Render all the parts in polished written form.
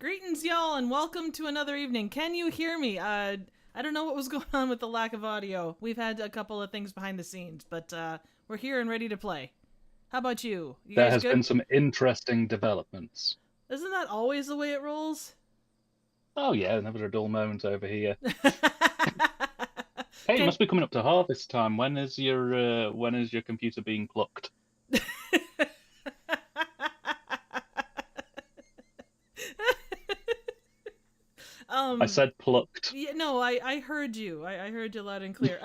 Greetings, y'all, and welcome to another evening. Can you hear me? I don't know what was going on with the lack of audio. We've had a couple of things behind the scenes, but we're here and ready to play. How about you? You There guys has good? been some interesting developments. Isn't that always the way it rolls? Oh yeah, never a dull moment over here. Hey, it Can must be coming up to harvest time. When is your computer being plucked? I um said plucked. yeah, no, I heard you. I heard you loud and clear.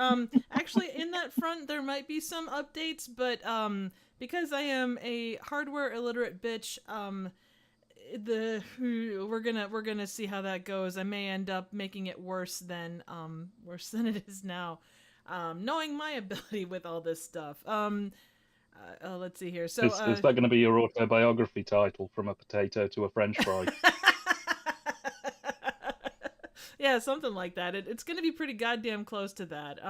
Actually, in that front, there might be some updates, but because I am a hardware illiterate bitch, the we're gonna see how that goes. I may end up making it worse than it is now, knowing my ability with all this stuff. Let's see here. So Is that going to be your autobiography title, From a Potato to a French Fry? yeah, something like that. It's gonna be pretty goddamn close to that.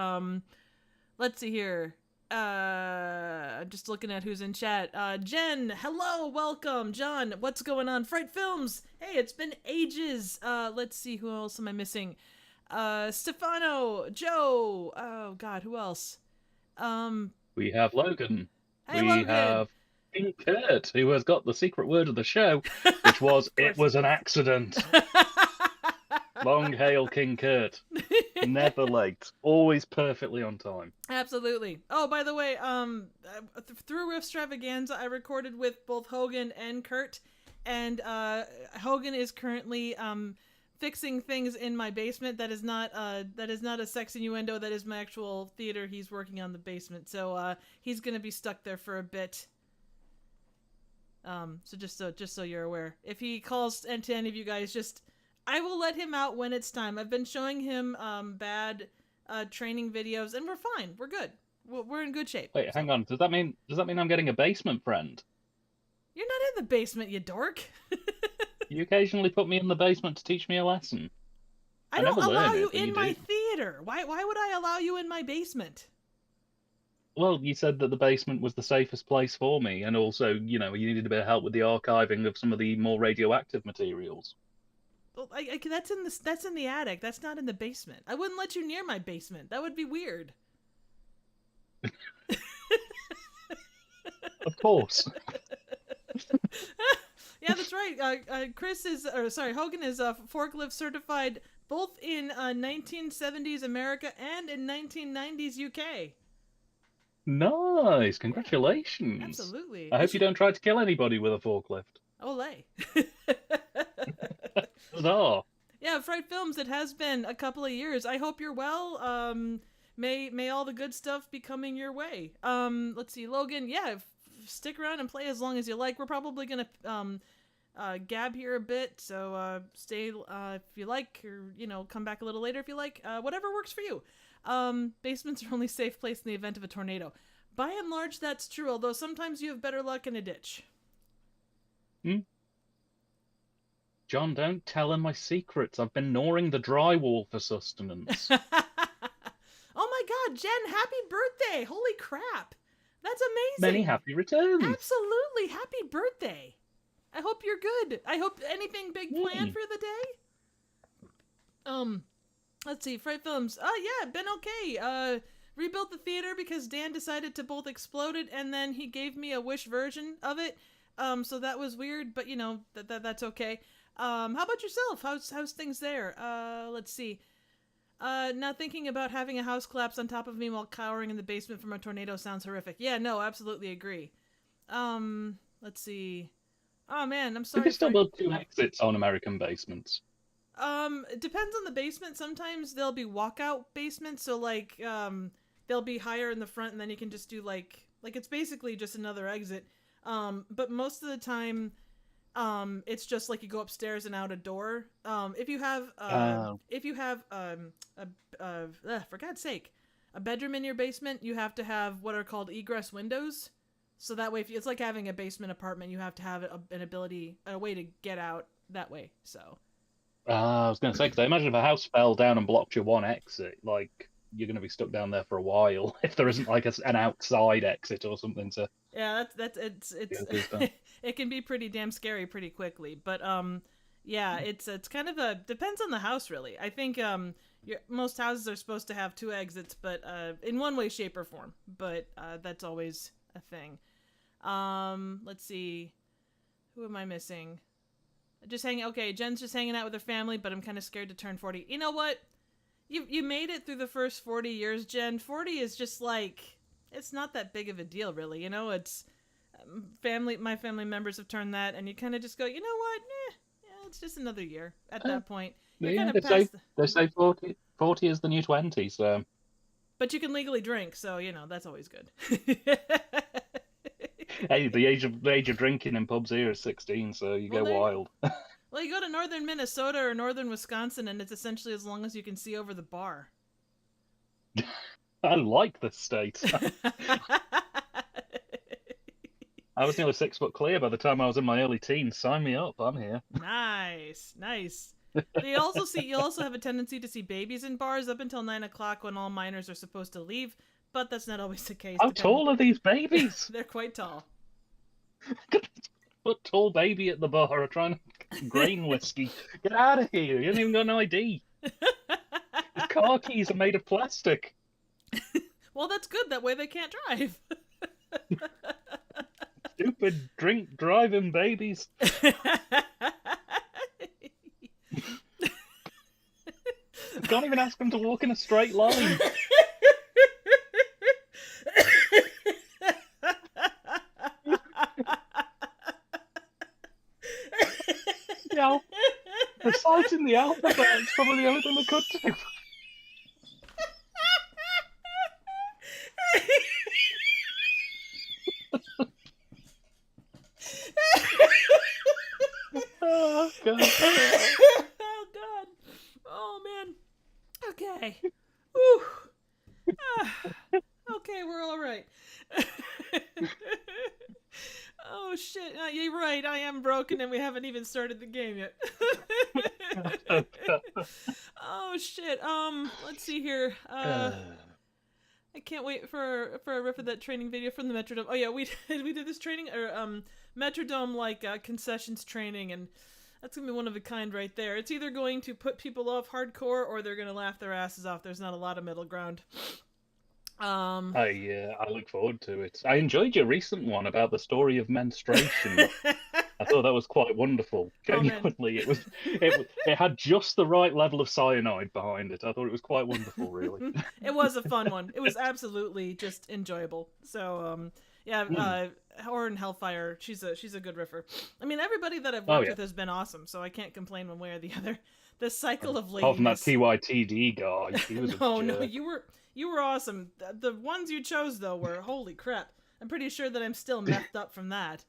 Let's see here. I'm just looking at who's in chat. Jen, hello, welcome. John, what's going on? Fright Films, hey, it's been ages. Let's see, who else am I missing? Stefano, Joe. Oh God, who else? Um, We have Logan. hey We Logan. have King Kurt, who has got the secret word of the show, which was, Of "It course he was an does. accident." Long hail King Kurt. Never late. Always perfectly on time. Absolutely. Oh, by the way, through Rifftravaganza, I recorded with both Hogan and Kurt, and Hogan is currently fixing things in my basement. That is not a sex innuendo. That is my actual theater. He's working on the basement, so he's gonna be stuck there for a bit. So just so you're aware, if he calls and to any of you guys, just I will let him out when it's time. I've been showing him bad training videos, and we're fine. We're good. We're in good shape. Wait, So hang on. Does that mean I'm getting a basement friend? you're not in the basement, you dork. You occasionally put me in the basement to teach me a lesson. I I never don't allow learn you it, but you in my do. theater. Why would I allow you in my basement? Well, you said that the basement was the safest place for me, and also, you needed a bit of help with the archiving of some of the more radioactive materials. Well, that's in the attic. That's not in the basement. I wouldn't let you near my basement. That would be weird. Of course. Yeah, that's right. Hogan is forklift certified both in 1970s America and in 1990s UK. Nice. Yeah, Congratulations. absolutely. I I hope you should. don't try to kill anybody with a forklift. Olay. Huzzah. Yeah, Fright Films. It has been a couple of years. I hope you're well. May all the good stuff be coming your way. Let's see, Logan. Yeah, stick around and play as long as you like. We're probably gonna gab here a bit, so stay if you like, or come back a little later if you like. Whatever works for you. Basements are only safe place in the event of a tornado. By and large, that's true. Although sometimes you have better luck in a ditch. Hmm? John, don't tell him my secrets. I've been gnawing the drywall for sustenance. Oh my God, Jen! Happy birthday! Holy crap! That's Many amazing. happy returns. Absolutely, happy birthday. I hope you're good. I hope anything big planned Hmm. for the day. Um, let's see, Fright Films. Oh yeah, been okay. Rebuilt the theater because Dan decided to both explode it and then he gave me a Wish version of it. So that was weird, but that's okay. How about yourself? How's things there? Let's see. Now thinking about having a house collapse on top of me while cowering in the basement from a tornado sounds horrific. Yeah, no, absolutely agree. Let's see. Oh man, I'm Do they sorry still for. build two exits on American basements? It depends on the basement. Sometimes there'll be walkout basements, so like they'll be higher in the front, and then you can just do like it's basically just another exit. But most of the time, it's just like you go upstairs and out a door. For God's sake, a bedroom in your basement, you have to have what are called egress windows. So that way, if it's like having a basement apartment, you have to have a way to get out that way. So I was going to say, because I imagine if a house fell down and blocked your one exit, like you're going to be stuck down there for a while if there isn't like an outside exit or something to yeah, that's get it's this done. it can be pretty damn scary pretty quickly. But Yeah, it's kind of a depends on the house really. I think most houses are supposed to have two exits, but in one way, shape, or form. But that's always a thing. Let's see, who am I missing? Just hanging. Okay, Jen's just hanging out with her family, but I'm kind of scared to turn 40. You know what? You made it through the first 40 years, Jen. 40 is just like it's not that big of a deal, really. You know, it's family. My family members have turned that, and you kind of just go, you know what? Yeah, it's just another year. At that point, you're kind Yeah, of past. they say 40 is the new 20, so But you can legally drink, so you know that's always good. hey, the age of drinking in pubs here is 16, so you Well, go there you go. wild. Well, you go to northern Minnesota or northern Wisconsin, and it's essentially as long as you can see over the bar. I like this state. I was nearly 6 foot clear by the time I was in my early teens. Sign me up, I'm here. Nice, nice. You also have a tendency to see babies in bars up until 9 o'clock when all minors are supposed to leave, but that's not always the case. How tall are these babies? They're quite tall. Foot tall baby at the bar trying to grain whiskey. Get out of here! You haven't even got an ID. His car keys are made of plastic. Well, that's good. That way they can't drive. Stupid drink driving babies. Can't even ask them to walk in a straight line. Yeah, reciting the alphabet is probably the only thing they could do. Oh god. Oh god. Oh man. Okay. Whew. Okay, we're all right. Oh shit! You're right. I am broken, and we haven't even started the game yet. Oh shit. Let's see here. I can't wait for a riff of that training video from the Metrodome. Oh yeah, we did this training or Metrodome like concessions training, and that's gonna be one of a kind right there. It's either going to put people off hardcore or they're gonna laugh their asses off. There's not a lot of middle ground. I look forward to it. I enjoyed your recent one about the story of menstruation. I thought that was quite wonderful. Genuinely, it had just the right level of cyanide behind it. I thought it was quite wonderful, really. It was a fun one. It was absolutely just enjoyable. So yeah, Horror and Hellfire. She's a good riffer. I mean, everybody that I've worked with has been awesome, so I can't complain one way or the other. The cycle of ladiness. Apart from that TYTD guy, he was a no, jerk. you were awesome. The ones you chose though were holy crap. I'm pretty sure that I'm still messed up from that.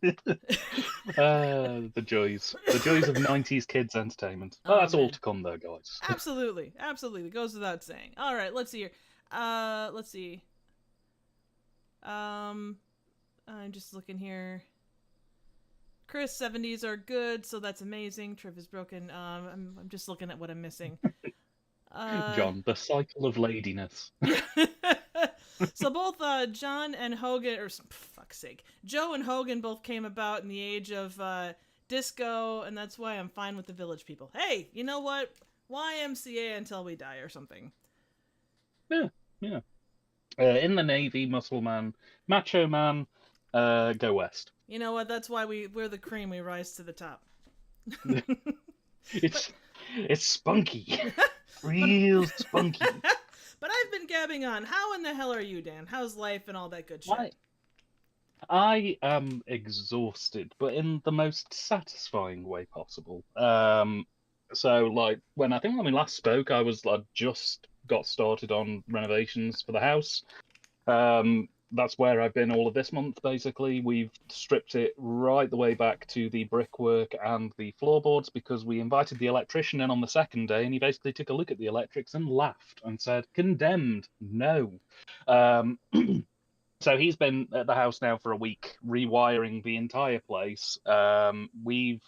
The joys of 90s kids entertainment. Oh, that's all to come though, guys. Absolutely goes without saying. All right, let's see here. Let's see. I'm just looking here. Chris, 70s are good, so that's amazing. Triv is broken. I'm just looking at what I'm missing. John, the cycle of ladiness. So both John and Hogan, or fuck's sake, Joe and Hogan both came about in the age of disco, and that's why I'm fine with the Village People. Hey, you know what? YMCA until we die or something. Yeah. In the Navy, muscle man, macho man, go west. You know what? That's why we're the cream. We rise to the top. It's spunky. Real spunky. But I've been gabbing on. How in the hell are you, Dan? How's life and all that good shit? I am exhausted, but in the most satisfying way possible. So like when we last spoke, I just got started on renovations for the house. That's where I've been all of this month, basically. We've stripped it right the way back to the brickwork and the floorboards because we invited the electrician in on the second day, and he basically took a look at the electrics and laughed and said, "Condemned, no." So he's been at the house now for a week, rewiring the entire place. We've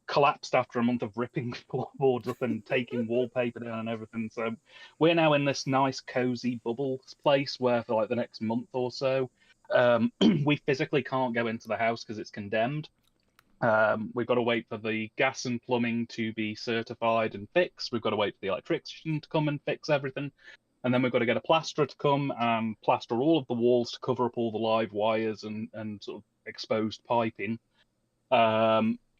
collapsed after a month of ripping floorboards up and taking wallpaper down and everything. So we're now in this nice, cozy bubble place where for like the next month or so, we physically can't go into the house because it's condemned. We've got to wait for the gas and plumbing to be certified and fixed. We've got to wait for the electrician to come and fix everything. And then we've got to get a plasterer to come and plaster all of the walls to cover up all the live wires and sort of exposed piping.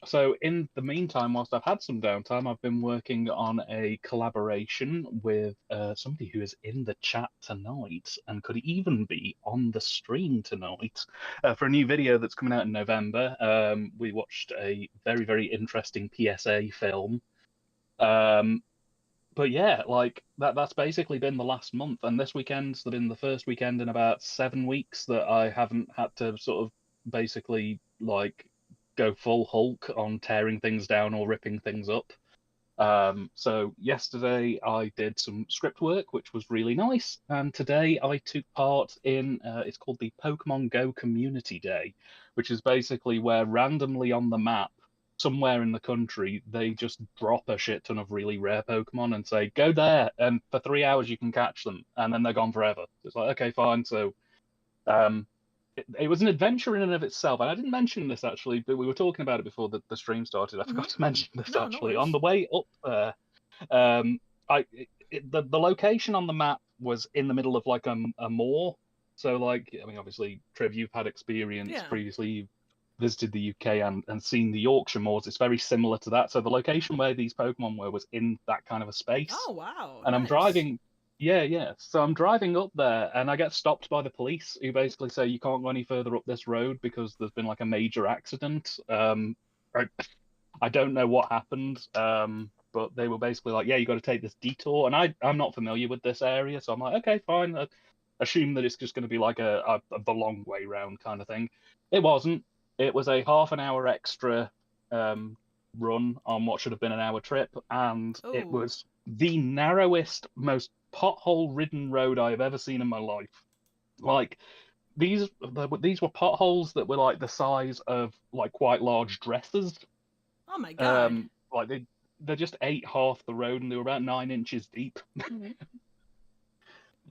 So in the meantime, whilst I've had some downtime, I've been working on a collaboration with somebody who is in the chat tonight and could even be on the stream tonight for a new video that's coming out in November. We watched a very, very interesting PSA film. But yeah, like that's basically been the last month, and this weekend's been the first weekend in about 7 weeks that I haven't had to sort of basically like go full Hulk on tearing things down or ripping things up. So yesterday I did some script work, which was really nice, and today I took part in it's called the Pokemon Go Community Day, which is basically where randomly on the map, somewhere in the country, they just drop a shit ton of really rare Pokemon and say, go there, and for 3 hours you can catch them, and then they're gone forever. It's like, okay, fine. So um, it was an adventure in and of itself. And I didn't mention this actually, but we were talking about it before the stream started. I forgot to mention this No, no actually. On worries. the way up there, the location on the map was in the middle of like a moor. So like, I mean, obviously, Trev, you've had experience Yeah. previously. You've visited the UK and seen the Yorkshire moors. It's very similar to that. So the location where these Pokemon were was in that kind of a space. Oh, wow. And I'm Nice. driving. Yeah, yeah. So I'm driving up there and I get stopped by the police who basically say you can't go any further up this road because there's been like a major accident. I, I don't know what happened, but they were basically like, yeah, you got to take this detour. And I'm not familiar with this area. So I'm like, okay, fine. I assume that it's just going to be like the long way round kind of thing. It wasn't. It was a half an hour extra um, run on what should have been an hour trip. And it Oh. was the narrowest, most pothole-ridden road I have ever seen in my life. Like these were potholes that were like the size of like quite large dresses. Oh my god. Like they just ate half the road and they were about 9 inches deep.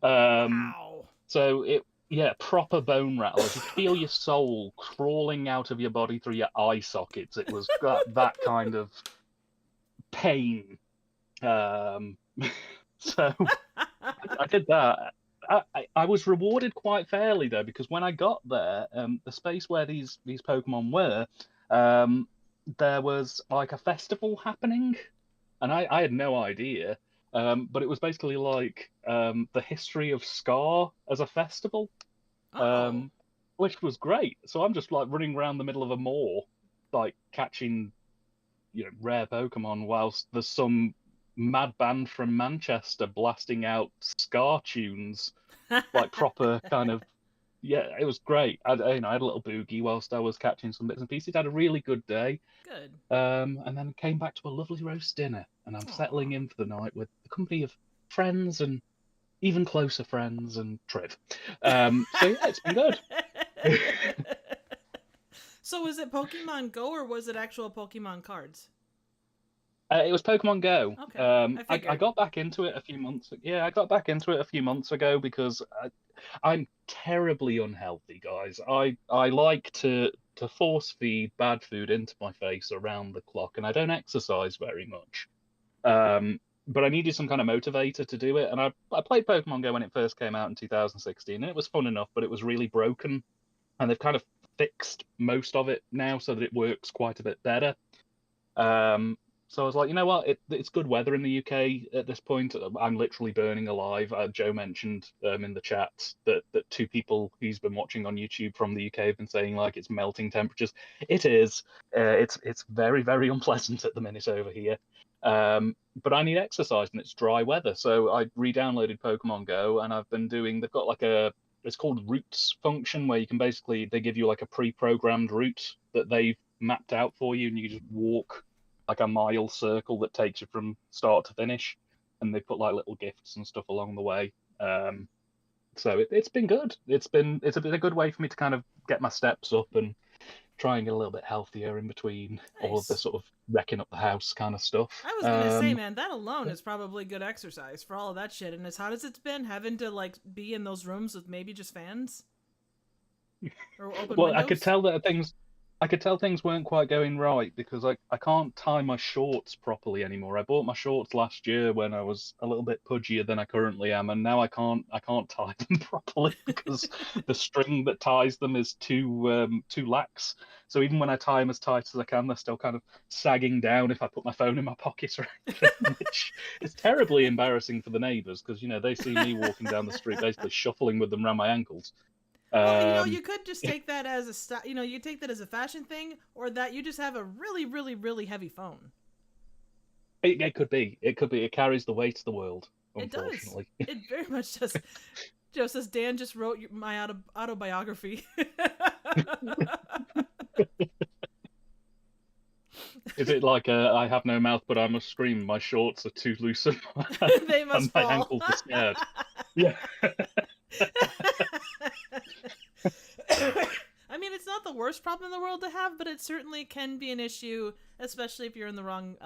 Um, Wow. so it yeah, proper bone rattlers. You could feel your soul crawling out of your body through your eye sockets. It was that kind of pain. Um, so I did that. I was rewarded quite fairly though, because when I got there, the space where these Pokemon were, um, there was like a festival happening, and I had no idea. But it was basically like the history of Scar as a festival, Oh. um, which was great. So I'm just like running around the middle of a moor, like catching rare Pokemon, whilst there's some mad band from Manchester blasting out Scar tunes, like proper kind of yeah. It was great. I had a little boogie whilst I was catching some bits and pieces. Had a really good day, Good. and then came back to a lovely roast dinner, and I'm Aw. settling in for the night with the company of friends and even closer friends and Triv. So yeah, it's been good. So was it Pokemon Go or was it actual Pokemon cards? It was Pokemon Go. Okay, I I figured. got back into it a few months. Yeah, I got back into it a few months ago because I'm terribly unhealthy, guys. I like to force feed bad food into my face around the clock, and I don't exercise very much. But I needed some kind of motivator to do it, and I played Pokemon Go when it first came out in 2016, and it was fun enough, but it was really broken, and they've kind of fixed most of it now so that it works quite a bit better. Um, so I was like, you know what? It's good weather in the UK at this point. I'm literally burning alive. Joe mentioned in the chat that two people he's been watching on YouTube from the UK have been saying like it's melting temperatures. It is. It's very very unpleasant at the minute over here. But I need exercise and it's dry weather, so I re-downloaded Pokemon Go and I've been doing. They've got like it's called routes function where you can basically they give you like a pre-programmed route that they've mapped out for you and you just walk like a mile circle that takes you from start to finish, and they put like little gifts and stuff along the way. So it's been good. It's been a good way for me to kind of get my steps up and try and get a little bit healthier in between all of the Nice. sort of wrecking up the house kind of stuff. I was gonna say, man, that alone is probably good exercise for all of that shit. And as hot as it's been, having to like be in those rooms with maybe just fans or open Well, I could windows. tell that things. I could tell things weren't quite going right because I can't tie my shorts properly anymore. I bought my shorts last year when I was a little bit pudgier than I currently am, and now I can't tie them properly because the string that ties them is too lax. So even when I tie them as tight as I can, they're still kind of sagging down if I put my phone in my pocket or anything, which is terribly embarrassing for the neighbours because they see me walking down the street basically shuffling with them around my ankles. Well, Um, you could just take that as you take that as a fashion thing, or that you just have a really, really, really heavy phone. it could be. It could be. It carries the weight of the world, It does. unfortunately. It very much does. Joe says Dan just wrote my autobiography. Is it like I have no mouth but I must scream? My shorts are too loose and They must and my fall. ankles are scared. Yeah. I mean, it's not the worst problem in the world to have, but it certainly can be an issue, especially if you're in the wrong,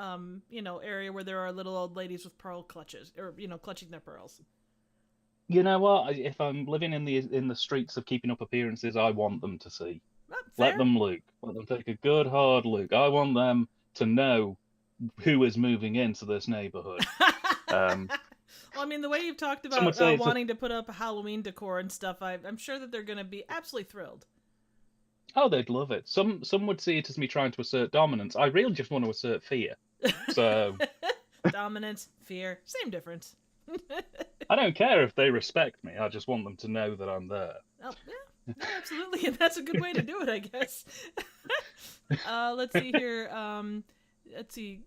area where there are little old ladies with pearl clutches, or clutching their pearls. You know what? If I'm living in the streets of keeping up appearances, I want them to see. Well, Let fair. them look. Let them take a good hard look. I want them to know who is moving into this neighborhood. Um, Well, I mean, the way you've talked some would about say it's a wanting to put up Halloween decor and stuff, I'm sure that they're going to be absolutely thrilled. oh, they'd love it. Some would see it as me trying to assert dominance. I really just want to assert fear. So Dominance, fear, same difference. I don't care if they respect me. I just want them to know that I'm there. Oh, yeah, no, absolutely, and that's a good way to do it, I guess. Let's see here. Let's see.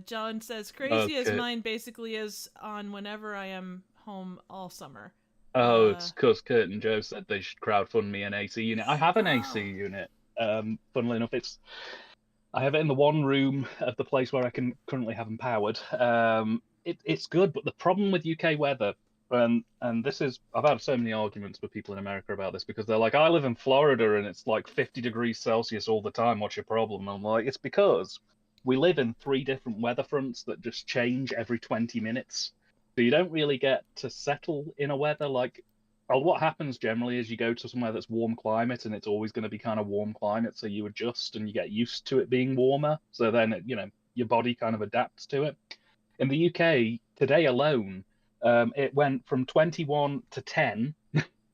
John says, "Crazy as Okay. mine basically is on whenever I am home all summer." Oh, Uh, it's because Kurt and Joe said they should crowdfund me an AC unit. I have an AC oh, unit. Funnily enough, I have it in the one room of the place where I can currently have them powered. It's good, but the problem with UK weather, and this is I've had so many arguments with people in America about this because they're like, I live in Florida and it's like 50 degrees Celsius all the time. What's your problem? And I'm like, it's because we live in three different weather fronts that just change every 20 minutes. So you don't really get to settle in a weather like what happens generally is you go to somewhere that's warm climate and it's always going to be kind of warm climate, so you adjust and you get used to it being warmer. So then, your body kind of adapts to it. In the UK, today alone, it went from 21 to 10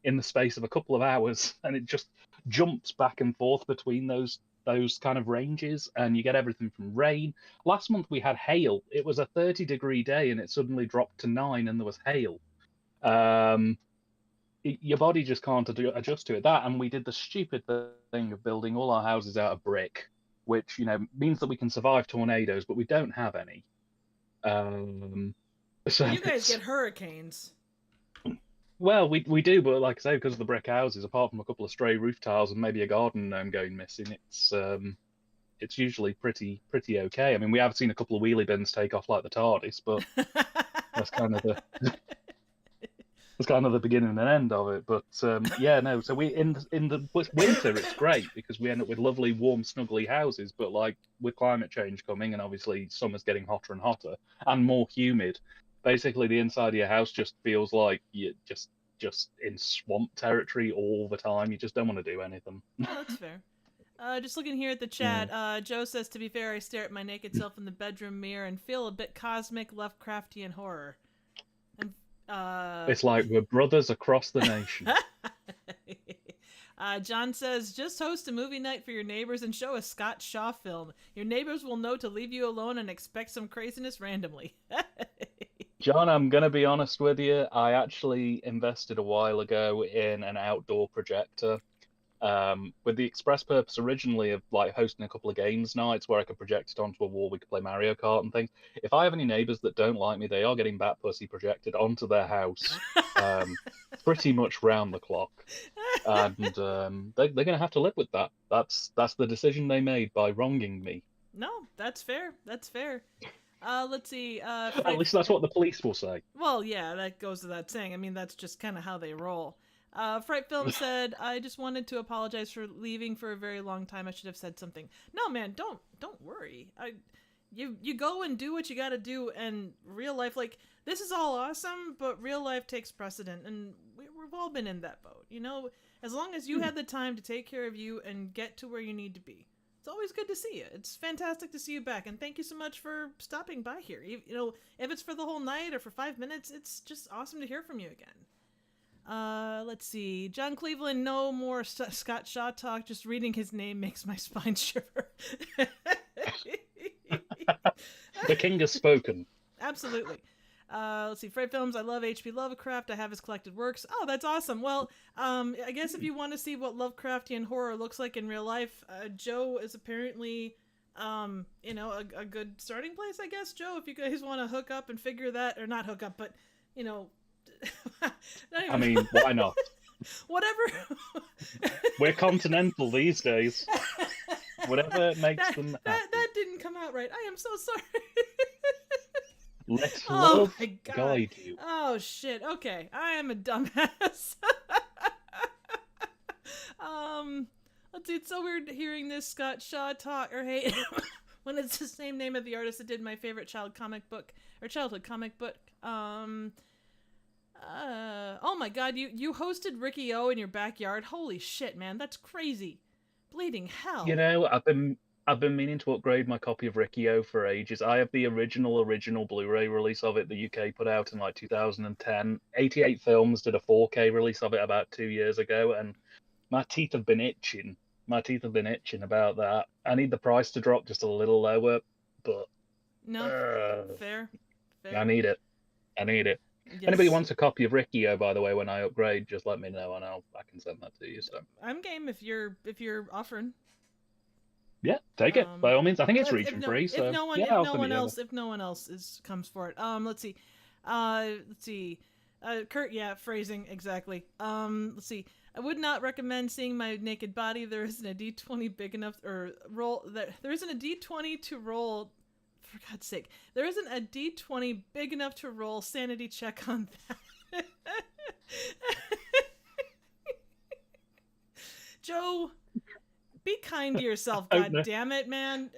in the space of a couple of hours, and it just jumps back and forth between those kind of ranges, and you get everything from rain. Last month we had hail. It was a 30-degree day, and it suddenly dropped to 9, and there was hail. Um, your body just can't adjust to it. That, and we did the stupid thing of building all our houses out of brick, which means that we can survive tornadoes, but we don't have any. So you guys it's get hurricanes. well, we do, but like I say, because of the brick houses, apart from a couple of stray roof tiles and maybe a garden gnome going missing, it's usually pretty okay. I mean, we have seen a couple of wheelie bins take off like the TARDIS, but that's kind of the It's kind of the beginning and end of it. But yeah, no. So we in the winter, it's great because we end up with lovely, warm, snuggly houses. But like with climate change coming, and obviously summer's getting hotter and hotter and more humid, basically the inside of your house just feels like you're just in swamp territory all the time. You just don't want to do anything. Oh, that's fair. Just looking here at the Yeah. chat, Joe says, to be fair, I stare at my naked self in the bedroom mirror and feel a bit cosmic, Lovecraftian horror. And, It's like we're brothers across the nation. John says, just host a movie night for your neighbors and show a Scott Shaw film. Your neighbors will know to leave you alone and expect some craziness randomly. John, I'm going to be honest with you. I actually invested a while ago in an outdoor projector, with the express purpose originally of like hosting a couple of games nights where I could project it onto a wall. We could play Mario Kart and things. If I have any neighbors that don't like me, they are getting Bat Pussy projected onto their house, pretty much round the clock, and they're going to have to live with that. That's the decision they made by wronging me. No, that's fair. That's fair. Let's see. At least that's what the police will say. Well, yeah, that goes without saying. I mean, that's just kind of how they roll. Fright Film said, "I just wanted to apologize for leaving for a very long time. I should have said something." No, man, don't worry. You go and do what you got to do, and real life, like, this is all awesome, but real life takes precedent, and we've all been in that boat. You know, as long as you had the time to take care of you and get to where you need to be. It's always good to see you. It's fantastic to see you back, and thank you so much for stopping by here. You know, if it's for the whole night or for 5 minutes, it's just awesome to hear from you again. Let's see. John Cleveland, no more Scott Shaw talk. Just reading his name makes my spine shiver. The king has spoken. Absolutely. Let's see. Fred Films, I love H.P. Lovecraft. I have his collected works. Oh, that's awesome. Well, I guess if you want to see what Lovecraftian horror looks like in real life, Joe is apparently, you know, a good starting place, I guess. Joe, if you guys want to hook up and figure that, or not hook up, but, you know, I mean, why not? Whatever. We're continental these days. Whatever makes them happy. That didn't come out right. I am so sorry. Let love my God. guide you. Oh shit. Okay, I am a dumbass. Let's see. It's so weird hearing this Scott Shaw talk or hate when it's the same name of the artist that did my favorite childhood comic book. Oh my God, you hosted Ricky O in your backyard. Holy shit, man, that's crazy. Bleeding hell. You know, I've been meaning to upgrade my copy of Riccio for ages. I have the original Blu-ray release of it the UK put out in like 2010. 88 Films did a 4K release of it about 2 years ago, and my teeth have been itching. My teeth have been itching about that. I need the price to drop just a little lower, but no, fair. I need it. Yes. Anybody wants a copy of Riccio, by the way, when I upgrade, just let me know and I can send that to you. So I'm game if you're offering. Yeah, take it by all means. I think it's region free. So if no one else comes for it. Let's see. Kurt, yeah, phrasing exactly. Let's see. I would not recommend seeing my naked body. There isn't a D20 big enough or roll that there isn't a D20 to roll. For God's sake, there isn't a D20 big enough to roll sanity check on that. Joe, be kind to yourself. God damn it, man!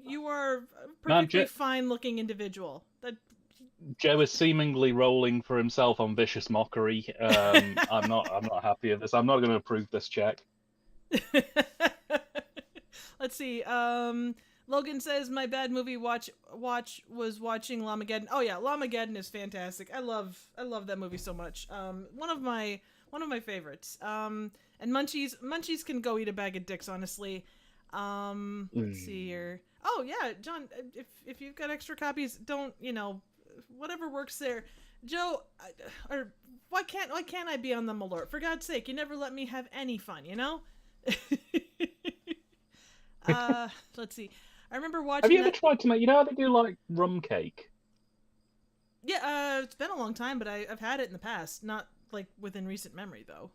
You are a perfectly fine-looking individual. Joe is seemingly rolling for himself on vicious mockery. I'm not happy with this. I'm not going to approve this check. Let's see. Logan says my bad movie watch was watching Lamageddon. Oh yeah, Lamageddon is fantastic. I love that movie so much. One of my favorites. And Munchies can go eat a bag of dicks, honestly. Let's see here. Oh yeah, John, if you've got extra copies, don't, whatever works there. Joe, or why can't I be on them alert? For God's sake, you never let me have any fun, Let's see. I remember watching. Have you ever tried to make? You know how they do like rum cake? Yeah, it's been a long time, but I've had it in the past. Not like within recent memory, though.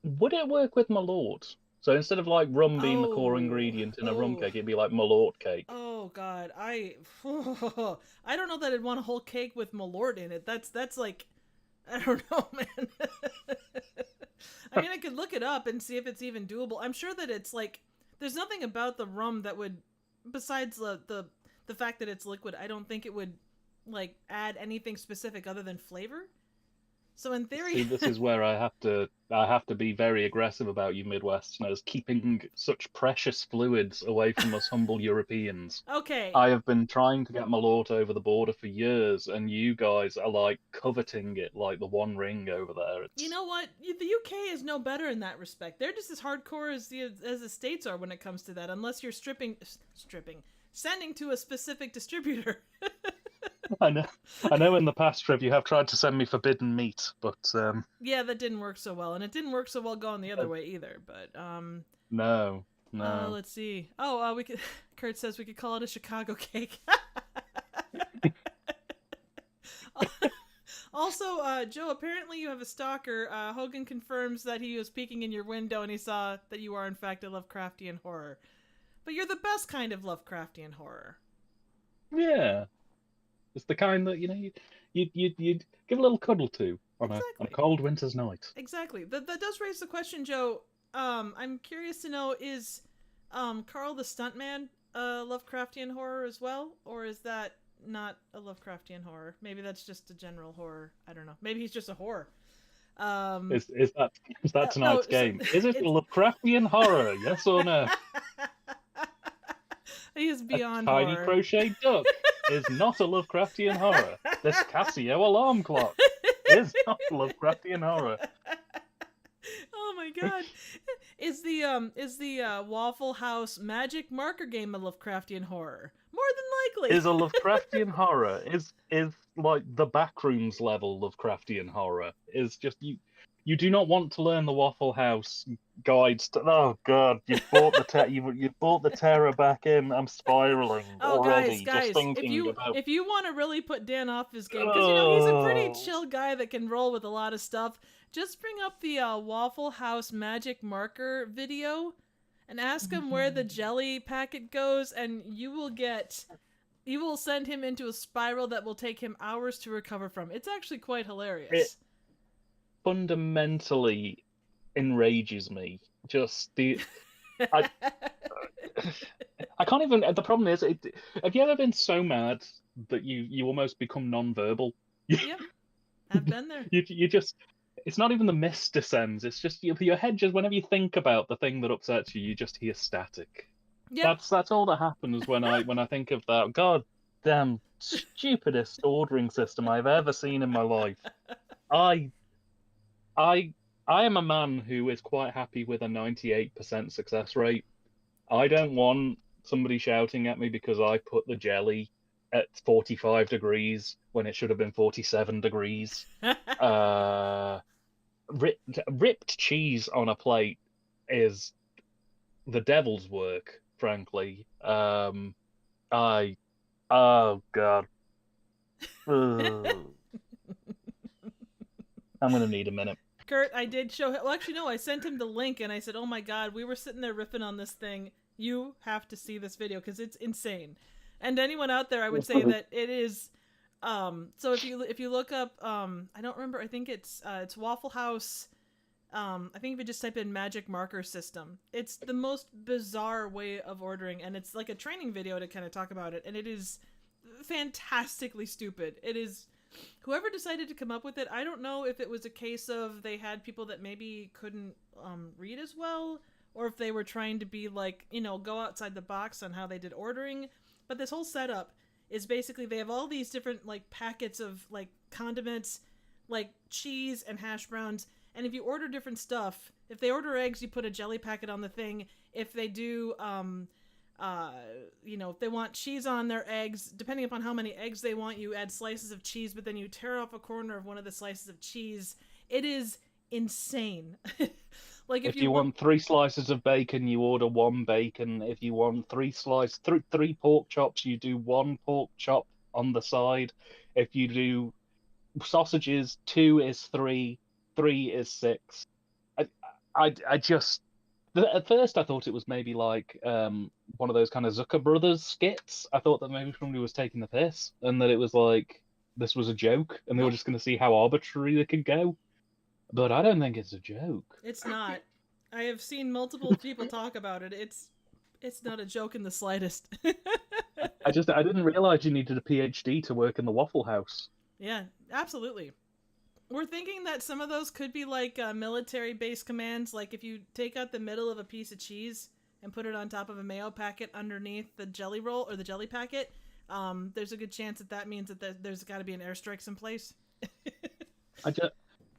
Would it work with MacLeod? So instead of like rum being the core ingredient in a rum cake, it'd be like MacLeod cake. Oh God, I don't know that I'd want a whole cake with MacLeod in it. That's like, I don't know, man. I mean, I could look it up and see if it's even doable. I'm sure that it's like, there's nothing about the rum that would, besides the fact that it's liquid, I don't think it would like add anything specific other than flavor. So in theory, see, this is where I have to be very aggressive about you Midwesterners, keeping such precious fluids away from us humble Europeans. Okay. I have been trying to get MacLeod over the border for years, and you guys are like coveting it like the One Ring over there. You know what? The UK is no better in that respect. They're just as hardcore as the States are when it comes to that, unless you're sending to a specific distributor. I know in the past, Trev, you have tried to send me forbidden meat, but yeah, that didn't work so well, and it didn't work so well going the other way either. But no. Let's see. Oh, we could. Kurt says we could call it a Chicago cake. Also, Joe, apparently you have a stalker. Hogan confirms that he was peeking in your window and he saw that you are in fact a Lovecraftian horror, but you're the best kind of Lovecraftian horror. Yeah. It's the kind that you'd give a little cuddle to on a cold winter's night. Exactly. That does raise the question, Joe. I'm curious to know, is Carl the Stuntman a Lovecraftian horror as well, or is that not a Lovecraftian horror? Maybe that's just a general horror. I don't know. Maybe he's just a horror. Is that No, tonight's game? Is it a it's Lovecraftian horror? Yes or no? he is A beyond tiny horror. crochet duck is not a Lovecraftian horror. This Casio alarm clock is not a Lovecraftian horror. Oh my god. Is the Waffle House magic marker game a Lovecraftian horror? More than likely. Is a Lovecraftian horror is like the Backrooms level Lovecraftian horror. Is just you do not want to learn the Waffle House guides to, oh god, you brought the terror back in. I'm spiraling Oh, already just guys, thinking about. if you want to really put Dan off his game, because he's a pretty Oh. chill guy that can roll with a lot of stuff. Just bring up the Waffle House magic marker video and ask him where the jelly packet goes, and you will send him into a spiral that will take him hours to recover from. It's actually quite hilarious. It fundamentally enrages me. Just the I, I can't even. The problem is, have you ever been so mad that you almost become non-verbal? Yep, I've been there. You just. It's not even the mist descends. It's just your head. Just whenever you think about the thing that upsets you, you just hear static. Yep. That's all that happens when I think of that. God damn stupidest ordering system I've ever seen in my life. I am a man who is quite happy with a 98% success rate. I don't want somebody shouting at me because I put the jelly at 45 degrees when it should have been 47 degrees. Ripped cheese on a plate is the devil's work, frankly. Oh god. I'm gonna need a minute. Kurt, I did show him. Well, actually, no, I sent him the link and I said, oh my god, we were sitting there riffing on this thing. You have to see this video because it's insane. And anyone out there, I would say that it is. So if you look up, I don't remember. I think it's Waffle House. I think if you just type in magic marker system, it's the most bizarre way of ordering, and it's like a training video to kind of talk about it, and it is fantastically stupid. It is. Whoever decided to come up with it, I don't know if it was a case of they had people that maybe couldn't read as well, or if they were trying to be like, go outside the box on how they did ordering. But this whole setup is basically they have all these different like packets of like condiments, like cheese and hash browns. And if you order different stuff, if they order eggs, you put a jelly packet on the thing. If they do, if they want cheese on their eggs, depending upon how many eggs they want, you add slices of cheese, but then you tear off a corner of one of the slices of cheese. It is insane. Like if you want 3 slices of bacon, you order 1 bacon. If you want 3 pork chops, you do 1 pork chop on the side. If you do sausages, 2 is 3, 3 is 6. I just at first I thought it was maybe like one of those kind of Zucker Brothers skits. I thought that maybe somebody was taking the piss and that it was like this was a joke and they were just going to see how arbitrary they could go. But I don't think it's a joke. It's not. I have seen multiple people talk about it. It's not a joke in the slightest. I didn't realize you needed a PhD to work in the Waffle House. Yeah, absolutely. We're thinking that some of those could be like military-based commands, like if you take out the middle of a piece of cheese and put it on top of a mayo packet underneath the jelly roll or the jelly packet, there's a good chance that means that there's got to be an airstrike someplace.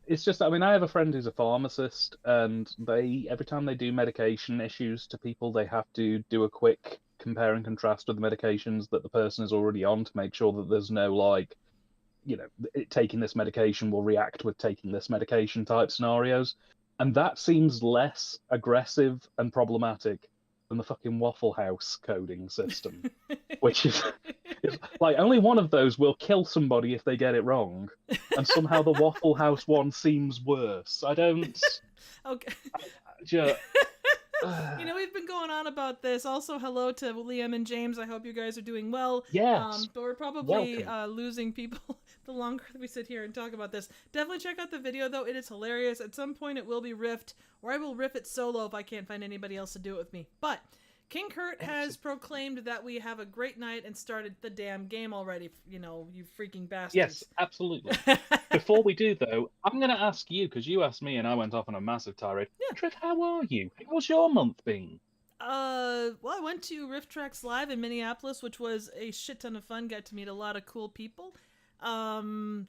It's just, I mean, I have a friend who's a pharmacist, and every time they do medication issues to people, they have to do a quick compare and contrast with the medications that the person is already on to make sure that there's no, like, taking this medication will react with taking this medication type scenarios. And that seems less aggressive and problematic than the fucking Waffle House coding system, which is like only one of those will kill somebody if they get it wrong, and somehow the Waffle House one seems worse. I don't. Okay. Just, we've been going on about this. Also, hello to Liam and James. I hope you guys are doing well. Yes. But we're probably losing people the longer we sit here and talk about this. Definitely check out the video, though. It is hilarious. At some point, it will be riffed, or I will riff it solo if I can't find anybody else to do it with me. But King Kurt has proclaimed that we have a great night and started the damn game already. You know, you freaking Yes, bastards. absolutely. Before we do, though, I'm going to ask you, because you asked me and I went off on a massive tirade. Yeah. Triff, how are you? How's your month been? Well, I went to Rifftrax Live in Minneapolis, which was a shit ton of fun. Got to meet a lot of cool people. Um,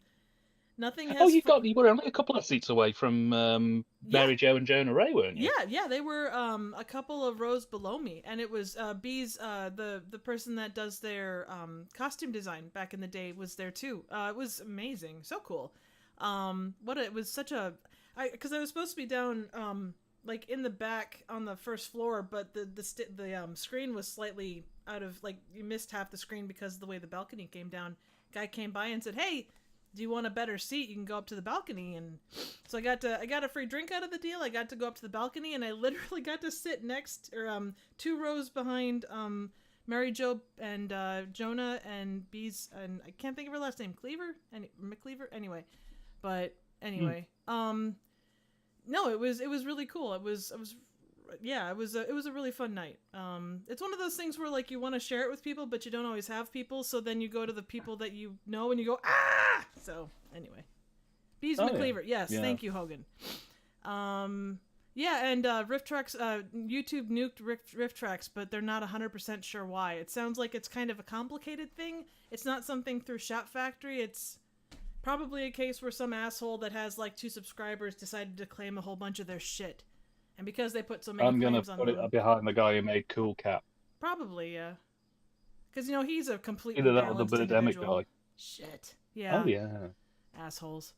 Nothing Oh, has. you were only a couple of seats away from Yeah, Mary Jo and Jonah Ray, weren't you? yeah. They were a couple of rows below me, and it was Bees, the person that does their costume design back in the day was there too. It was amazing, so cool. It was such a, because I was supposed to be down like in the back on the first floor, but the screen was slightly out of, like, you missed half the screen because of the way the balcony came down. Guy came by and said, "Hey, do you want a better seat? You can go up to the balcony." And so I got a free drink out of the deal. I got to go up to the balcony, and I literally got to sit next, or 2 rows behind Mary Jo and Jonah and Bees, and I can't think of her last name, McCleaver. No, it was really cool. It was a really fun night. It's one of those things where, like, you want to share it with people, but you don't always have people. So then you go to the people that you know, and you go, ah. So anyway, Bees McCleaver. Yeah. Yes, thank you, Hogan. Yeah, and Rifftrax, YouTube nuked Rifftrax, but they're not 100% sure why. It sounds like it's kind of a complicated thing. It's not something through Shop Factory. It's probably a case where some asshole that has like 2 subscribers decided to claim a whole bunch of their shit. And because they put so many claims on I'm going to put them, it behind the guy who made Cool Cat. probably, yeah. Because, you know, he's a completely Either that or the balanced Birdemic individual. guy. Shit. Yeah. Oh, yeah. Assholes.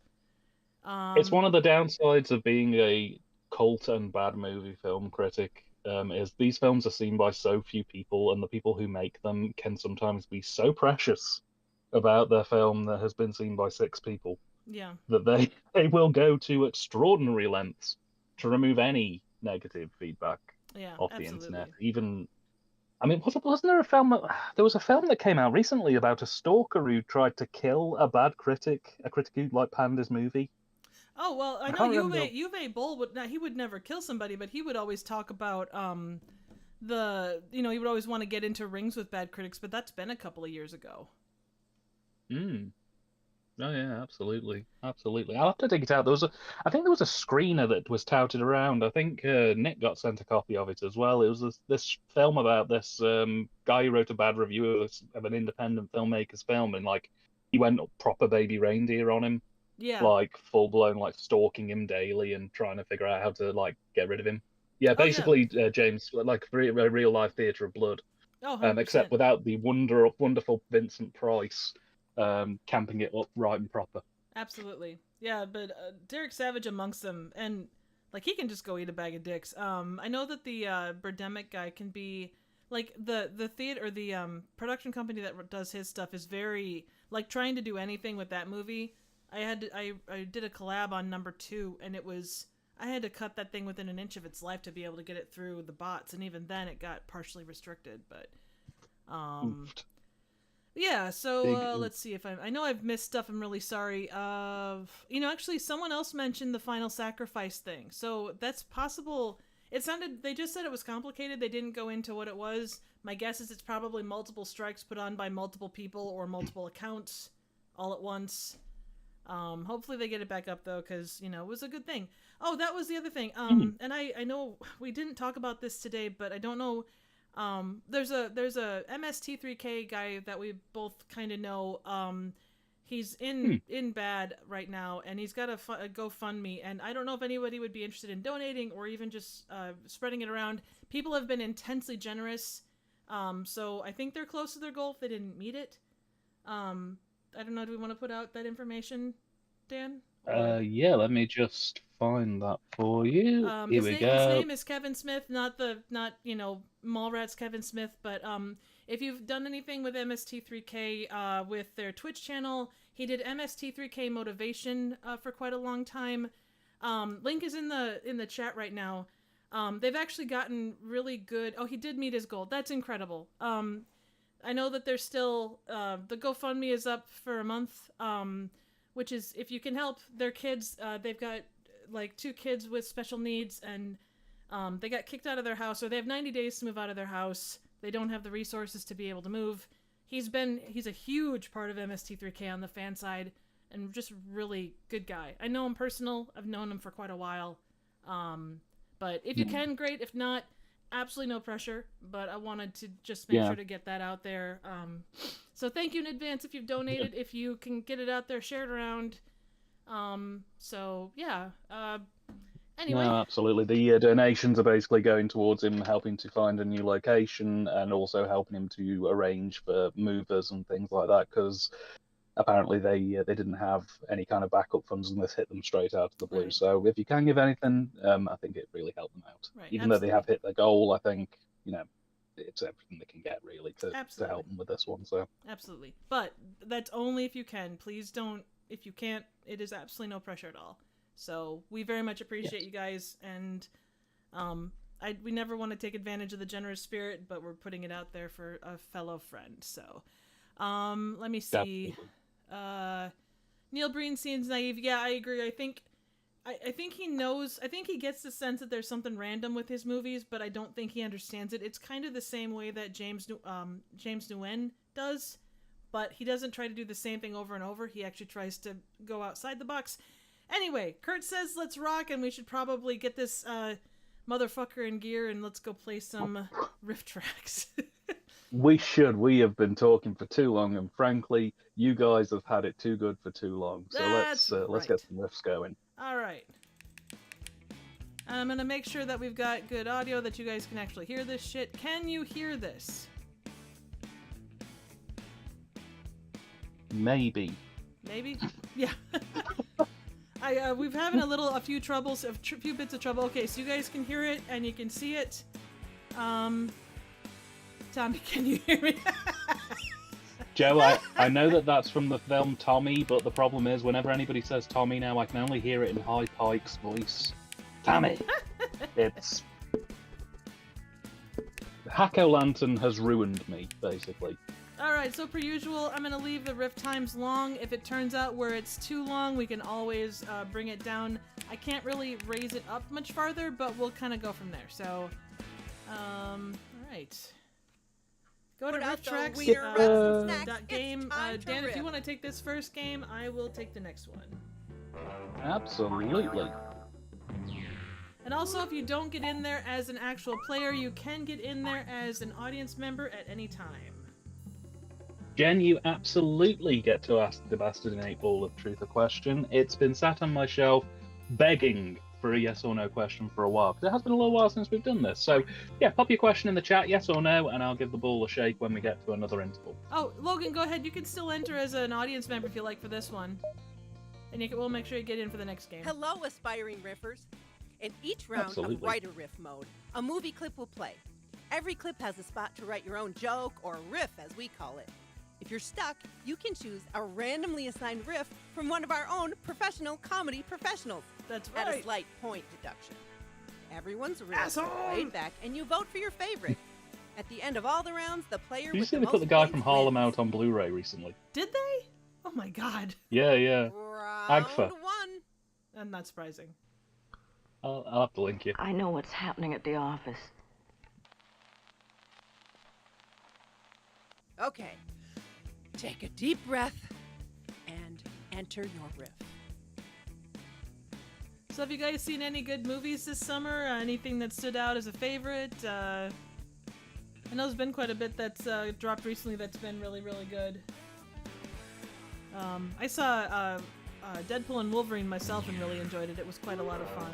It's one of the downsides of being a cult and bad movie film critic, is these films are seen by so few people, and the people who make them can sometimes be so precious about their film that has been seen by 6 people Yeah. that they will go to extraordinary lengths to remove any negative feedback Yeah, off the absolutely. internet. Even, I mean, wasn't there a film there was a film that came out recently about a stalker who tried to kill a bad critic, a critic who like panned his movie? Oh, well, I I know can't remember. Uwe Boll he would never kill somebody, but he would always talk about he would always want to get into rings with bad critics, but that's been a couple of years ago. Mm. Oh yeah, absolutely, absolutely. I'll have to dig it out. I think there was a screener that was touted around. I think Nick got sent a copy of it as well. It was this film about this guy who wrote a bad review of an independent filmmaker's film, and like he went proper baby reindeer on him, Yeah. like full blown, like stalking him daily and trying to figure out how to like get rid of him. Yeah, Oh, yeah. basically, James, like a real life Theatre of Blood, Oh, 100%. except without the wonderful Vincent Price camping it up right and proper. Absolutely. Yeah, but Derek Savage amongst them, and like he can just go eat a bag of dicks. I know that the Birdemic guy can be like the theater or the production company that does his stuff is very like trying to do anything with that movie. I did a collab on number 2, and I had to cut that thing within an inch of its life to be able to get it through the bots, and even then it got partially restricted. But Oofed. yeah, so Big let's see if I know I've missed stuff. I'm really sorry. Actually, someone else mentioned the Final Sacrifice thing, so that's possible. They just said it was complicated. They didn't go into what it was. My guess is it's probably multiple strikes put on by multiple people or multiple accounts all at once. Hopefully they get it back up though, because it was a good thing. Oh, that was the other thing. And I know we didn't talk about this today, but I don't know. There's a MST3K guy that we both kind of know. He's in bad right now, and he's got a GoFundMe, and I don't know if anybody would be interested in donating or even just spreading it around. People have been intensely generous, so I think they're close to their goal if they didn't meet it. I don't know. Do we want to put out that information, Dan? Yeah, let me just find that for you. Here we go. His name is Kevin Smith, not Mallrats Kevin Smith, but if you've done anything with MST3K with their Twitch channel, he did MST3K Motivation for quite a long time. Link is in the chat right now. They've actually gotten really good. Oh, he did meet his goal. That's incredible. I know that there's still the GoFundMe is up for a month, which is if you can help their kids. They've got like 2 kids with special needs, and They got kicked out of their house, or they have 90 days to move out of their house. They don't have the resources to be able to move. He's a huge part of MST3K on the fan side, and just really good guy. I know him personal. I've known him for quite a while. But if you can, great. If not, absolutely no pressure. But I wanted to just make sure to get that out there. So thank you in advance if you've donated. If you can get it out there, share it around. Anyway. No, absolutely. The donations are basically going towards him helping to find a new location and also helping him to arrange for movers and things like that, because apparently they didn't have any kind of backup funds and this hit them straight out of the blue. Right. So if you can give anything, I think it really helped them out. Right, Even though they have hit their goal, I think, it's everything they can get really to help them with this one. So absolutely. But that's only if you can. Please don't. If you can't, it is absolutely no pressure at all. So we very much appreciate you guys, and we never want to take advantage of the generous spirit, but we're putting it out there for a fellow friend. So let me see. Neil Breen seems naive. Yeah, I agree. I think he knows. I think he gets the sense that there's something random with his movies, but I don't think he understands it. It's kind of the same way that James Nguyen does, but he doesn't try to do the same thing over and over. He actually tries to go outside the box. Anyway, Kurt says let's rock, and we should probably get this motherfucker in gear, and let's go play some Rifftrax. We should. We have been talking for too long, and frankly, you guys have had it too good for too long. So let's get some riffs going. All right. I'm gonna make sure that we've got good audio, that you guys can actually hear this shit. Can you hear this? Maybe. Yeah. We've having a few troubles, a few bits of trouble. Okay, so you guys can hear it and you can see it. Tommy, can you hear me? Joe, I know that's from the film Tommy, but the problem is whenever anybody says Tommy now, I can only hear it in High Pike's voice. Tommy! It's... Hack-O-Lantern has ruined me, basically. Alright, so per usual, I'm going to leave the riff times long. If it turns out where it's too long, we can always bring it down. I can't really raise it up much farther, but we'll kind of go from there. So, alright. Go to rifftrax.game. Dan, if you want to take this first game, I will take the next one. Absolutely. And also, if you don't get in there as an actual player, you can get in there as an audience member at any time. Jen, you absolutely get to ask the Bastard Innate Ball of Truth a question. It's been sat on my shelf begging for a yes or no question for a while, because it has been a little while since we've done this. So, yeah, pop your question in the chat, yes or no, and I'll give the ball a shake when we get to another interval. Oh, Logan, go ahead. You can still enter as an audience member if you like for this one. And we'll make sure you get in for the next game. Hello, aspiring riffers. In each round of Write a Riff mode, a movie clip will play. Every clip has a spot to write your own joke, or riff as we call it. If you're stuck, you can choose a randomly assigned riff from one of our own professional comedy professionals. That's right. At a slight point deduction. Everyone's riff is played back, and you vote for your favorite. At the end of all the rounds, the player Did you with see the they most put the guy points from Harlem wins. out on Blu-ray recently? Did they? Oh my god. Yeah. Round Agfa. 1. I'm not surprising. I'll have to link you. I know what's happening at the office. Okay. Take a deep breath and enter your riff. So have you guys seen any good movies this summer? Anything that stood out as a favorite? I know there's been quite a bit that's dropped recently that's been really, really good. I saw Deadpool and Wolverine myself and really enjoyed it. It was quite a lot of fun.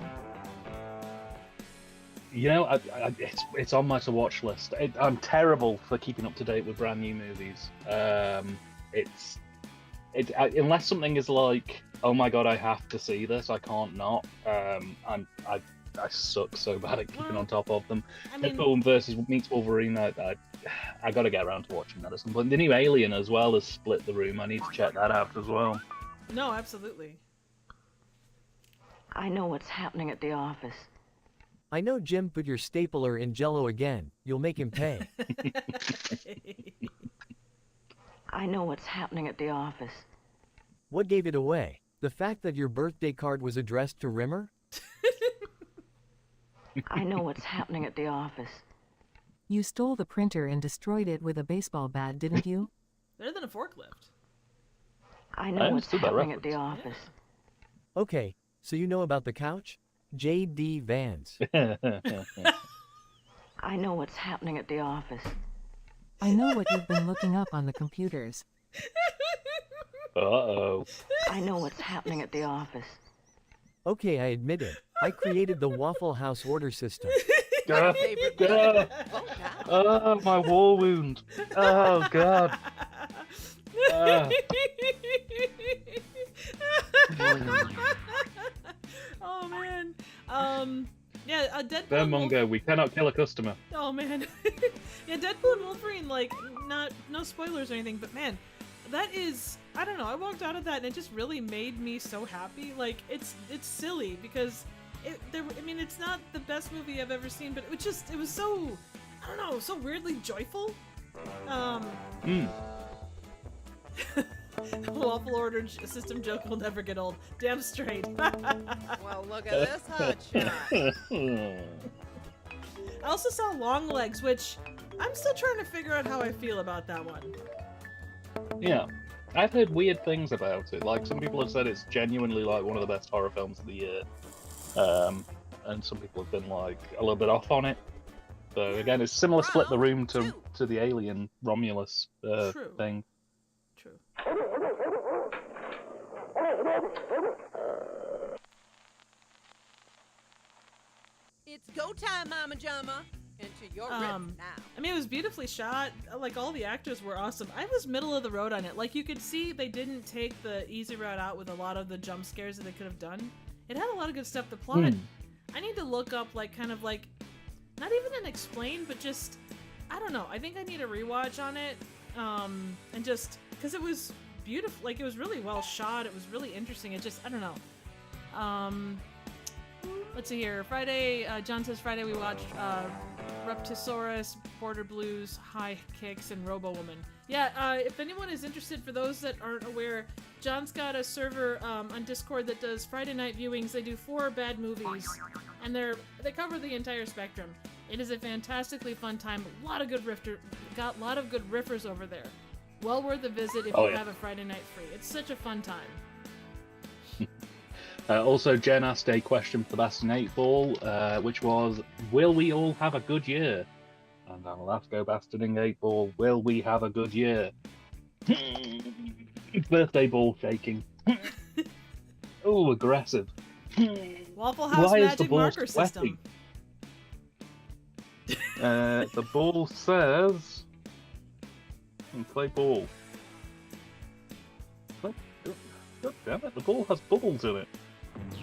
You know, it's on my to-watch list. I'm terrible for keeping up to date with brand new movies. Unless something is like, oh my god, I have to see this, I can't not. I suck so bad at keeping on top of them. Deadpool meets Wolverine, I got to get around to watching that at some point. The new Alien as well has split the room. I need to check that out as well. No, absolutely. I know what's happening at the office. I know Jim put your stapler in Jell-O again. You'll make him pay. I know what's happening at the office. What gave it away? The fact that your birthday card was addressed to Rimmer? I know what's happening at the office. You stole the printer and destroyed it with a baseball bat, didn't you? Better than a forklift. I know what's understood that happening at the reference. office. Okay, so you know about the couch? J.D. Vance. I know what's happening at the office. I know what you've been looking up on the computers. Uh-oh. I know what's happening at the office. Okay, I admit it. I created the Waffle House order system. God. Favorite God. Oh, God. Oh, my war wound. Oh, God. Oh man. Yeah, Deadpool. There, and Mungo, we cannot kill a customer. Oh man. Yeah, Deadpool and Wolverine, like, no spoilers or anything, but man, that is, I don't know, I walked out of that and it just really made me so happy. Like, it's silly because it's not the best movie I've ever seen, but it was so, I don't know, so weirdly joyful. Waffle order system joke will never get old. Damn straight. Well, look at this hotshot. I also saw Long Legs, which I'm still trying to figure out how I feel about that one. Yeah. I've heard weird things about it. Like, some people have said it's genuinely, like, one of the best horror films of the year. And some people have been, like, a little bit off on it. So, again, it's similar split the room to the Alien Romulus True. thing. True. It's go time, Mama Jama. Into your riff now. I mean, it was beautifully shot. Like, all the actors were awesome. I was middle of the road on it. Like, you could see they didn't take the easy route out with a lot of the jump scares that they could have done. It had a lot of good stuff. The plot, I need to look up, like, kind of like, not even an explain, but just, I don't know. I think I need a rewatch on it. And just, because it was beautiful. Like, it was really well shot. It was really interesting. It just, I don't know. Let's see here. Friday, John says Friday we watched Reptisaurus, Border Blues, High Kicks, and Robo Woman. Yeah, if anyone is interested, for those that aren't aware, John's got a server on Discord that does Friday night viewings. They do 4 bad movies, and they cover the entire spectrum. It is a fantastically fun time. A lot of good riffers over there. Well worth a visit if you have a Friday night free. It's such a fun time. Also, Jen asked a question for the Bastion 8 Ball, which was, will we all have a good year? And I will have to go Bastioning 8 Ball, will we have a good year? Birthday ball shaking. Oh, aggressive. Waffle House Why magic is the ball marker sweaty? system. The ball says, play ball. God damn it, the ball has bubbles in it.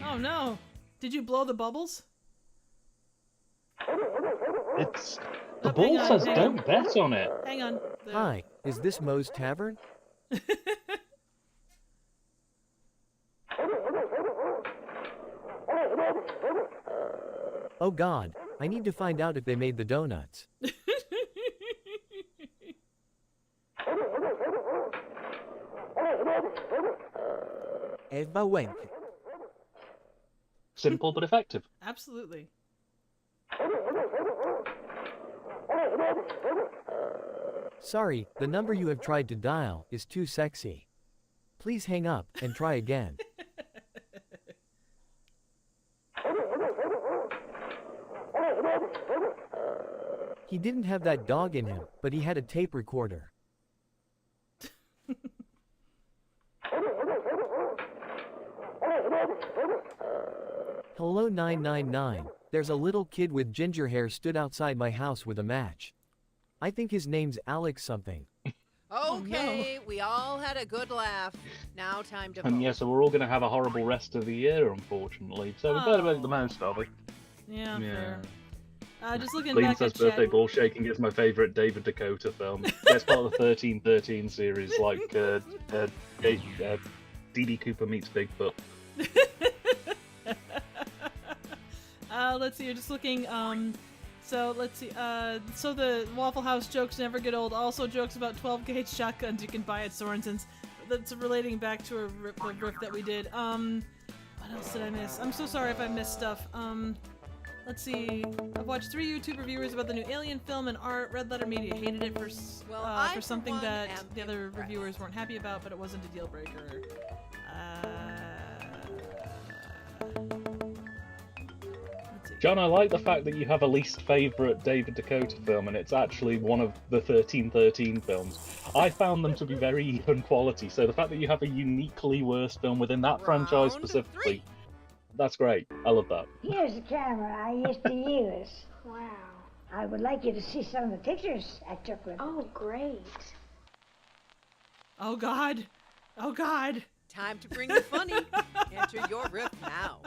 Oh no! Did you blow the bubbles? The Oh, ball hang on, says hang don't on. bet on it. Hang on. Hi, is this Moe's Tavern? Oh god, I need to find out if they made the donuts. Eva went. Simple but effective. Absolutely. Sorry, the number you have tried to dial is too sexy. Please hang up and try again. He didn't have that dog in him, but he had a tape recorder. Hello 999, there's a little kid with ginger hair stood outside my house with a match. I think his name's Alex something. Okay, we all had a good laugh. Now time to vote. And yeah, so we're all going to have a horrible rest of the year, unfortunately. So we better make the most of it. Yeah, fair. Just looking Lean back says at Birthday chat. Ball Shaking is my favourite David Dakota film. It's part of the 1313 series, like D.D. Cooper meets Bigfoot. Let's see, you're just looking, so let's see, so the Waffle House jokes never get old. Also jokes about 12-gauge shotguns you can buy at Sorensen's. That's relating back to a riff that we did. What else did I miss? I'm so sorry if I missed stuff. Let's see. I've watched 3 YouTube reviewers about the new Alien film and art. Red Letter Media hated it for I, something for one, that am the other impressed. reviewers weren't happy about, but it wasn't a deal breaker. Let's see. John, I like the fact that you have a least favourite David Dakota film, and it's actually one of the 1313 films. I found them to be very even quality, so the fact that you have a uniquely worse film within that franchise Round specifically, 3. that's great. I love that. Here's the camera I used to use. Wow. I would like you to see some of the pictures I took with. Oh, great. Oh God. Oh God. Time to bring the funny. Enter your riff now.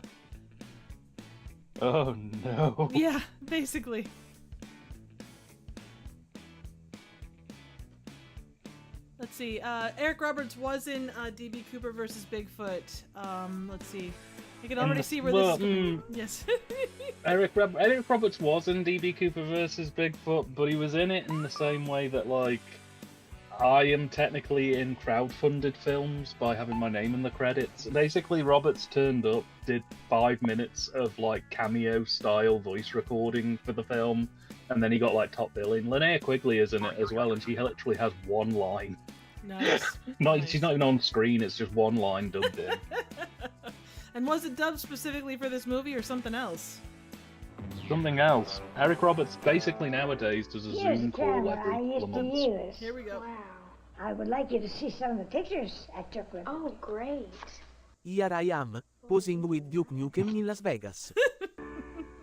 Oh no. Yeah, basically. Let's see. Eric Roberts was in DB Cooper versus Bigfoot. Let's see. You can already see where this is. Yes. Eric Roberts was in DB Cooper versus Bigfoot, but he was in it in the same way that, like, I am technically in crowdfunded films by having my name in the credits. Basically, Roberts turned up, did 5 minutes of, like, cameo-style voice recording for the film, and then he got, like, top billing. Linnea Quigley is in it as well, and she literally has one line. Nice. Nice. She's not even on screen, it's just one line dubbed in. And was it dubbed specifically for this movie or something else? Something else. Eric Roberts basically nowadays does a Here's Zoom the call camera every I couple used of to months. use. Here we go. Wow. I would like you to see some of the pictures I took with. Oh, great. Here I am, posing with Duke Nukem in Las Vegas.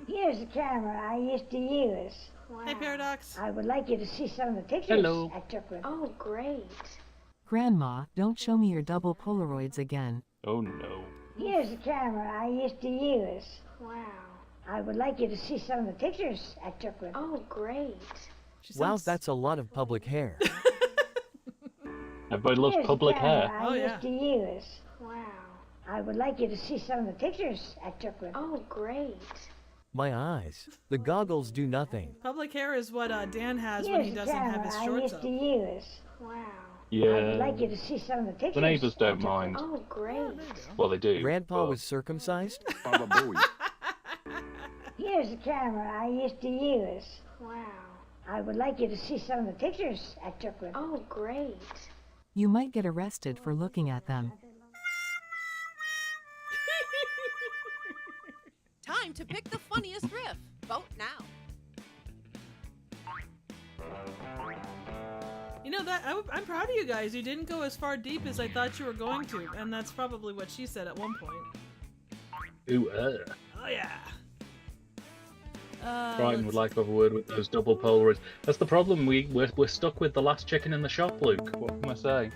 Here's the camera I used to use. Wow. Hey, Paradox. I would like you to see some of the pictures Hello. I took with. Oh, great. Grandma, don't show me your double Polaroids again. Oh no. Here's the camera I used to use. Wow. I would like you to see some of the pictures I took with. Oh, great. She Wow, sounds- that's a lot of public hair. Everybody loves Here's public the camera hair. I Oh, used yeah. to use. Wow. I would like you to see some of the pictures I took with. Oh, great. My eyes. The goggles do nothing. Public hair is what Dan has when he Here's the doesn't have camera his I shorts used up. to use. Wow. I would like you Yeah. to see some of the pictures. The neighbours I don't took mind. Oh, great. There you go. Well, they do. Grandpa but- was circumcised? with. Here's the camera I used to use. Wow. I would like you to see some of the pictures I took with. Oh, great. You might get arrested for looking at them. Time to pick the funniest riff. Vote now. You know that I'm proud of you guys. You didn't go as far deep as I thought you were going to, and that's probably what she said at one point. Ooh, Oh yeah. Brighton would like to have a word with those double Polaroids. That's the problem. We're stuck with the last chicken in the shop, Luke. What can I say?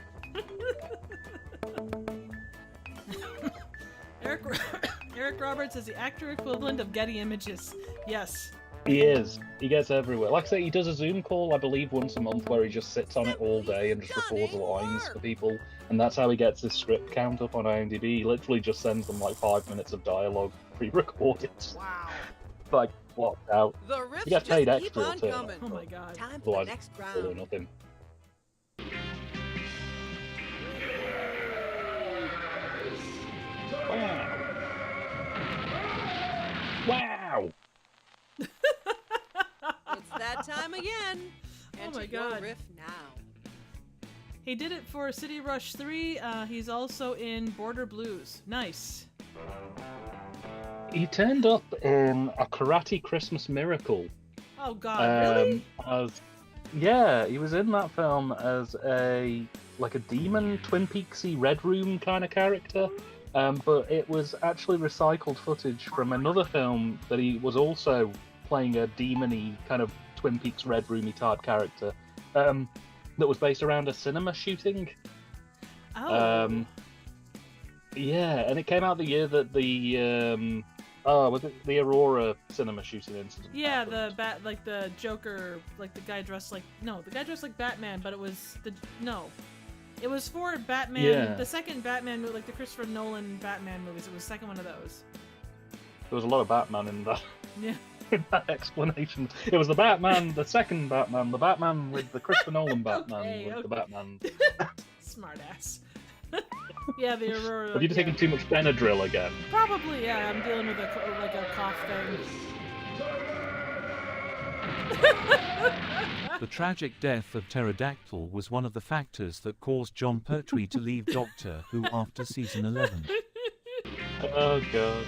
Eric Roberts is the actor equivalent of Getty Images. Yes. He is. He gets everywhere. Like I say, he does a Zoom call, I believe, once a month, where he just sits on it all day and just records lines for people. And that's how he gets his script count up on IMDb. He literally just sends them like 5 minutes of dialogue pre-recorded. Wow. Like, blocked out. The riffs You get just paid keep extra on too. coming. Oh my god. Time for the Otherwise, next all or round. nothing. Wow. Wow. It's that time again. Oh Enter my your God. riff now. He did it for City Rush 3. He's also in Border Blues. Nice. He turned up in a Karate Christmas Miracle. Oh god, really? Yeah, he was in that film as a demon, Twin Peaksy Red Room kind of character. But it was actually recycled footage from another film that he was also playing a demon-y kind of Twin Peaks Red Roomy type character. That was based around a cinema shooting. Oh. Yeah, and it came out the year that the was it the Aurora cinema shooting incident? Yeah, happened? the Joker, like the guy dressed like Batman, but it was it was for Batman, Yeah. the second Batman movie, like the Christopher Nolan Batman movies. It was the second one of those. There was a lot of Batman in that. Yeah. In that explanation. It was the Batman, the second Batman, the Batman with the Christopher Nolan Batman Okay, with the Batman. Smart ass. Yeah, the Aurora. Have you yeah. taken too much Benadryl again? Probably, yeah. I'm dealing with a cough thing. The tragic death of Pterodactyl was one of the factors that caused John Pertwee to leave Doctor Who after season 11. Oh god.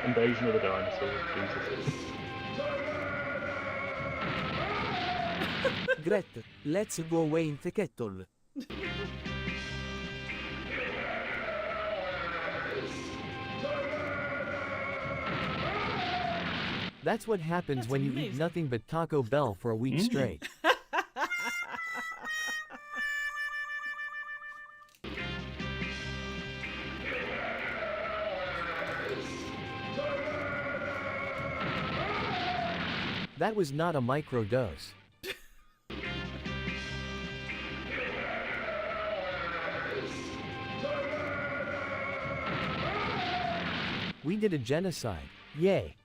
Invasion of the dinosaurs, Jesus. Gret, let's go away in the kettle. That's what happens when you eat nothing but Taco Bell for a week straight. That was not a microdose. We did a genocide. Yay.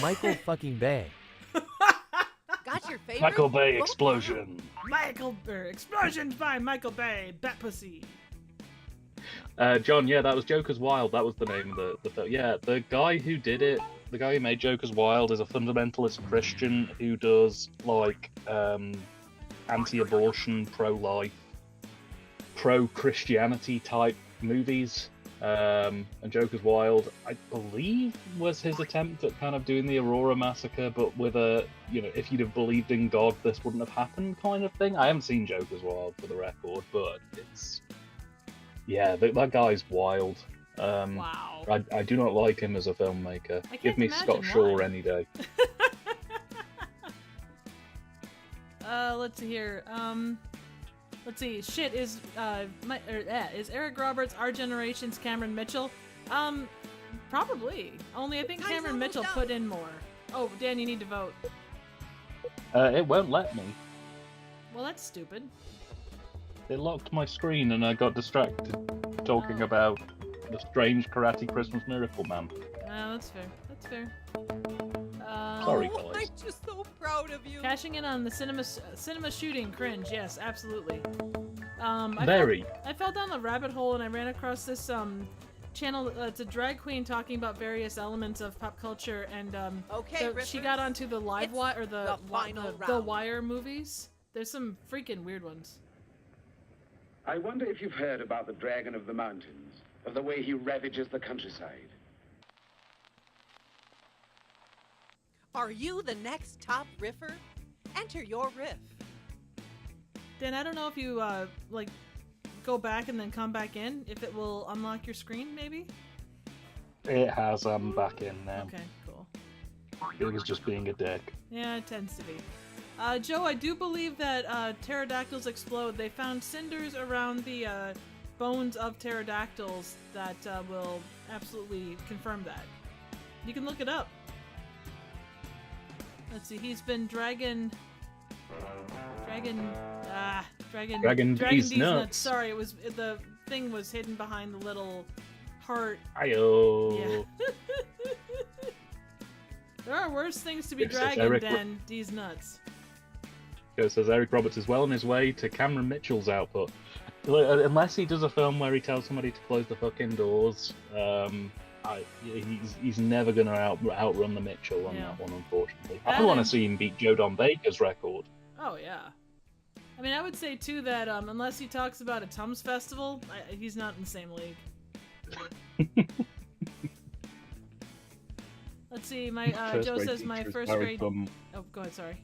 Michael fucking Bay. Got your favorite? Michael Bay explosion. Explosions by Michael Bay, Bat Pussy. John, yeah, that was Joker's Wild. That was the name of the film. Yeah, the guy who did it, the guy who made Joker's Wild, is a fundamentalist Christian who does like anti-abortion, pro-life, pro-Christianity type movies. And Joker's Wild, I believe, was his attempt at kind of doing the Aurora massacre, but with a, you know, if you'd have believed in God, this wouldn't have happened kind of thing. I haven't seen Joker's Wild for the record, but it's, yeah, that guy's wild. Wow. I do not like him as a filmmaker. Give me Scott Shaw any day. Let's see here. Let's see. Shit, is Eric Roberts our generation's Cameron Mitchell? Probably. Only I think Cameron Mitchell put in more. Oh, Dan, you need to vote. It won't let me. Well, that's stupid. It locked my screen and I got distracted talking about the strange karate Christmas miracle man. That's fair. That's fair. Sorry, I'm guys. just so proud of you. Cashing in on the cinema shooting cringe. Yes, absolutely. I fell down the rabbit hole and I ran across this channel. It's a drag queen talking about various elements of pop culture, and she got onto the live wire or the Wire movies. There's some freaking weird ones. I wonder if you've heard about the Dragon of the Mountains, of the way he ravages the countryside. Are you the next top riffer? Enter your riff. Dan, I don't know if you like go back and then come back in, if it will unlock your screen, maybe? It has, I'm back in now. Okay, cool. It was just being a dick. Yeah, it tends to be. Joe, I do believe that pterodactyls explode. They found cinders around the bones of pterodactyls that will absolutely confirm that. You can look it up. Let's see, he's been dragging these nuts. Sorry, it was the thing was hidden behind the little heart. Ayo. Yeah. There are worse things to be dragging than these nuts. It says Eric Roberts is well on his way to Cameron Mitchell's output. Unless he does a film where he tells somebody to close the fucking doors, he's never going to outrun the Mitchell on that one, unfortunately. I want to see him beat Joe Don Baker's record. Oh, yeah. I mean, I would say, too, that unless he talks about a Tums Festival, he's not in the same league. Let's see, Joe says my first grade... Oh, go ahead, sorry.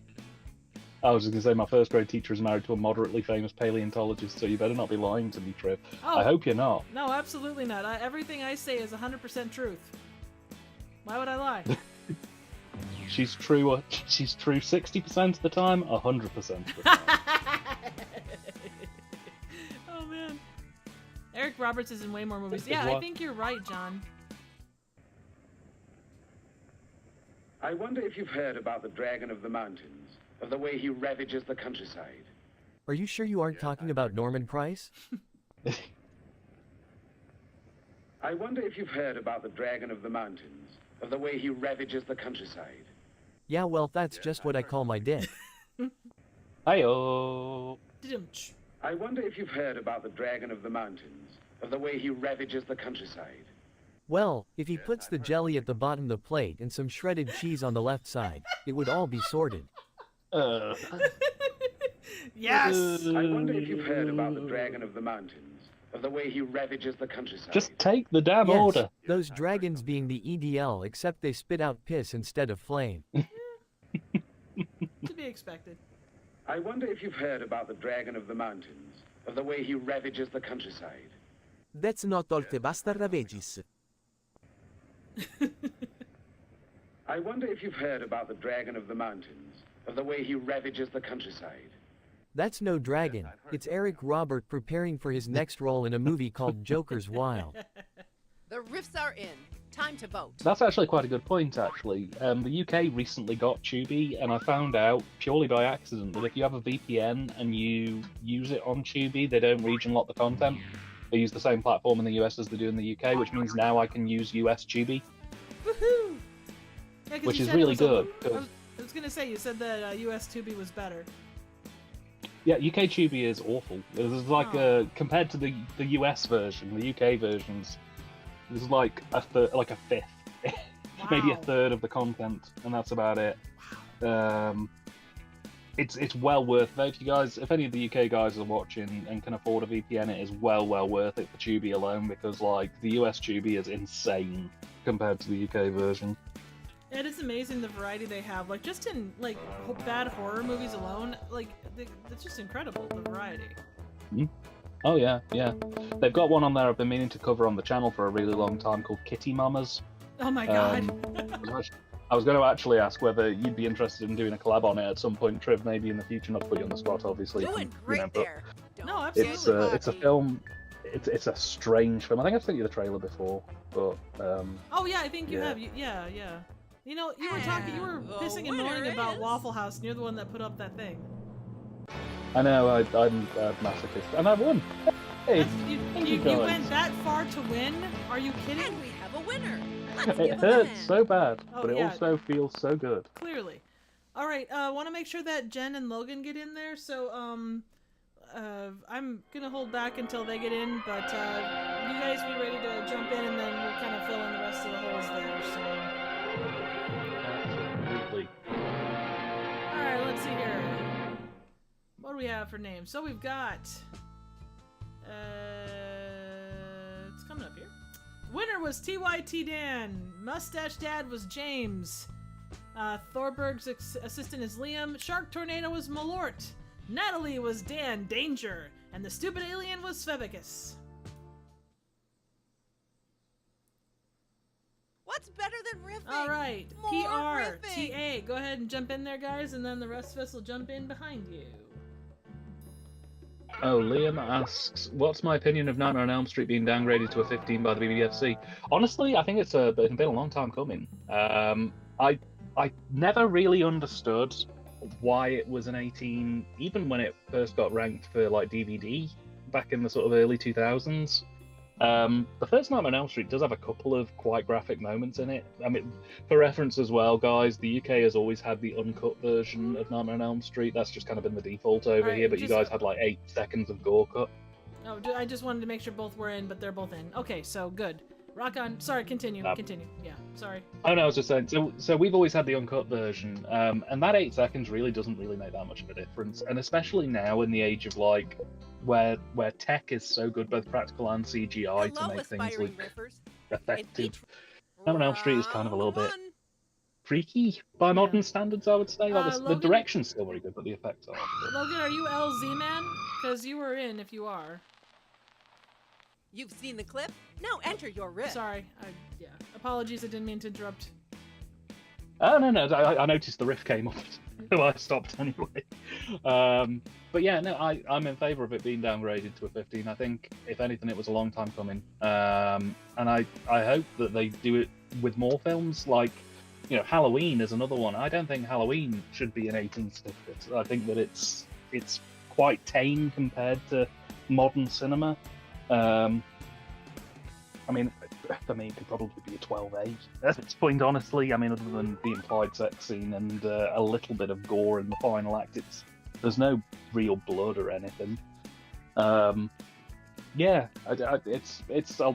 I was just going to say my first grade teacher is married to a moderately famous paleontologist, so you better not be lying to me, Triv. Oh, I hope you're not. No, absolutely not. Everything I say is 100% truth. Why would I lie? She's true 60% of the time, 100% of the time. Oh, man. Eric Roberts is in way more movies. Yeah, I think you're right, John. I wonder if you've heard about the Dragon of the Mountains, of the way he ravages the countryside. Are you sure you aren't talking about Norman Price? I wonder if you've heard about the Dragon of the Mountains, of the way he ravages the countryside. Yeah, well, that's just what I call my dick. Hi-oh. I wonder if you've heard about the Dragon of the Mountains, of the way he ravages the countryside. Well, if he puts the jelly at the bottom of the plate and some shredded cheese on the left side, it would all be sorted. Yes! I wonder if you've heard about the Dragon of the Mountains, of the way he ravages the countryside. Just take the damn Yes, order. those dragons being the EDL, except they spit out piss instead of flame. To be expected. I wonder if you've heard about the Dragon of the Mountains, of the way he ravages the countryside. That's not tolte basta ravagis. I wonder if you've heard about the Dragon of the Mountains, of the way he ravages the countryside. That's no dragon, it's Eric Robert preparing for his next role in a movie called Joker's Wild. The riffs are in. Time to vote. That's actually quite a good point, actually. The UK recently got Tubi, and I found out, purely by accident, that if you have a VPN and you use it on Tubi, they don't region lock the content. They use the same platform in the US as they do in the UK, which means now I can use US Tubi. Woohoo! Yeah, which is really good. I was gonna say, you said that US Tubi was better. Yeah, UK Tubi is awful. It's like compared to the US version, the UK versions, there's like a fifth, maybe a third of the content, and that's about it. It's well worth it. If any of the UK guys are watching and can afford a VPN, it is well worth it for Tubi alone, because like the US Tubi is insane compared to the UK version. It is amazing the variety they have. Like just in like bad horror movies alone, like it's just incredible the variety. Oh yeah. They've got one on there I've been meaning to cover on the channel for a really long time called Kitty Mamas. Oh my god. I was going to actually ask whether you'd be interested in doing a collab on it at some point, Triv, maybe in the future. Not to put you on the spot, obviously. Doing great there. No, absolutely. It's a film. It's a strange film. I think I've sent you the trailer before, but. Oh yeah, I think you have. Yeah. You know, you were pissing and moaning about Waffle House, and you're the one that put up that thing. I know. I'm a masochist, and I won. Hey, you went that far to win? Are you kidding? And we have a winner. It hurts so bad, but it also feels so good. Clearly. All right. Want to make sure that Jen and Logan get in there. So I'm gonna hold back until they get in, but you guys be ready to jump in, and then we'll kind of fill in the rest of the holes there. So. Absolutely. All right. Let's see here. What do we have for names? So we've got. It's coming up here. Winner was TYT Dan. Mustache Dad was James. Thorberg's assistant is Liam. Shark Tornado was Malort. Natalie was Dan Danger. And the stupid alien was Svevicus. What's better than riffing? All right. More PRTA. Go ahead and jump in there, guys, and then the rest of us will jump in behind you. Oh, Liam asks, what's my opinion of Nightmare on Elm Street being downgraded to a 15 by the BBFC? Honestly, I think it's been a long time coming. I never really understood why it was an 18, even when it first got ranked for like DVD back in the sort of early 2000s. The first Nightmare on Elm Street does have a couple of quite graphic moments in it. I mean, for reference as well, guys, the UK has always had the uncut version of Nightmare on Elm Street. That's just kind of been the default over here, but you guys had like 8 seconds of gore cut. Oh, I just wanted to make sure both were in, but they're both in. Okay, so good. Rock on. Sorry, continue. Continue. Yeah, sorry. Oh, no, I was just saying, so we've always had the uncut version, and that 8 seconds really doesn't really make that much of a difference. And especially now in the age of like, where tech is so good, both practical and CGI, to make things look effective. Nightmare on Elm Street is kind of a little bit freaky by modern standards, I would say. Like the direction's still very good, but the effects aren't. Logan, are you LZ man? Because you were in, if you are. You've seen the clip? Now enter your riff. Sorry. Yeah. Apologies, I didn't mean to interrupt. Oh, no. I noticed the riff came up, so I stopped anyway. But yeah, no, I'm in favour of it being downgraded to a 15. I think, if anything, it was a long time coming. And I hope that they do it with more films. Like, you know, Halloween is another one. I don't think Halloween should be an 18 certificate. I think that it's quite tame compared to modern cinema. I mean, for me, it could probably be a 12A at this point, honestly. I mean, other than the implied sex scene and a little bit of gore in the final act, there's no real blood or anything. Yeah, it's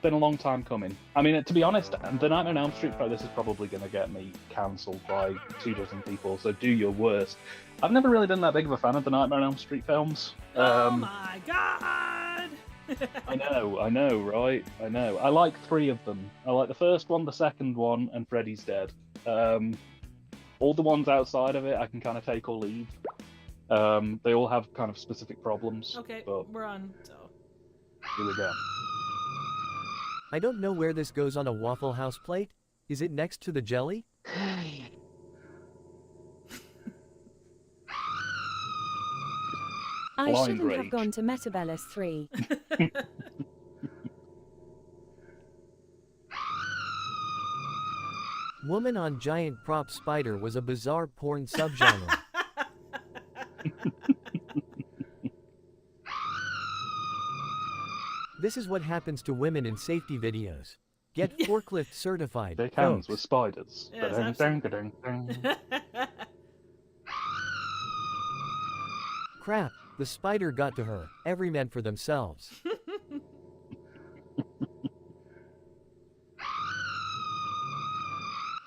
been a long time coming. I mean, to be honest, the Nightmare on Elm Street film, this is probably going to get me cancelled by 24 people, so do your worst. I've never really been that big of a fan of the Nightmare on Elm Street films. Oh my god! I know, right? I know. I like 3 of them. I like the first one, the second one, and Freddy's Dead. All the ones outside of it, I can kind of take or leave. They all have kind of specific problems. Okay, but we're on, so... Here we go. I don't know where this goes on a Waffle House plate. Is it next to the jelly? I Blind shouldn't rage. have gone to Metabellus 3. Woman on giant prop spider was a bizarre porn subgenre. This is what happens to women in safety videos. Get forklift certified. Shake hands with spiders. Yes, Dun, dun, dun, dun. Crap, the spider got to her. Every man for themselves.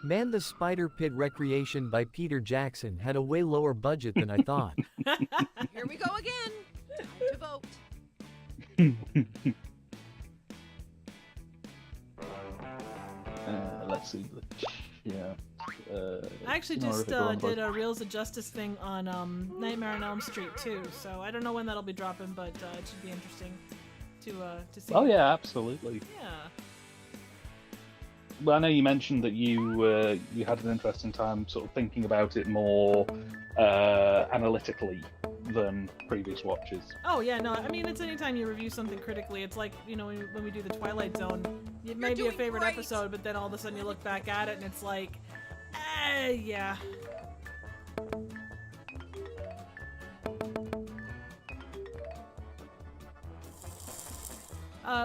Man, the Spider Pit Recreation by Peter Jackson had a way lower budget than I thought. Here we go again. Time to vote. Let's see. Yeah. I actually just did a Reels of Justice thing on Nightmare on Elm Street too, so I don't know when that'll be dropping, but it should be interesting to see. Oh yeah, absolutely. Yeah. Well, I know you mentioned that you had an interesting time sort of thinking about it more analytically than previous watches. Oh yeah, no, I mean it's anytime you review something critically, it's like, you know, when we do the Twilight Zone, it may be a favorite episode, but then all of a sudden you look back at it and it's like, yeah.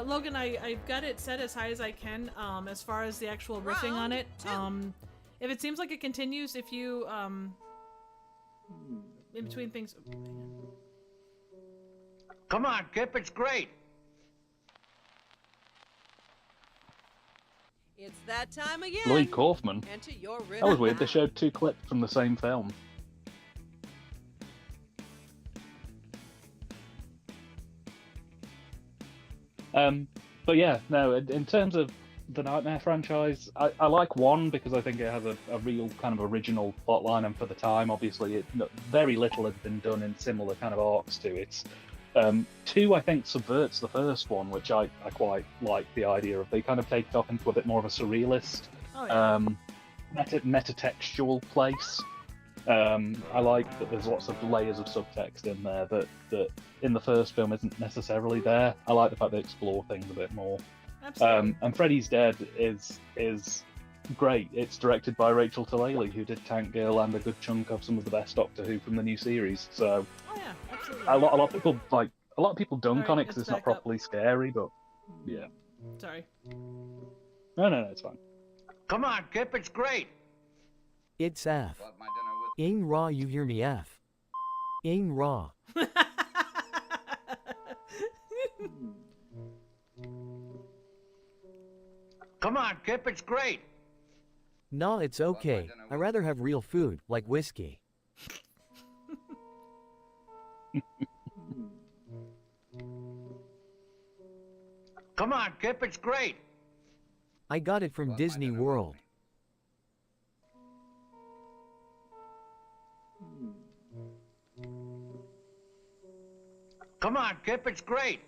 Logan, I've got it set as high as I can, as far as the actual riffing on it. If it seems like it continues, if you, in between things... Come on, Kip, it's great. It's that time again. Lee Kaufman. Enter your riff. That was weird. They showed 2 clips from the same film. But yeah, no, in terms of the Nightmare franchise, I like 1 because I think it has a real kind of original plotline, and for the time, obviously, very little had been done in similar kind of arcs to it. 2, I think, subverts the first one, which I quite like the idea of. They kind of take it off into a bit more of a surrealist, metatextual place. I like that there's lots of layers of subtext in there that in the first film isn't necessarily there. I like the fact they explore things a bit more. Absolutely. And Freddy's Dead is great. It's directed by Rachel Talalay, who did Tank Girl and a good chunk of some of the best Doctor Who from the new series. So absolutely. a lot of people dunk on it because it's not back up. properly scary, but yeah. Sorry. No, it's fine. Come on, Kip, it's great. It's F. Ain raw, you hear me, F. Ain raw. Come on, Kip, it's great. Nah, it's okay. I rather have real food, like whiskey. Come on, Kip, it's great. I got it from Disney World. Come on, Kip, it's great.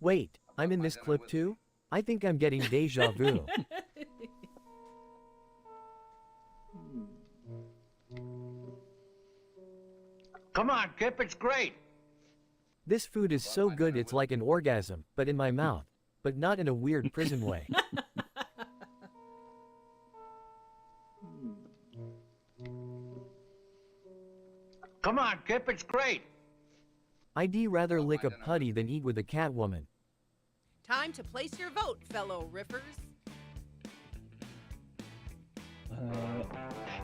Wait, I'm in this clip too? I think I'm getting deja vu. Come on, Kip, it's great. This food is so good it's like an orgasm, but in my mouth. But not in a weird prison way. Come on, Kip, it's great. I'd rather lick a putty than eat with a catwoman. Time to place your vote, fellow riffers.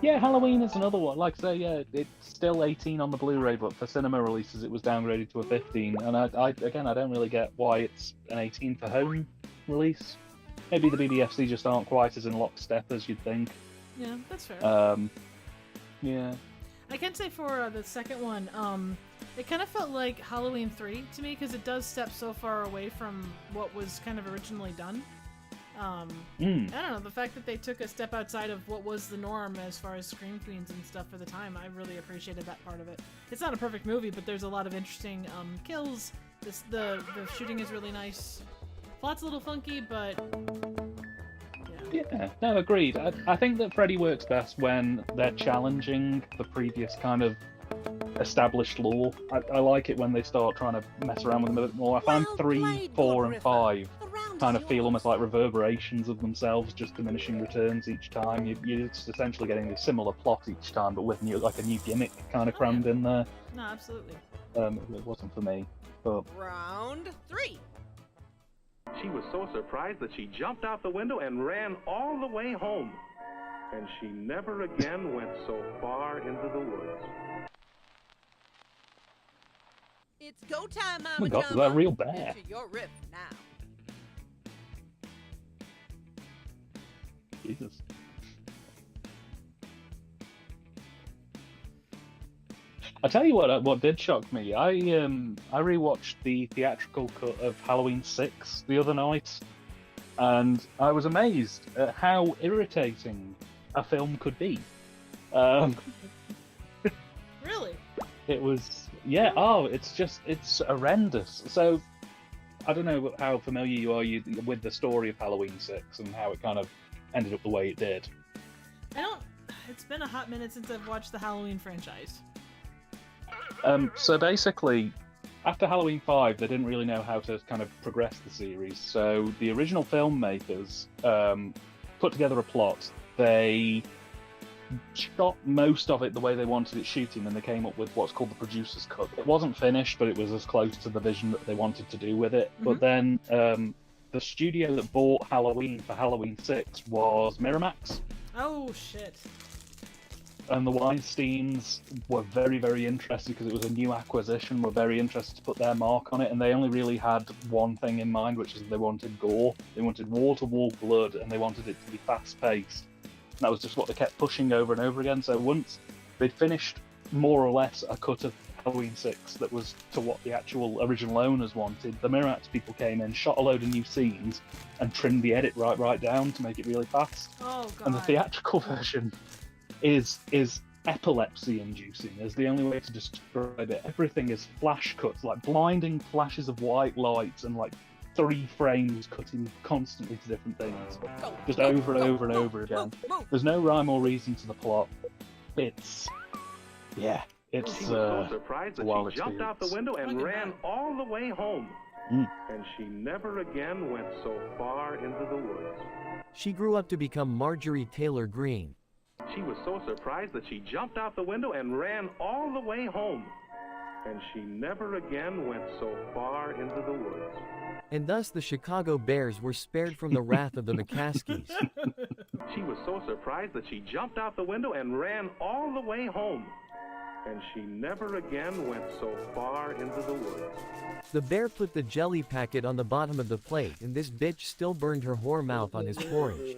Yeah, Halloween is another one. Like I say, yeah, it's still 18 on the Blu-ray, but for cinema releases, it was downgraded to a 15. And I don't really get why it's an 18 for home release. Maybe the BBFC just aren't quite as in lockstep as you'd think. Yeah, that's fair. Yeah. I can say for the second one, it kind of felt like Halloween 3 to me because it does step so far away from what was kind of originally done. I don't know, the fact that they took a step outside of what was the norm as far as Scream Queens and stuff for the time, I really appreciated that part of it. It's not a perfect movie, but there's a lot of interesting kills. The shooting is really nice. Plot's a little funky, but... Yeah, no, agreed. I think that Freddy works best when they're challenging the previous kind of established lore. I like it when they start trying to mess around with them a bit more. I find 3, 4, and 5 kind of feel almost like reverberations of themselves, just diminishing returns each time. You're just essentially getting a similar plot each time, but with a new gimmick kind of crammed in there. No, absolutely. It wasn't for me, but... Round 3. She was so surprised that she jumped out the window and ran all the way home. And she never again went so far into the woods. It's go time, Mama Oh my God, Jama. is that a real bear? Into your riff now. Jesus. I tell you what did shock me. I rewatched the theatrical cut of Halloween 6 the other night, and I was amazed at how irritating a film could be. Really? It was, yeah. Oh, it's horrendous. So I don't know how familiar you are with the story of Halloween 6 and how it kind of ended up the way it did. It's been a hot minute since I've watched the Halloween franchise. So basically, after Halloween 5, they didn't really know how to kind of progress the series. So the original filmmakers put together a plot. They shot most of it the way they wanted it shooting, and they came up with what's called the producer's cut. It wasn't finished, but it was as close to the vision that they wanted to do with it. Mm-hmm. But then the studio that bought Halloween for Halloween 6 was Miramax. Oh, shit. And the Weinsteins were very, very interested because it was a new acquisition, were very interested to put their mark on it, and they only really had one thing in mind, which is they wanted gore. They wanted wall-to-wall blood, and they wanted it to be fast-paced. And that was just what they kept pushing over and over again. So once they'd finished more or less a cut of Halloween 6 that was to what the actual original owners wanted, the Miramax people came in, shot a load of new scenes, and trimmed the edit right down to make it really fast. Oh, God. And the theatrical version is epilepsy-inducing, is the only way to describe it. Everything is flash cuts, like blinding flashes of white lights and like 3 frames cutting constantly to different things. Just over and over and over again. There's no rhyme or reason to the plot. It's... yeah, it's she was so surprised that she jumped out the window and ran all the way home. And she never again went so far into the woods. She grew up to become Marjorie Taylor Greene. She was so surprised that she jumped out the window and ran all the way home. And she never again went so far into the woods. And thus the Chicago Bears were spared from the wrath of the McCaskies. She was so surprised that she jumped out the window and ran all the way home. And she never again went so far into the woods. The bear put the jelly packet on the bottom of the plate, and this bitch still burned her whore mouth on his porridge.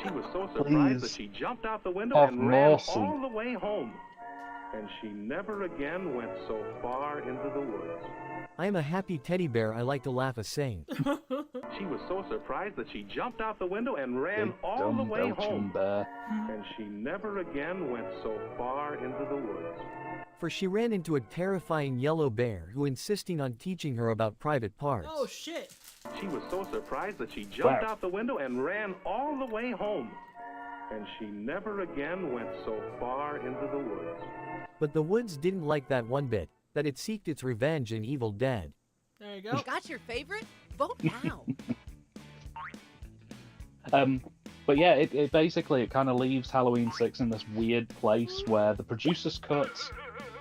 She was so surprised that she jumped out the window and ran all the way home. And she never again went so far into the woods. I am a happy teddy bear, I like to laugh a sing. She was so surprised that she jumped out the window and ran all the way home. Bear. And she never again went so far into the woods. For she ran into a terrifying yellow bear who insisting on teaching her about private parts. Oh shit! She was so surprised that she jumped out the window and ran all the way home. And she never again went so far into the woods. But the woods didn't like that one bit, that it seeked its revenge in Evil Dead. There you go. Got your favorite? Vote now. But yeah, it basically kind of leaves Halloween 6 in this weird place where the producer's cut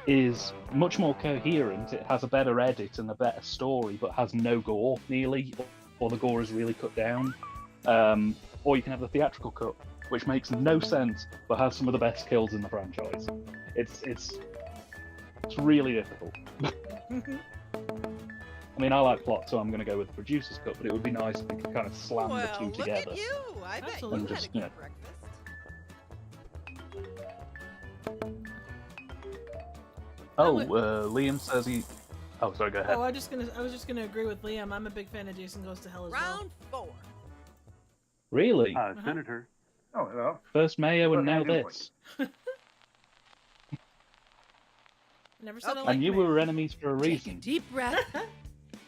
is much more coherent. It has a better edit and a better story, but has no gore, nearly, or the gore is really cut down. Or you can have the theatrical cut, which makes no sense, but has some of the best kills in the franchise. It's really difficult. I mean, I like plot, so I'm going to go with the producer's cut, but it would be nice if we could kind of slam the two look together. at you! I bet you and had just, a good breakfast. Liam says he... Oh, sorry, go ahead. Oh, I was just gonna agree with Liam. I'm a big fan of Jason Goes to Hell as well. Round 4. Really? Senator. Oh, hello. First Mayo and now this. Never said I I liked knew we Mayo. were enemies for a reason. Deep breath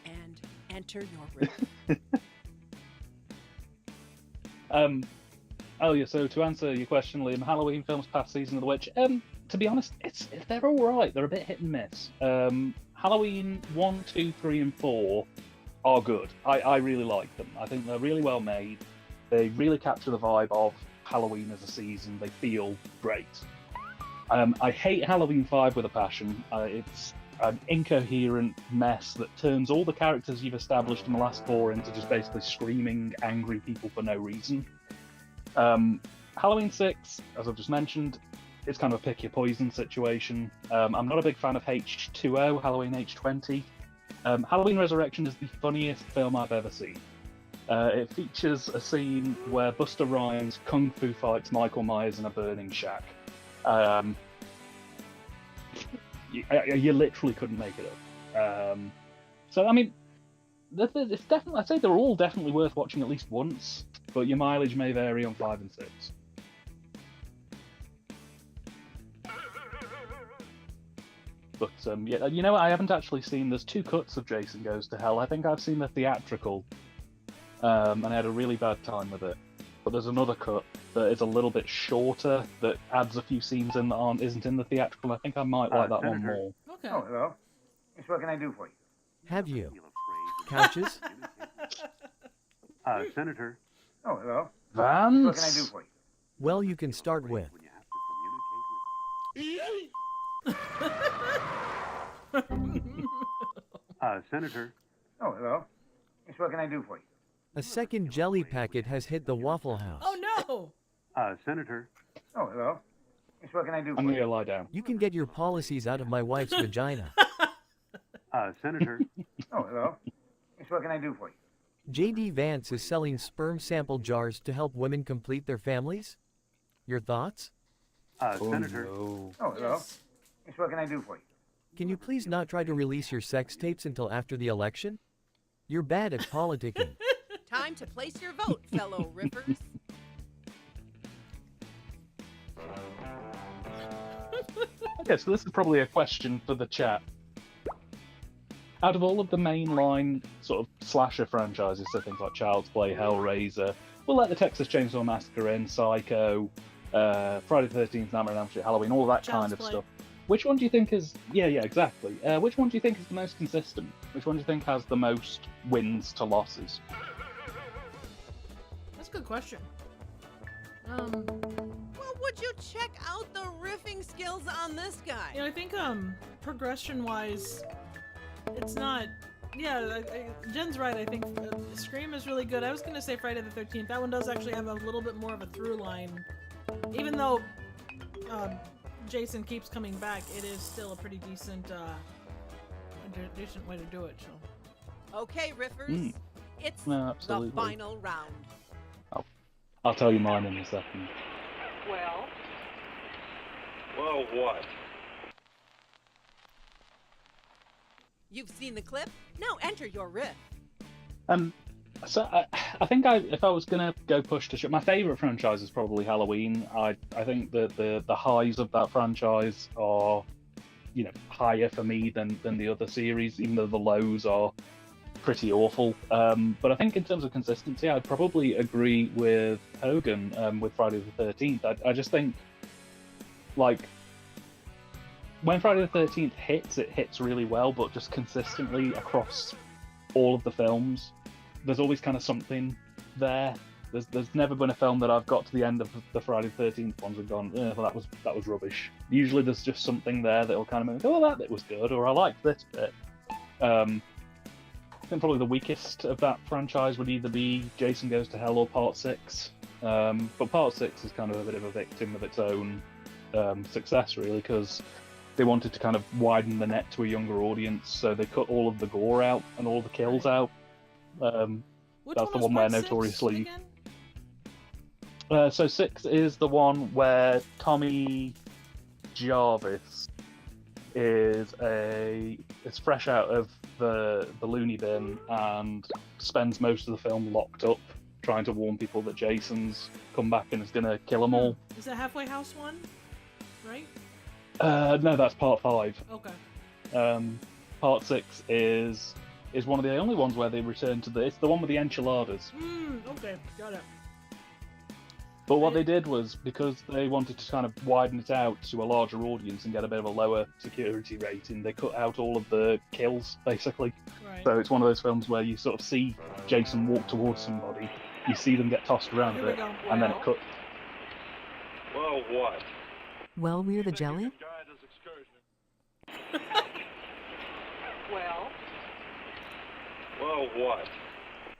and enter your riff. Oh yeah, so to answer your question, Liam, Halloween films past Season of the Witch, to be honest, they're alright. They're a bit hit and miss. Halloween 1, 2, 3, and 4 are good. I really like them. I think they're really well made. They really capture the vibe of Halloween as a season. They feel great. I hate Halloween 5 with a passion. It's an incoherent mess that turns all the characters you've established in the last 4 into just basically screaming, angry people for no reason. Halloween 6, as I've just mentioned, it's kind of a pick your poison situation. I'm not a big fan of H2O, Halloween H20. Halloween Resurrection is the funniest film I've ever seen. It features a scene where Busta Rhymes kung fu fights Michael Myers in a burning shack. You literally couldn't make it up. So I mean, it's definitely, I'd say they're all definitely worth watching at least once, but your mileage may vary on 5 and 6. But yeah, you know what? I haven't actually seen. There's 2 cuts of Jason Goes to Hell. I think I've seen the theatrical, and I had a really bad time with it. But there's another cut that is a little bit shorter that adds a few scenes in that isn't in the theatrical. I think I might like that one more. Okay. Oh, hello. Yes, what can I do for you? Have you? Couches? Senator. Oh, hello. Vans? What can I do for you? Well, you can start with. Senator. Oh, hello. Yes, what can I do for you? A second jelly packet has hit the Waffle House. Oh no! Senator. Oh, hello. Yes, what can I do for I'm you? gonna go lie down. You can get your policies out of my wife's vagina. Senator. Oh, hello. Yes, what can I do for you? JD Vance is selling sperm sample jars to help women complete their families? Your thoughts? Senator. No. Oh, hello. Yes, what can I do for you? Can you please not try to release your sex tapes until after the election? You're bad at politicking. Time to place your vote, fellow riffers. Okay, so this is probably a question for the chat. Out of all of the mainline sort of slasher franchises, so things like Child's Play, Hellraiser, we'll let the Texas Chainsaw Massacre in, Psycho, Friday the 13th, Nightmare on Elm Street, Halloween, all that kind of stuff. Which one do you think is... Yeah, exactly. Which one do you think is the most consistent? Which one do you think has the most wins to losses? That's a good question. Well, would you check out the riffing skills on this guy? You know, I think progression-wise, it's not. Yeah, Jen's right. I think Scream is really good. I was gonna say Friday the 13th. That one does actually have a little bit more of a through line, even though Jason keeps coming back. It is still a pretty decent way to do it. So. Okay, riffers, it's the final round. I'll tell you mine in a second. Well? Well, what? You've seen the clip? Now enter your riff. So I think if I was gonna go push to shove, my favorite franchise is probably Halloween. I think that the highs of that franchise are, you know, higher for me than the other series, even though the lows are pretty awful. But I think in terms of consistency, I'd probably agree with Hogan with Friday the 13th. I just think, like, when Friday the 13th hits, it hits really well, but just consistently across all of the films, there's always kind of something there. There's never been a film that I've got to the end of the Friday the 13th ones and gone, well, that was rubbish. Usually there's just something there that'll kind of make me go, oh, that bit was good, or I liked this bit. I think probably the weakest of that franchise would either be Jason Goes to Hell or Part 6. But part 6 is kind of a bit of a victim of its own success, really, because they wanted to kind of widen the net to a younger audience, so they cut all of the gore out and all the kills out. That's the one where notoriously... So 6 is the one where Tommy Jarvis is fresh out of the loony bin and spends most of the film locked up, trying to warn people that Jason's come back and is gonna kill them all. Is that Halfway House 1? Right? No, that's part 5. Okay. Part 6 is one of the only ones where they return to it's the one with the enchiladas. Okay, got it. But what they did was, because they wanted to kind of widen it out to a larger audience and get a bit of a lower security rating, they cut out all of the kills, basically. Right. So it's one of those films where you sort of see Jason walk towards somebody, you see them get tossed around a bit, and then it cuts. Well, what? Well, we're the jelly? Well, what?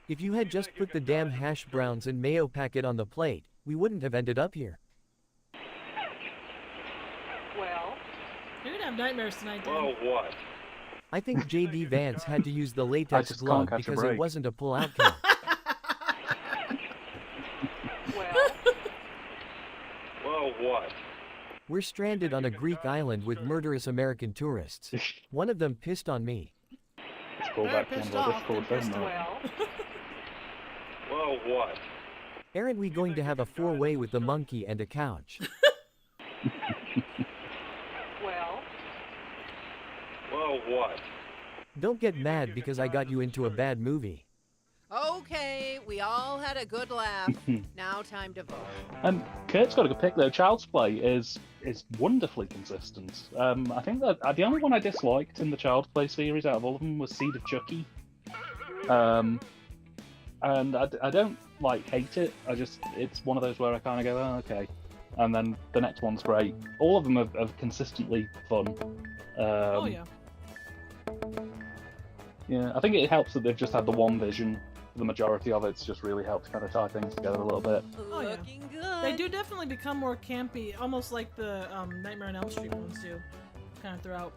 If you had just put the damn hash browns and mayo packet on the plate, we wouldn't have ended up here. You're gonna have nightmares tonight, Dan. Well, what? I think J.D. Vance had to use the latex glove because it wasn't a pull-out count. Well, what? We're stranded on a Greek island with murderous American tourists. One of them pissed on me. Let's call back to one of our Discord friends now. Well, what? Aren't we going to have a four-way with the monkey and a couch? Well, what? Don't get mad because I got you into a bad movie. Okay, we all had a good laugh. Now time to vote. Kurt's got a good pick though. Child's Play is wonderfully consistent. I think that the only one I disliked in the Child's Play series out of all of them was Seed of Chucky. And I don't hate it. It's one of those where I kind of go, oh, okay. And then the next one's great. All of them are consistently fun. Oh yeah. Yeah, I think it helps that they've just had the one vision. The majority of it's just really helped kind of tie things together a little bit. Oh yeah. They do definitely become more campy, almost like the Nightmare on Elm Street ones do, kind of throughout.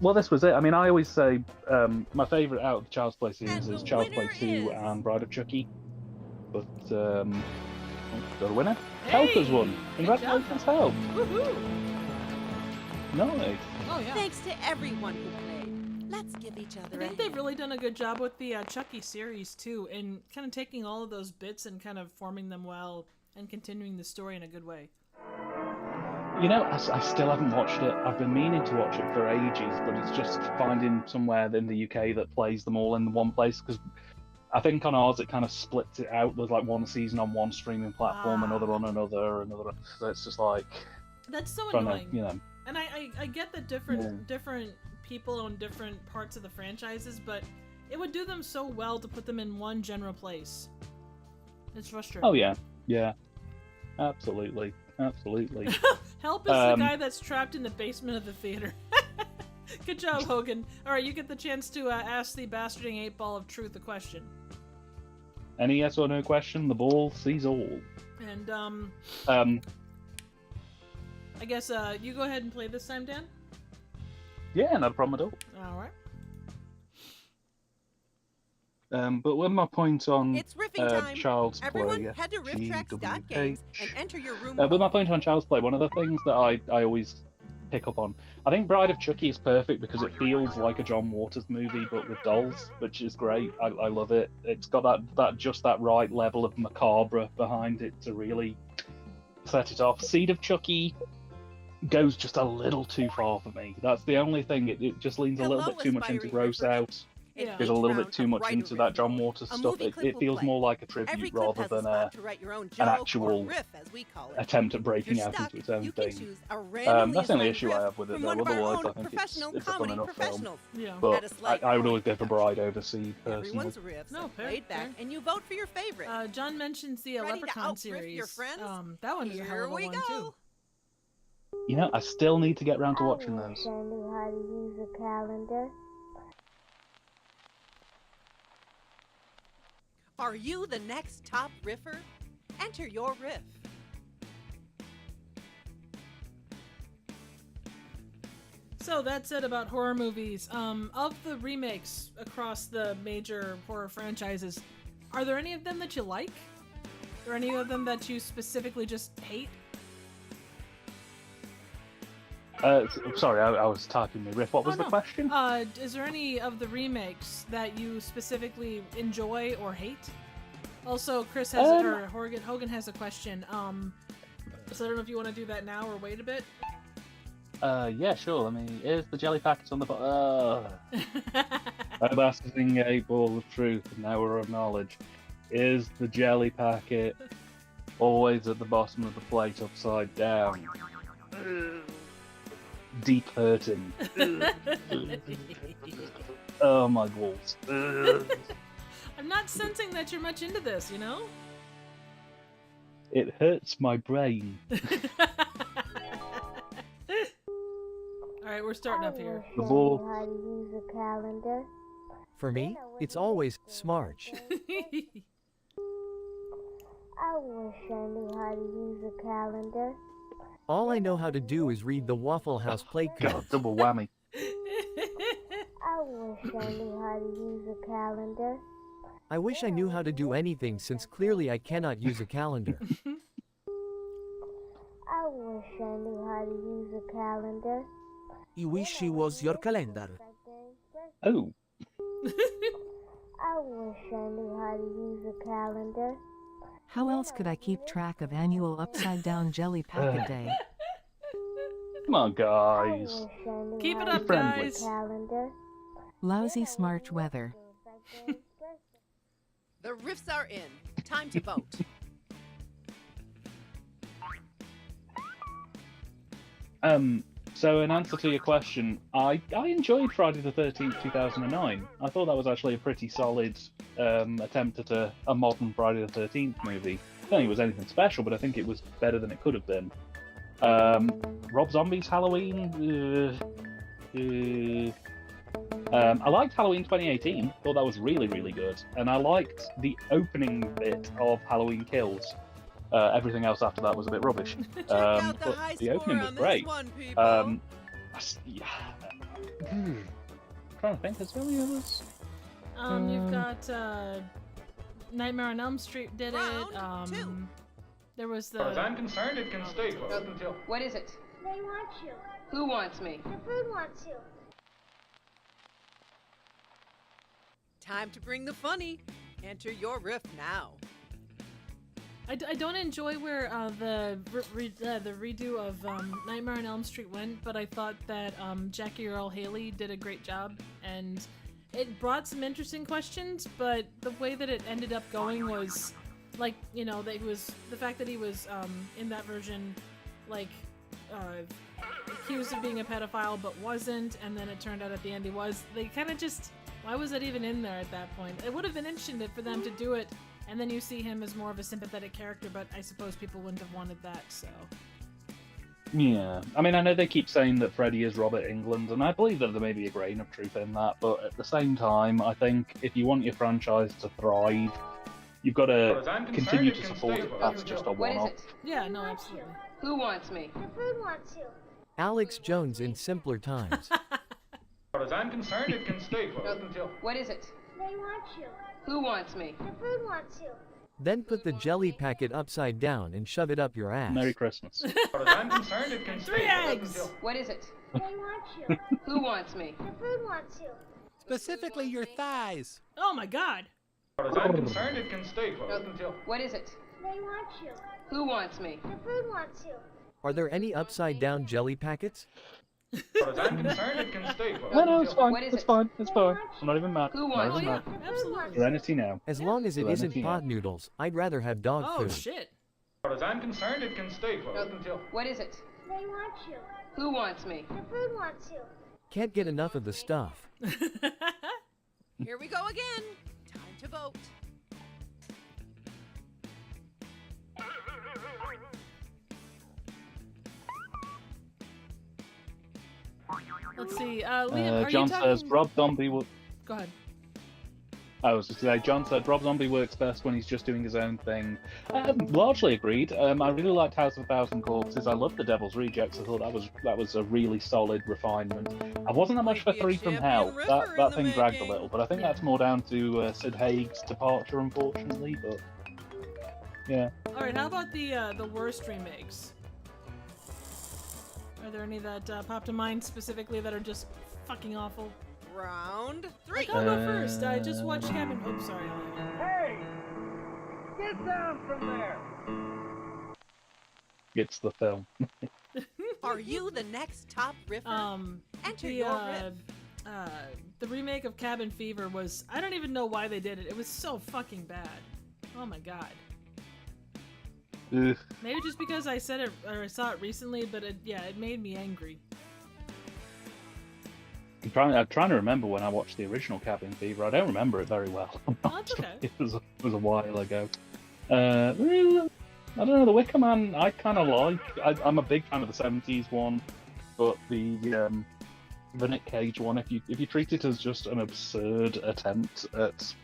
Well, this was it. I mean, I always say my favourite out of the Child's Play series is Child's Play 2 and Bride of Chucky. But, got a winner. Hey! Help has won. Congratulations, Help. Woohoo! Nice. Oh yeah. Thanks to everyone who played. Let's give each other I think they've really done a good job with the Chucky series too, and kind of taking all of those bits and kind of forming them well and continuing the story in a good way. You know, I still haven't watched it. I've been meaning to watch it for ages, but it's just finding somewhere in the UK that plays them all in one place, because I think on ours it kind of splits it out. There's like one season on one streaming platform, another on another. So it's just like... That's so annoying. You know. And I get that different people own different parts of the franchises, but it would do them so well to put them in one general place. It's frustrating. Oh yeah, absolutely. Help is the guy that's trapped in the basement of the theater. Good job, Hogan. All right, you get the chance to ask the bastarding 8-ball of truth a question. Any yes or no question, the ball sees all. And I guess you go ahead and play this time, Dan. Yeah, not a problem at all. All right. But with my point on it's riffing time. Child's Everyone Play, head to rifftrax.games and enter your room. With my point on Child's Play, one of the things that I always pick up on, I think Bride of Chucky is perfect because it feels like a John Waters movie, but with dolls, which is great. I love it. It's got that right level of macabre behind it to really set it off. Seed of Chucky goes just a little too far for me. That's the only thing. It just leans a little bit too much into gross out. Yeah. Goes a little bit too much into that John Waters stuff. It feels more like a tribute rather than an actual attempt at breaking out into its own thing. That's the only issue I have with it, though. Otherwise, I think it's a fun enough film. Yeah. But I would always go for Bride over Seed, personally. Everyone's riffs laid back, and you vote for your favorite. John mentions the Leprechaun series. Your friends? That one is a hell of a one, too. You know, I still need to get around to watching those. I knew how to use a calendar. Are you the next top riffer? Enter your riff. So that's it about horror movies. Of the remakes across the major horror franchises, are there any of them that you like? Or any of them that you specifically just hate? Sorry, I was typing my riff. What was the question? Is there any of the remakes that you specifically enjoy or hate? Also, Chris has or Hogan has a question. So I don't know if you want to do that now or wait a bit. Yeah, sure. I mean, here's the jelly packets on the bottom. I'm asking a ball of truth and hour of knowledge. Is the jelly packet always at the bottom of the plate upside down? Deep hurting. Oh, my balls. I'm not sensing that you're much into this, you know? It hurts my brain. Alright, we're starting up here. The ball. How to use a calendar. For me, it's always Smarch. I wish I knew how to use a calendar. All I know how to do is read the Waffle House plate cards. Double whammy. I wish I knew how to use a calendar. I wish I knew how to do anything since clearly I cannot use a calendar. I wish I knew how to use a calendar. I wish he was your calendar. Oh. I wish I knew how to use a calendar. How else could I keep track of annual upside-down jelly packet day? Come on, guys. Keep it up, guys. Calendar. Lousy Smarch weather. The riffs are in. Time to vote. So in answer to your question, I enjoyed Friday the 13th, 2009. I thought that was actually a pretty solid attempt at a modern Friday the 13th movie. I don't think it was anything special, but I think it was better than it could have been. Rob Zombie's Halloween. I liked Halloween 2018. Thought that was really, really good. And I liked the opening bit of Halloween Kills. Everything else after that was a bit rubbish. But the opening was great. Trying to think, is there any others? You've got Nightmare on Elm Street did it. There was the. As far as I'm concerned, it can stay closed until. What is it? They want you. Who wants me? The food wants you. Time to bring the funny. Enter your riff now. I don't enjoy where the redo of Nightmare on Elm Street went, but I thought that Jackie Earle Haley did a great job, and it brought some interesting questions, but the way that it ended up going was, like, you know, that he was, the fact that he was in that version, like, accused of being a pedophile but wasn't, and then it turned out at the end he was. They kind of just, why was that even in there at that point? It would have been interesting for them to do it, and then you see him as more of a sympathetic character, but I suppose people wouldn't have wanted that, so. Yeah, I mean, I know they keep saying that Freddy is Robert Englund, and I believe that there may be a grain of truth in that, but at the same time, I think if you want your franchise to thrive, you've got to continue to support it. That's just a one-off. What is it? Yeah, no, absolutely. Who wants me? The food wants you. Alex Jones in simpler times. As far as I'm concerned, it can stay closed until. What is it? They want you. Who wants me? The food wants you. Then put the jelly packet upside down and shove it up your ass. Merry Christmas. As far as I'm concerned, it can stay closed until. What is it? They want you. Who wants me? The food wants you. Specifically your thighs. Oh my god! As far as I'm concerned, it can stay closed until. What is it? They want you. Who wants me? The food wants you. Are there any upside down jelly packets? As far as I'm concerned, it can stay closed. No, it's fine. What is It's it? fine. It's fine. I'm not even mad. Who Not wants even Oh mad. yeah, absolutely. Serenity now. As long as it isn't Serenity pot now. noodles, I'd rather have dog Oh food. shit. As far as I'm concerned, it can stay closed until. What is it? They want you. Who wants me? The food wants you. Can't get enough of the stuff. Here we go again. Time to vote. Let's see. Liam, are John you talking? says Rob Zombie will. Go ahead. I was just say, John said Rob Zombie works best when he's just doing his own thing. Largely agreed. I really liked House of a Thousand Corpses. I loved The Devil's Rejects. I thought that was a really solid refinement. I wasn't that much for Three from Hell. That thing dragged a little, but I think that's more down to Sid Haig's departure, unfortunately. But yeah. All right, how about the worst remakes? Are there any that pop to mind specifically that are just fucking awful? Round 3. I'll go first. I just watched Cabin. Oh, sorry. Hey! Get down from there! It's the film. Are you the next top riffer? Enter your riff. The remake of Cabin Fever was... I don't even know why they did it. It was so fucking bad. Oh my god. Ugh. Maybe just because I said it or I saw it recently, but it made me angry. I'm trying to remember when I watched the original Cabin Fever. I don't remember it very well. Oh, that's okay. It was a while ago. I don't know, the Wicker Man I kind of like. I'm a big fan of the 70s one, but the Nick Cage one, if you treat it as just an absurd attempt at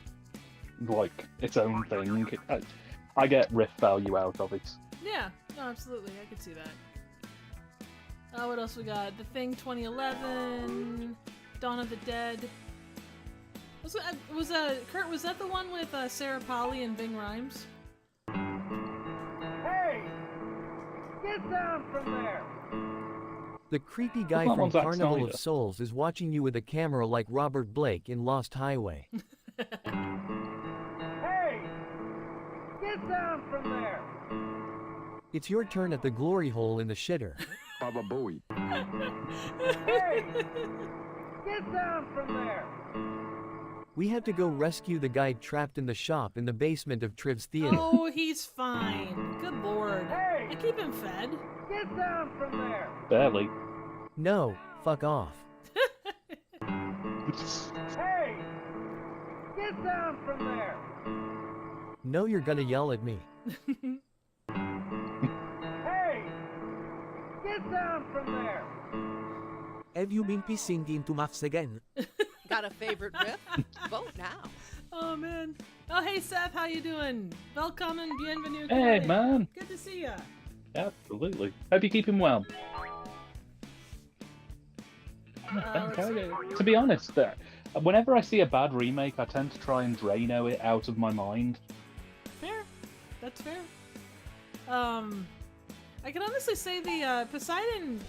like its own thing, I get riff value out of it. Yeah, no, absolutely, I could see that. What else we got? The Thing 2011, Dawn of the Dead. Kurt, was that the one with Sarah Polley and Ving Rhames? Hey! Get down from there! The creepy guy from Carnival of Souls is watching you with a camera like Robert Blake in Lost Highway. Hey! Get down from there! It's your turn at the glory hole in the shitter. Baba Booey. Hey! Get down from there! We had to go rescue the guy trapped in the shop in the basement of Triv's Theater. Oh, he's fine. Good lord. Hey! I keep him fed. Get down from there! Barely. No, fuck off. Hey! Get down from there! No, you're gonna yell at me. Hey! Get down from there! Have you been pissing into muffs again? Got a favorite riff? Vote now. Oh man. Oh hey Seth, how you doing? Welcome and bienvenue. Hey man. Good to see ya. Absolutely. Hope you keep him well. To be honest, whenever I see a bad remake, I tend to try and Drano it out of my mind. Fair. That's fair. I can honestly say the Poseidon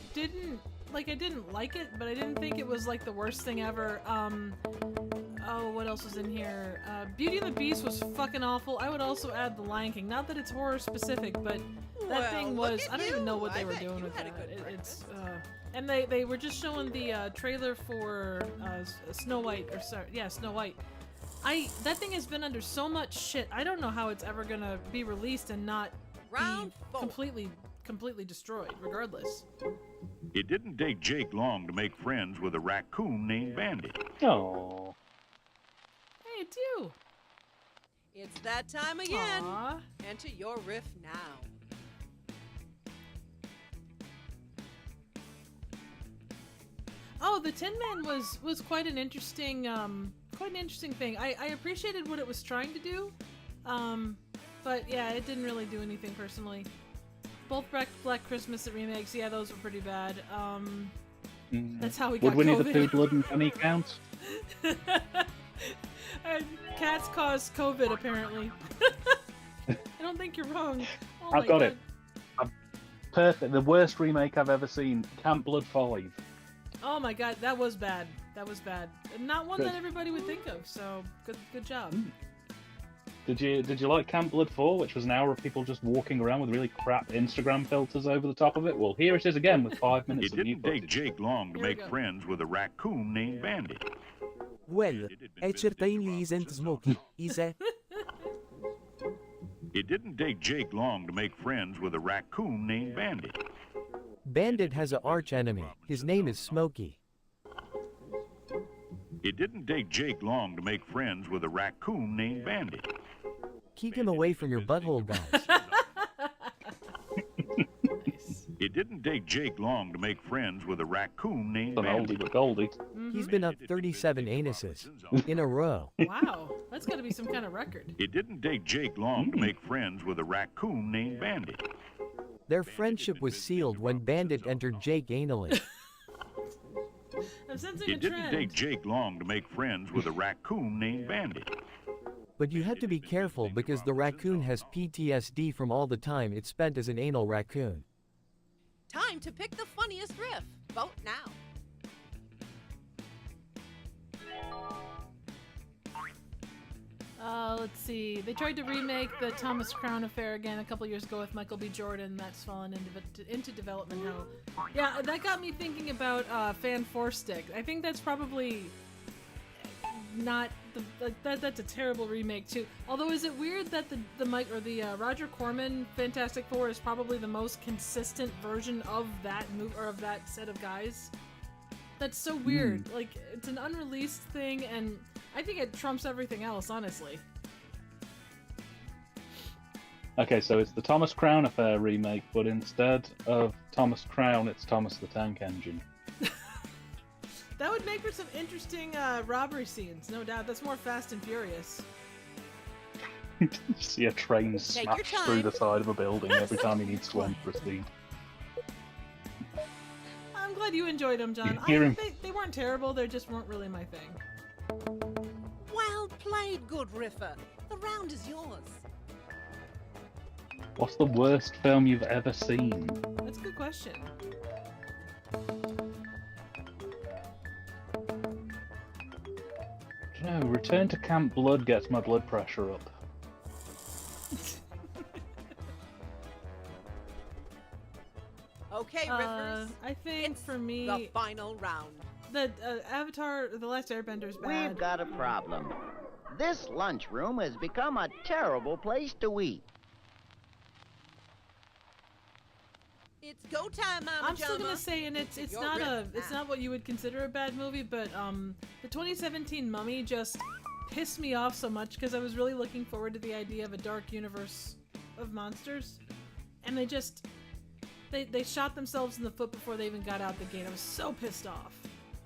I didn't like it, but I didn't think it was like the worst thing ever. Oh, what else was in here? Beauty and the Beast was fucking awful. I would also add The Lion King. Not that it's horror specific, but that thing was... I don't even know what they were doing with that. And they were just showing the trailer for Snow White, or sorry, yeah, Snow White. That thing has been under so much shit. I don't know how it's ever gonna be released and not be completely destroyed, regardless. It didn't take Jake long to make friends with a raccoon named Bandit. Oh. Hey, it's you. It's that time again. Aww. Enter your riff now. Oh, the Tin Man was quite an interesting thing. I appreciated what it was trying to do, but yeah, it didn't really do anything personally. Both Black Christmas remakes, yeah, those were pretty bad. That's how we got Would Winnie COVID. the Pooh Blood and Honey count? Cats cause COVID, apparently. I don't think you're wrong. Oh I've got it. Perfect. The worst remake I've ever seen. Camp Blood 5. Oh my god, that was bad. That was bad. Not one that everybody would think of. So good job. Did you like Camp Blood 4, which was an hour of people just walking around with really crap Instagram filters over the top of it? Well, here it is again with 5 minutes It of new didn't take Jake long to make friends with a raccoon named Bandit. Well, it certainly isn't smoky, is it? It didn't take Jake long to make friends with a raccoon named Bandit. Bandit has an arch enemy. His name is Smokey. It didn't take Jake long to make friends with a raccoon named Bandit. Keep him away from your butthole, guys. It didn't take Jake long to make friends with a raccoon named An Bandit. oldie but goldie. He's been up 37 anuses in a row. Wow, that's got to be some kind of record. It didn't take Jake long to make friends with a raccoon named Bandit. Their friendship was sealed when Bandit entered Jake anally. I'm sensing a It didn't trend. take Jake long to make friends with a raccoon named Bandit. But you have to be careful because the raccoon has PTSD from all the time it spent as an anal raccoon. Time to pick the funniest riff. Vote now. Let's see. They tried to remake the Thomas Crown Affair again a couple years ago with Michael B. Jordan. That's fallen into development hell. Yeah, that got me thinking about Fan 4-Stick. I think that's probably not that's a terrible remake too. Although, is it weird that the Roger Corman Fantastic Four is probably the most consistent version of that movie or of that set of guys? That's so weird. Like, it's an unreleased thing, and I think it trumps everything else, honestly. Okay, so it's the Thomas Crown Affair remake, but instead of Thomas Crown, it's Thomas the Tank Engine. That would make for some interesting robbery scenes, no doubt. That's more Fast and Furious. You see a train smash through the side of a building every time he needs to enter a scene. I'm glad you enjoyed them, John. They weren't terrible, they just weren't really my thing. Well played, good riffer. The round is yours. What's the worst film you've ever seen? That's a good question. I don't know, Return to Camp Blood gets my blood pressure up. Okay, riffers. I think for me, the final round. The Avatar: The Last Airbender is bad. We've got a problem. This lunchroom has become a terrible place to eat. It's go time, Mama I'm still Jama. gonna say, and it's not what you would consider a bad movie, but the 2017 Mummy just pissed me off so much because I was really looking forward to the idea of a dark universe of monsters, and they shot themselves in the foot before they even got out the gate. I was so pissed off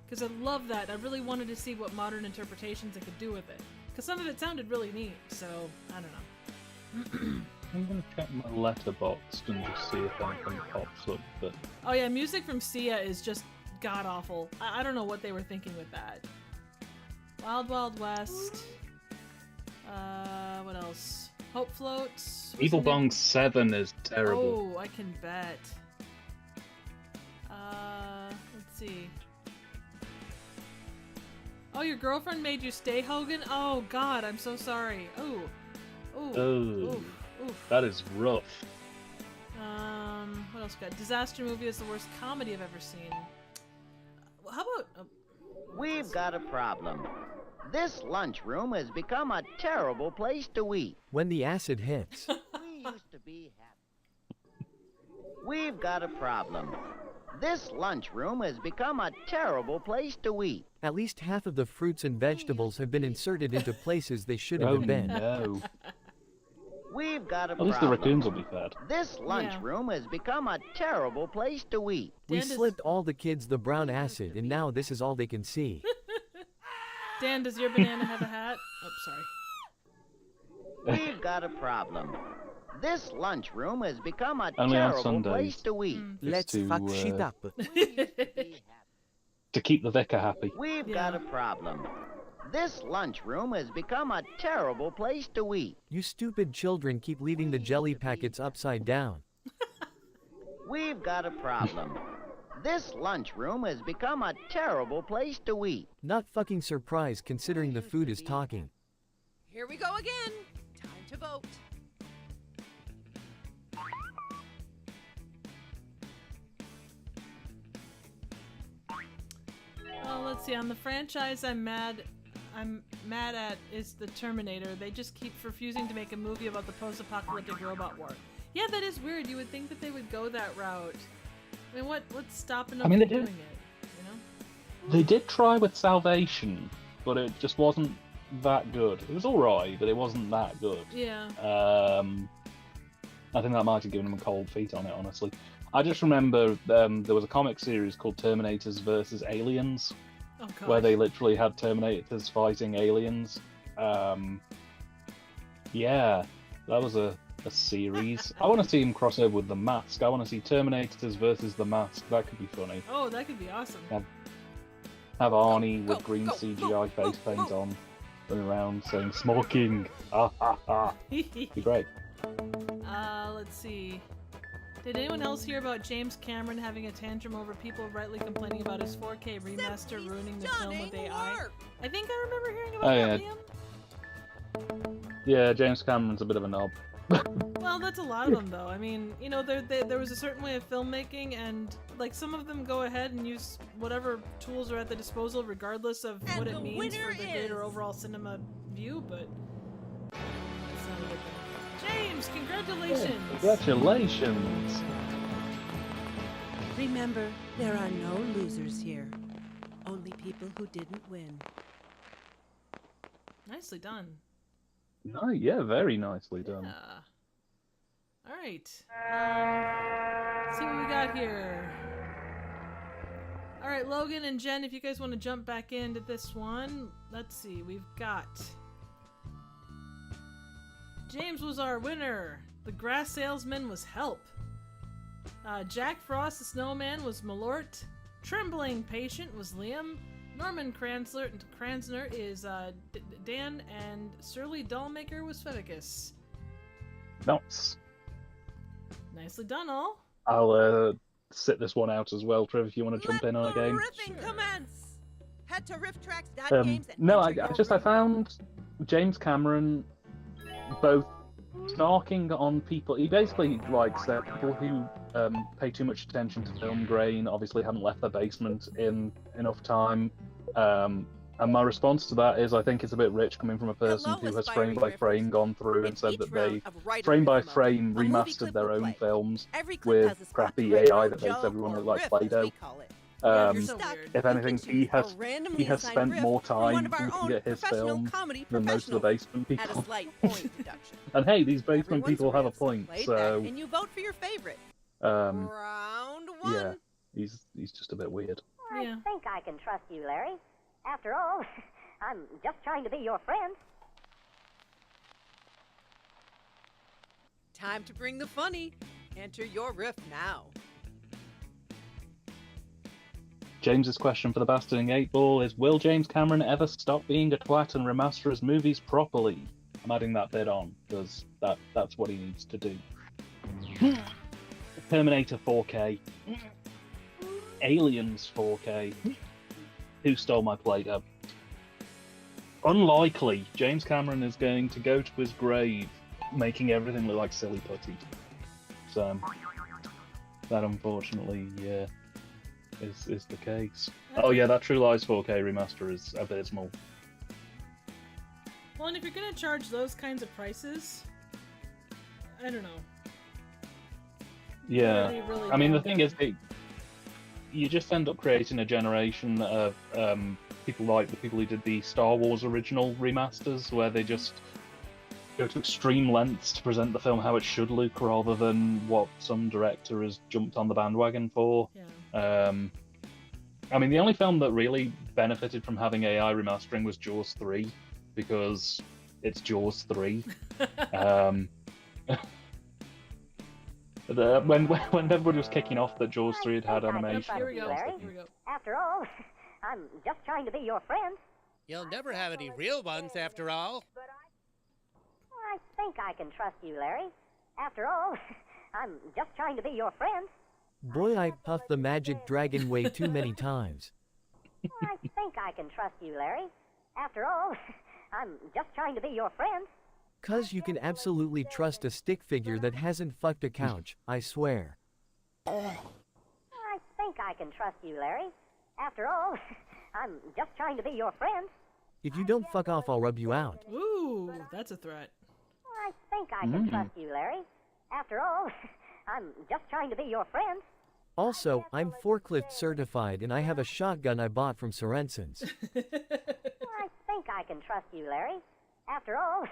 because I love that. I really wanted to see what modern interpretations they could do with it because some of it sounded really neat. So I don't know. I'm gonna check my letterboxd and just see if anything pops up. But oh yeah, music from Sia is just god awful. I don't know what they were thinking with that. Wild Wild West. What else? Hope Floats. Evil Bong 7 is terrible. Oh, I can bet. Let's see. Oh, your girlfriend made you stay, Hogan? Oh God, I'm so sorry. Oh. Oh. That is rough. What else got? Disaster Movie is the worst comedy I've ever seen. How about... We've got a problem. This lunchroom has become a terrible place to eat. When the acid hits. We used to be happy. We've got a problem. This lunchroom has become a terrible place to eat. At least half of the fruits and vegetables have been inserted into places they shouldn't have been. No. We've got a At least problem. the raccoons will be fed. This lunchroom has become a terrible place to eat. We slipped all the kids the brown acid, and now this is all they can see. Dan, does your banana have a hat? Oh, sorry. We've got a problem. This lunchroom has become a Only on terrible Sundays. place to eat. Let's fuck shit up. To keep the vicar happy. We've got a problem. This lunchroom has become a terrible place to eat. You stupid children keep leaving the jelly packets upside down. We've got a problem. This lunchroom has become a terrible place to eat. Not fucking surprised considering the food is talking. Here we go again. Time to vote. Well, let's see. On the franchise I'm mad at is the Terminator. They just keep refusing to make a movie about the post-apocalyptic robot war. Yeah, that is weird. You would think that they would go that route. I mean, what's stopping them from doing it? You know? They did try with Salvation, but it just wasn't that good. It was alright, but it wasn't that good. Yeah. I think that might have given him cold feet on it, honestly. I just remember there was a comic series called Terminators versus Aliens, where they literally had Terminators fighting aliens. Yeah, that was a series. I want to see him cross over with The Mask. I want to see Terminators versus The Mask. That could be funny. Oh, that could be awesome. Have Arnie with green CGI face paint on, running around saying "smoking." Ah ha ha. Be great. Let's see. Did anyone else hear about James Cameron having a tantrum over people rightly complaining about his 4K remaster ruining the film with AI? I think I remember hearing about that, Liam. Yeah, James Cameron's a bit of a knob. Well, that's a lot of them, though. I mean, you know, there was a certain way of filmmaking, and like some of them go ahead and use whatever tools are at the disposal, regardless of what it means for the greater overall cinema view. But that's not a good thing. James, congratulations! Congratulations! Remember, there are no losers here. Only people who didn't win. Nicely done. No, yeah, very nicely done. Yeah. All right. Let's see what we got here. All right, Logan and Jen, if you guys want to jump back into this one, let's see. We've got James was our winner. The grass salesman was Help. Jack Frost the snowman was Malort. Trembling patient was Liam. Norman Kranzner is Dan, and Surly Dollmaker was Fedicus. Nice. Nicely done, all. I'll sit this one out as well, Trev, if you want to jump in on a game. Riffing commence! Head to rifftrax.games and No, I found James Cameron both snarking on people. He basically said people who pay too much attention to film grain obviously haven't left their basement in enough time. And my response to that is I think it's a bit rich coming from a person who has frame by frame gone through and said that they frame by frame remastered their own films with crappy AI that makes everyone look like Play-Doh. If anything, he has spent more time looking at his film than most of the basement people. And hey, these basement people have a point, so and you vote for your favorite. Round one. Yeah, he's just a bit weird. I think I can trust you, Larry. After all, I'm just trying to be your friend. Time to bring the funny. Enter your riff now. James's question for the Bastarding 8 Ball is, will James Cameron ever stop being a twat and remaster his movies properly? I'm adding that bit on, because that's what he needs to do. Terminator 4K. Aliens 4K. Who stole my Play-Doh? Unlikely. James Cameron is going to go to his grave making everything look like silly putty. So, that unfortunately, is the case. Oh yeah, that True Lies 4K remaster is abysmal. Well, and if you're gonna charge those kinds of prices, I don't know. Yeah, really I mean the thing is, you just end up creating a generation of people like the people who did the Star Wars original remasters, where they just go to extreme lengths to present the film how it should look, rather than what some director has jumped on the bandwagon for. Yeah. I mean, the only film that really benefited from having AI remastering was Jaws 3, because it's Jaws 3. When everybody was kicking off that Jaws 3 had animation. Here we go. After all, I'm just trying to be your friend. You'll never have any real ones after all. I think I can trust you, Larry. After all, I'm just trying to be your friend. Boy, I puffed the magic dragon way too many times. I think I can trust you, Larry. After all, I'm just trying to be your friend. 'Cause you can absolutely trust a stick figure that hasn't fucked a couch, I swear. I think I can trust you, Larry. After all, I'm just trying to be your friend. If you don't fuck off, I'll rub you out. Ooh, that's a threat. I think I can trust you, Larry. After all, I'm just trying to be your friend. Also, I'm forklift certified and I have a shotgun I bought from Sorensen's. I think I can trust you, Larry. After all,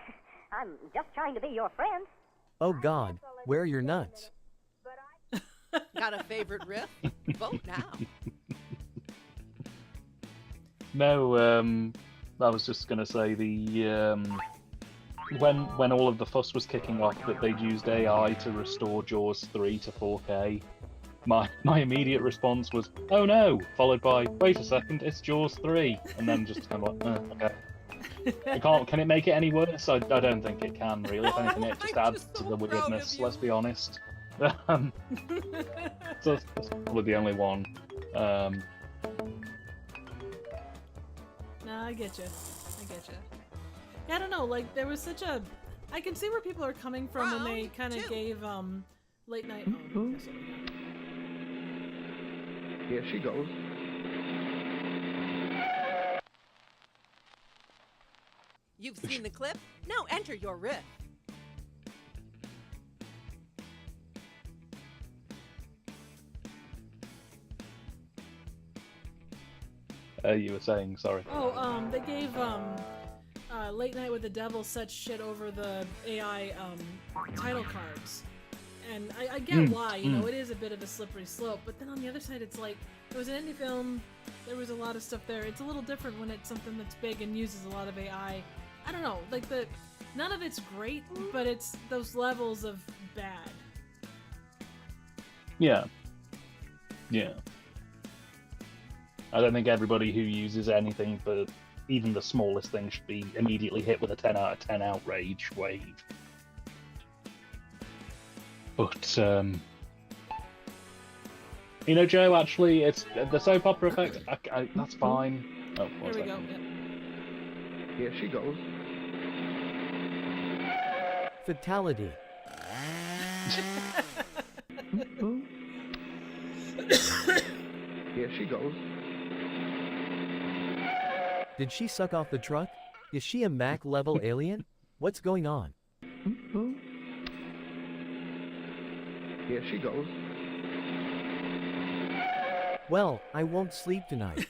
I'm just trying to be your friend. Oh God, where are your nuts? Got a favorite riff? Vote now. No, I was just gonna say the when all of the fuss was kicking off that they'd used AI to restore Jaws 3 to 4K, my immediate response was, "Oh no!" followed by, "Wait a second, it's Jaws 3," and then just kind of like, okay. Can it make it any worse? I don't think it can really. If anything, it just adds to the weirdness. Let's be honest. So that's probably the only one. No, I get you. Yeah, I don't know. Like there was such a. I can see where people are coming from when they kind of gave late night. Here she goes. You've seen the clip? Now enter your riff. You were saying, sorry. Oh, they gave Late Night with the Devil such shit over the AI title cards. And I get why, you know, it is a bit of a slippery slope, but then on the other side it's like, it was an indie film, there was a lot of stuff there. It's a little different when it's something that's big and uses a lot of AI. I don't know, like none of it's great, but it's those levels of bad. Yeah. I don't think everybody who uses anything but even the smallest thing should be immediately hit with a 10 out of 10 outrage wave. But, you know, Joe, actually, it's the soap opera effect, that's fine. Oh, here we go. Here she goes. Fatality. Here she goes. Did she suck off the truck? Is she a Mac level alien? What's going on? Here she goes. Well, I won't sleep tonight.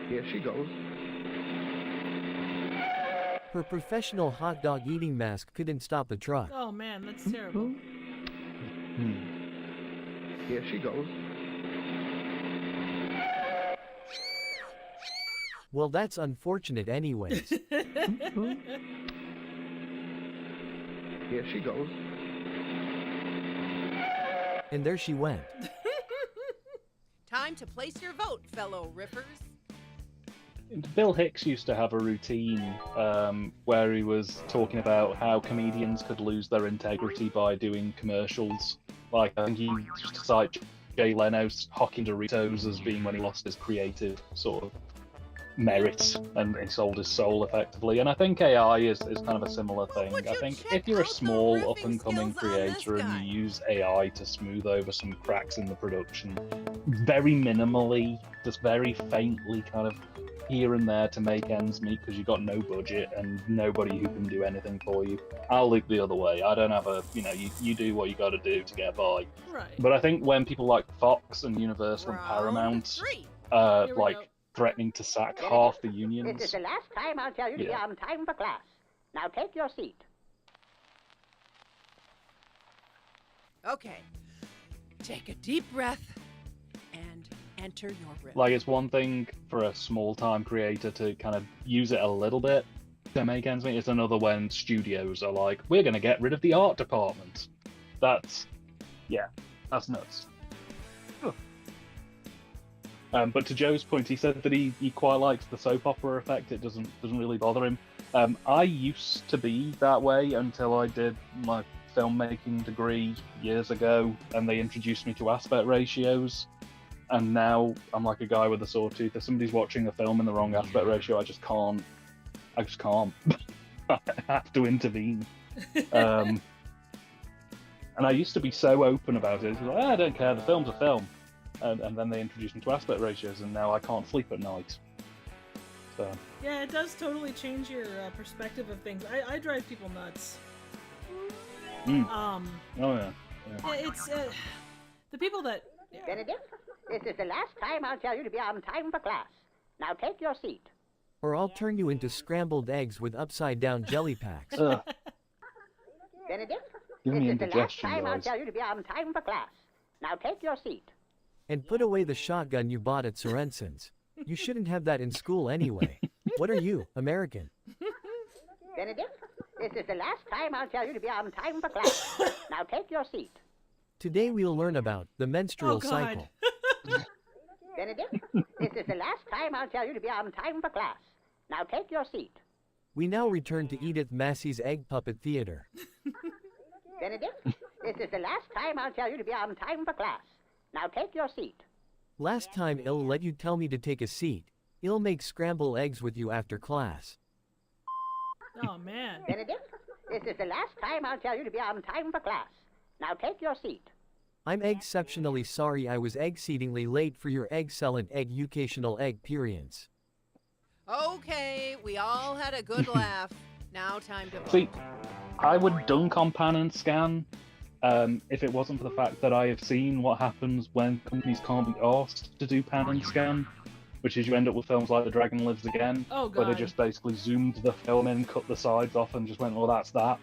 Here she goes. Her professional hot dog eating mask couldn't stop the truck. Oh man, that's terrible. Here she goes. Well, that's unfortunate anyways. Here she goes. And there she went. Time to place your vote, fellow riffers. Bill Hicks used to have a routine where he was talking about how comedians could lose their integrity by doing commercials. Like, I think he used to cite Jay Leno's hocking Doritos as being when he lost his creative sort of merit and he sold his soul effectively. And I think AI is kind of a similar thing. I think if you're a small up-and-coming creator and you use AI to smooth over some cracks in the production, very minimally, just very faintly kind of here and there to make ends meet because you've got no budget and nobody who can do anything for you, I'll look the other way. I don't have a, you do what you got to do to get by. Right. But I think when people like Fox and Universal and Paramount threatening to sack half the unions. This is the last time I'll tell you to be on time for class. Now take your seat. Okay. Take a deep breath and enter your riff. Like, it's one thing for a small-time creator to kind of use it a little bit to make ends meet. It's another when studios are like, we're going to get rid of the art department. That's nuts. But to Joe's point, he said that he quite likes the soap opera effect. It doesn't really bother him. I used to be that way until I did my filmmaking degree years ago, and they introduced me to aspect ratios. And now I'm like a guy with a sore tooth. If somebody's watching a film in the wrong aspect ratio, I just can't. I have to intervene. And I used to be so open about it. It was like, I don't care, the film's a film. And then they introduced me to aspect ratios, and now I can't sleep at night. So. Yeah, it does totally change your perspective of things. I drive people nuts. Oh yeah. It's the people that. Benedict, this is the last time I'll tell you to be on time for class. Now take your seat. or I'll turn you into scrambled eggs with upside-down jelly packs. Benedict, Give me this is the last indigestion, time I'll guys. tell you to be on time for class. Now take your seat. And put away the shotgun you bought at Sorensen's. You shouldn't have that in school anyway. What are you, American? Benedict, this is the last time I'll tell you to be on time for class. Now take your seat. Today we'll learn about the menstrual cycle. Benedict, this is the last time I'll tell you to be on time for class. Now take your seat. We now return to Edith Massey's Egg Puppet Theater. Benedict, this is the last time I'll tell you to be on time for class. Now take your seat. Last time I'll let you tell me to take a seat. I'll make scrambled eggs with you after class. Oh, man. Benedict, this is the last time I'll tell you to be on time for class. Now take your seat. I'm exceptionally sorry I was exceedingly late for your excellent educational experience. Okay, we all had a good laugh. Now time to vote. See, I would dunk on pan and scan if it wasn't for the fact that I have seen what happens when companies can't be asked to do pan and scan, which is you end up with films like The Dragon Lives Again, Oh, where they God. just basically zoomed the film in, cut the sides off, and just went, well, that's that.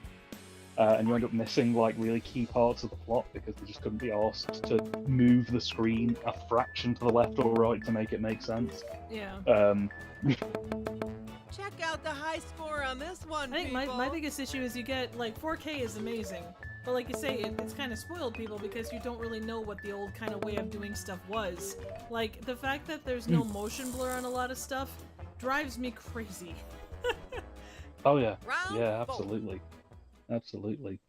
And you end up missing like really key parts of the plot because they just couldn't be asked to move the screen a fraction to the left or right to make it make sense. Yeah. Check out the high score on this one, I think people. my biggest issue is you get, like, 4K is amazing. But like you say, it's kind of spoiled people because you don't really know what the old kind of way of doing stuff was. Like, the fact that there's no motion blur on a lot of stuff drives me crazy. Oh yeah, Round yeah, four. absolutely. Absolutely.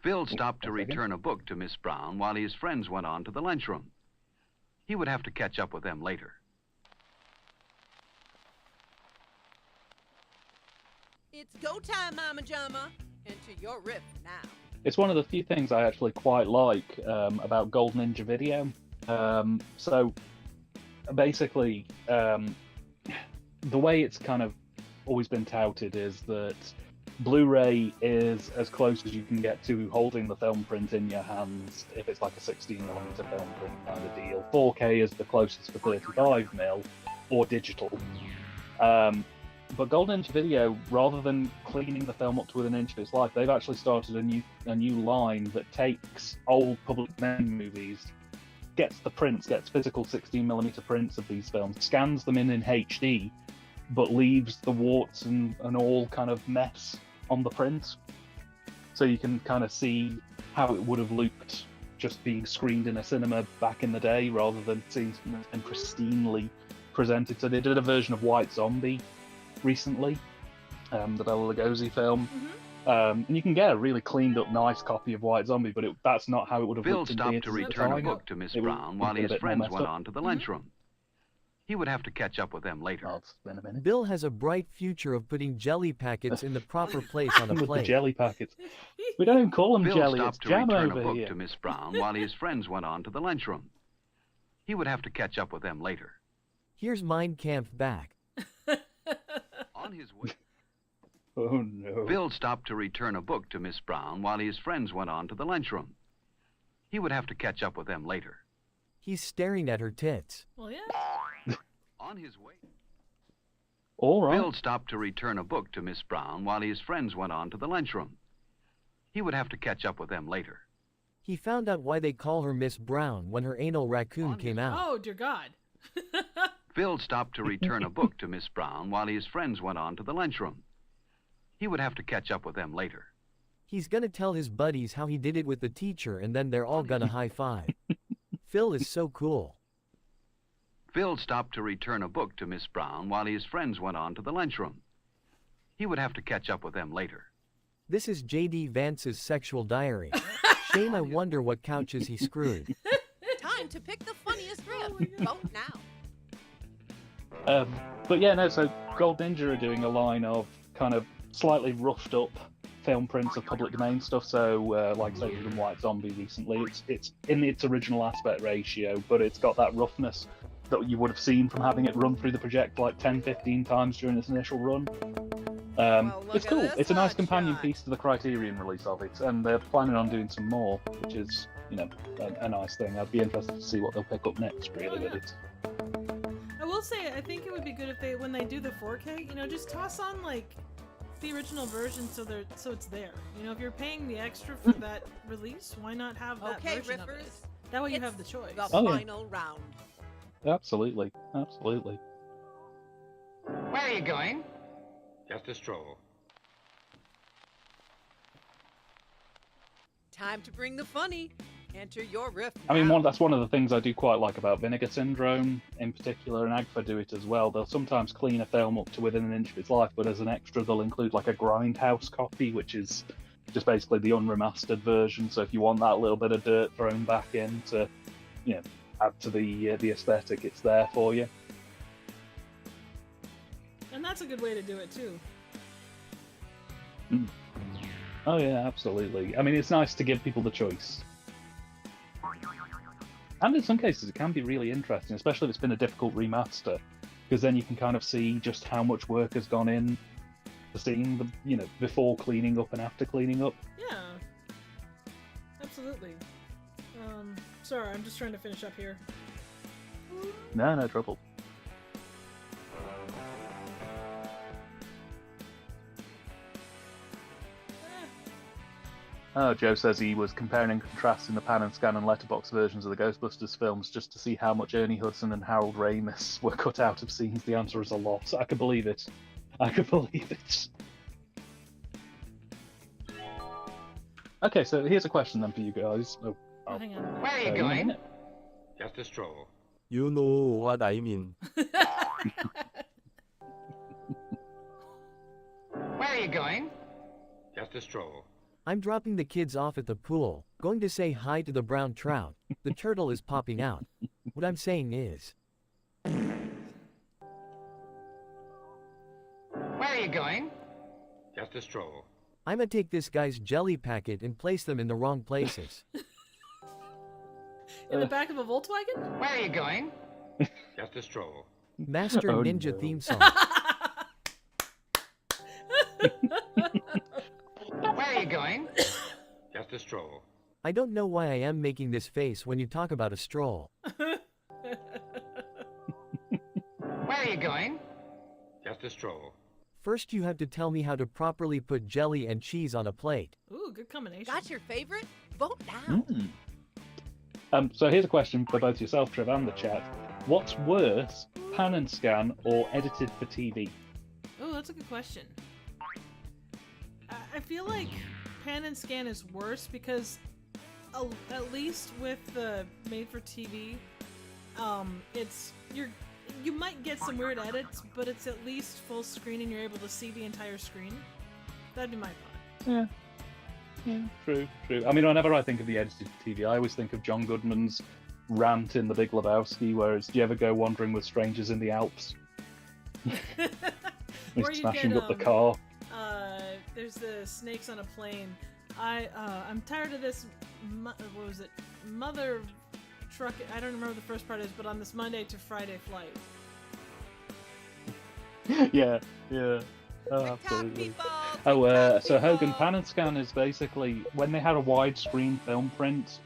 Phil stopped to return a book to Miss Brown while his friends went on to the lunchroom. He would have to catch up with them later. It's go time, Mama Jama. Into your riff now. It's one of the few things I actually quite like about Gold Ninja Video. So basically, the way it's kind of always been touted is that Blu-ray is as close as you can get to holding the film print in your hands if it's like a 16mm film print kind of deal. 4K is the closest for 35mm or digital. But Gold Ninja Video, rather than cleaning the film up to within an inch of its life, they've actually started a new line that takes old public domain movies, gets the prints, gets physical 16mm prints of these films, scans them in HD, but leaves the warts and all kind of mess on the print. So you can kind of see how it would have looked just being screened in a cinema back in the day rather than seeing something pristinely presented. So they did a version of White Zombie recently, the Bela Lugosi film. And you can get a really cleaned up, nice copy of White Zombie, but that's not how it would have Phil looked in stopped theaters to at the return a time. book to Miss It would Brown be while a his bit more friends messed went up. on to the lunchroom. He would have to catch up with them later. Oh, it's been a minute. Bill has a bright future of putting jelly packets in the proper place on a With the plate. jelly packets. We don't even call them Phil jelly, it's stopped to jam return a over book here. to Miss Brown while his friends went on to the lunchroom. He would have to catch up with them later. Here's Mein Kampf back. On his way, Oh no. Phil stopped to return a book to Miss Brown while his friends went on to the lunchroom. He would have to catch up with them later. He's staring at her tits. Well, yeah. On his way, All right. Phil stopped to return a book to Miss Brown while his friends went on to the lunchroom. He would have to catch up with them later. He found out why they call her Miss Brown when her anal raccoon came out. Oh, dear God. Phil stopped to return a book to Miss Brown while his friends went on to the lunchroom. He would have to catch up with them later. He's gonna tell his buddies how he did it with the teacher and then they're all gonna high five. Phil is so cool. Phil stopped to return a book to Miss Brown while his friends went on to the lunchroom. He would have to catch up with them later. This is J.D. Vance's sexual diary. Shame I wonder what couches he screwed. Time to pick the funniest riff. Vote now. But yeah, no, so Gold Ninja are doing a line of kind of slightly roughed up film prints of public domain stuff. So, like say, in White Zombie recently, it's in its original aspect ratio, but it's got that roughness that you would have seen from having it run through the projector like 10-15 times during its initial run. It's cool. It's a nice companion piece to the Criterion release of it, and they're planning on doing some more, which is, you know, a nice thing. I'd be interested to see what they'll pick up next, really, with it. I will will say, I think it would be good if they, when they do the 4K, you know, just toss on like the original version so it's there. You know, if you're paying the extra for that release, why not have that version of it? That way you have the choice. The Oh, yeah. final round. Absolutely, absolutely. Where are you going? Just a stroll. Time to bring the funny. Enter your riff. I mean, that's one of the things I do quite like about Vinegar Syndrome in particular, and Agfa do it as well. They'll sometimes clean a film up to within an inch of its life, but as an extra they'll include like a grindhouse copy, which is just basically the unremastered version. So if you want that little bit of dirt thrown back in to, you know, add to the aesthetic, it's there for you. And that's a good way to do it too. Mm. Oh yeah, absolutely. I mean, it's nice to give people the choice. And in some cases, it can be really interesting, especially if it's been a difficult remaster, because then you can kind of see just how much work has gone in to seeing the, you know, before cleaning up and after cleaning up. Yeah, absolutely. Sorry, I'm just trying to finish up here. No trouble. Oh, Joe says he was comparing and contrasting the pan and scan and letterbox versions of the Ghostbusters films just to see how much Ernie Hudson and Harold Ramis were cut out of scenes. The answer is a lot. I can believe it. I can believe it. Okay, so here's a question then for you guys. Oh, hang on. Where are you going? Just a stroll. You know what I mean. Where are you going? Just a stroll. I'm dropping the kids off at the pool, going to say hi to the brown trout. The turtle is popping out. What I'm saying is... Where are you going? Just a stroll. I'ma take this guy's jelly packet and place them in the wrong places. In the back of a Volkswagen? Where are you going? Just a stroll. Master Oh, Ninja no. theme song. Where are you going? Just a stroll. I don't know why I am making this face when you talk about a stroll. Where are you going? Just a stroll. First you have to tell me how to properly put jelly and cheese on a plate. Ooh, good combination. Got your favorite? Vote now. So here's a question for both yourself, Trev, and the chat. What's worse, pan and scan or edited for TV? Oh, that's a good question. I feel like pan and scan is worse because at least with the made for TV, you might get some weird edits, but it's at least full screen and you're able to see the entire screen. That'd be my thought. Yeah, true. I mean, whenever I think of the edited TV, I always think of John Goodman's rant in The Big Lebowski, where it's, do you ever go wandering with strangers in the Alps? He's smashing up the car. There's the snakes on a plane. I'm tired of this. What was it? Mother truck. I don't remember the first part is, but on this Monday to Friday flight. Yeah. Oh, absolutely. So Hogan Pan and Scan is basically when they had a widescreen film print,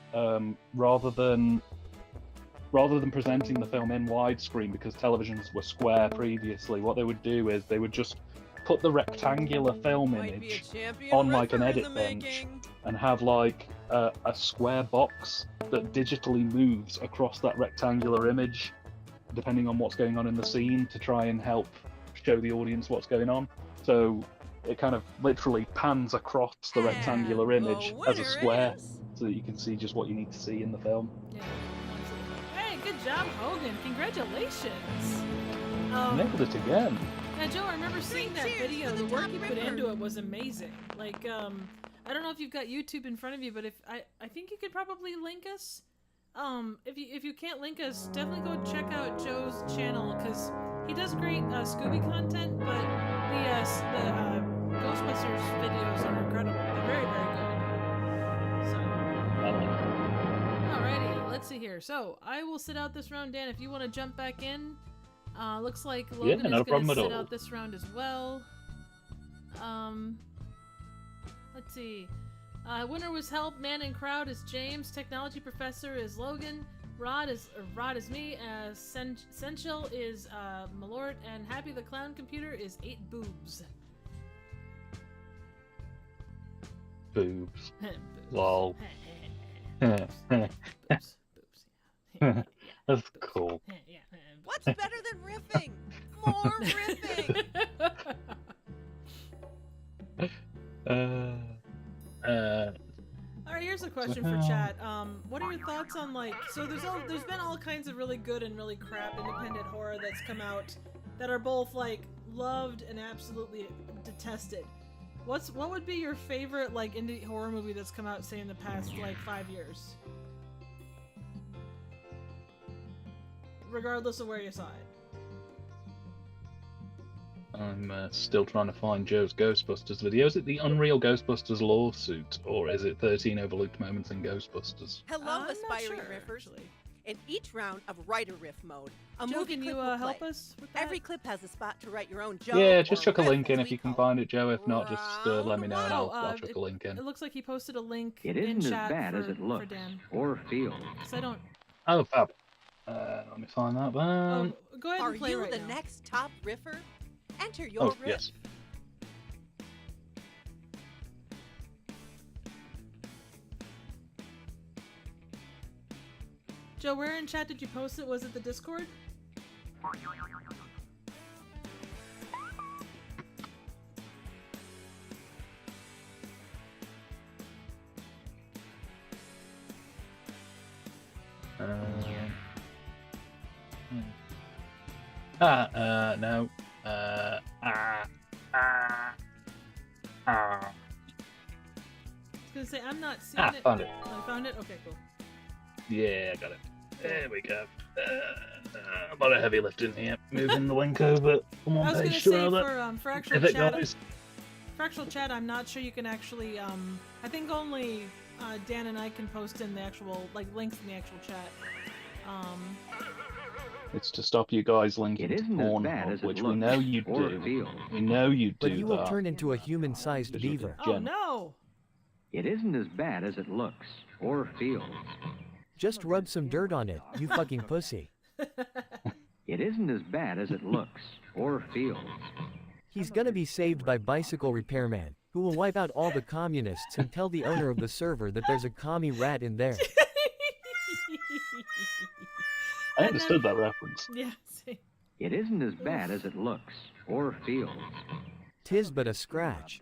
rather than presenting the film in widescreen because televisions were square previously, what they would do is they would just put the rectangular film image on like an edit bench and have like a square box that digitally moves across that rectangular image depending on what's going on in the scene to try and help show the audience what's going on. So it kind of literally pans across the rectangular image as a square so that you can see just what you need to see in the film. Yeah, hey, good job, Hogan. Congratulations. Nailed it again. Yeah, Joe, I remember seeing that video. The work you put into it was amazing. Like, I don't know if you've got YouTube in front of you, but if I think you could probably link us. If you can't link us, definitely go check out Joe's channel because he does great Scooby content, but the Ghostbusters videos are incredible. They're very, very good. So, alrighty, let's see here. So I will sit out this round, Dan. If you want to jump back in, looks like Logan is going to sit out this round as well. Let's see. Winner was Help, Man in Crowd is James, Technology Professor is Logan, Rod is me. Sensual is Malort, and Happy the Clown Computer is 8 boobs. Boobs. Boobs. Lol. Boobs. That's cool. What's better than riffing? More riffing. All right, here's a question for chat. What are your thoughts on so there's been all kinds of really good and really crap independent horror that's come out that are both loved and absolutely detested. What would be your favorite indie horror movie that's come out, say, in the past 5 years? Regardless of where you saw it. I'm still trying to find Joe's Ghostbusters video. Is it the Unreal Ghostbusters lawsuit, or is it 13 Overlooked Moments in Ghostbusters? Hello, I'm aspiring not sure, riffers. actually. In each round of writer riff mode, a Joe, movie can clip you will help play. us with that? Every clip has a spot to write your own joke. Yeah, just or chuck a riff, link in as if we you can call find it, Joe. If not, just let me know and I'll chuck a link in. It looks like he posted a link It in isn't as chat bad for, as it for looks Dan. or feels. So I don't... Oh, fab. Let me find that then. Go ahead Are and play you right the now. next top riffer? Enter your Oh, riff. yes. Joe, where in chat did you post it? Was it the Discord? No. I was gonna say, I'm not seeing it. Found it. Oh, I found it? Okay, cool. Yeah, I got it. There we go. A lot of heavy lifting here. Moving the link over from I one was gonna page to say, another. for actual If it chat, goes. for actual chat, I'm not sure you can actually, I think only Dan and I can post in the actual, links in the actual chat. It's to stop you guys linking It to isn't as bad porn, as it which we looks know you or do. feels. We know you do But you will that. turn into a human-sized beaver. Oh no! It isn't as bad as it looks or feels. Just rub some dirt on it, you fucking pussy. It isn't as bad as it looks or feels. He's gonna be saved by bicycle repairman, who will wipe out all the communists and tell the owner of the server that there's a commie rat in there. I understood that reference. Yeah, see. It isn't as bad as it looks or feels. Tis but a scratch.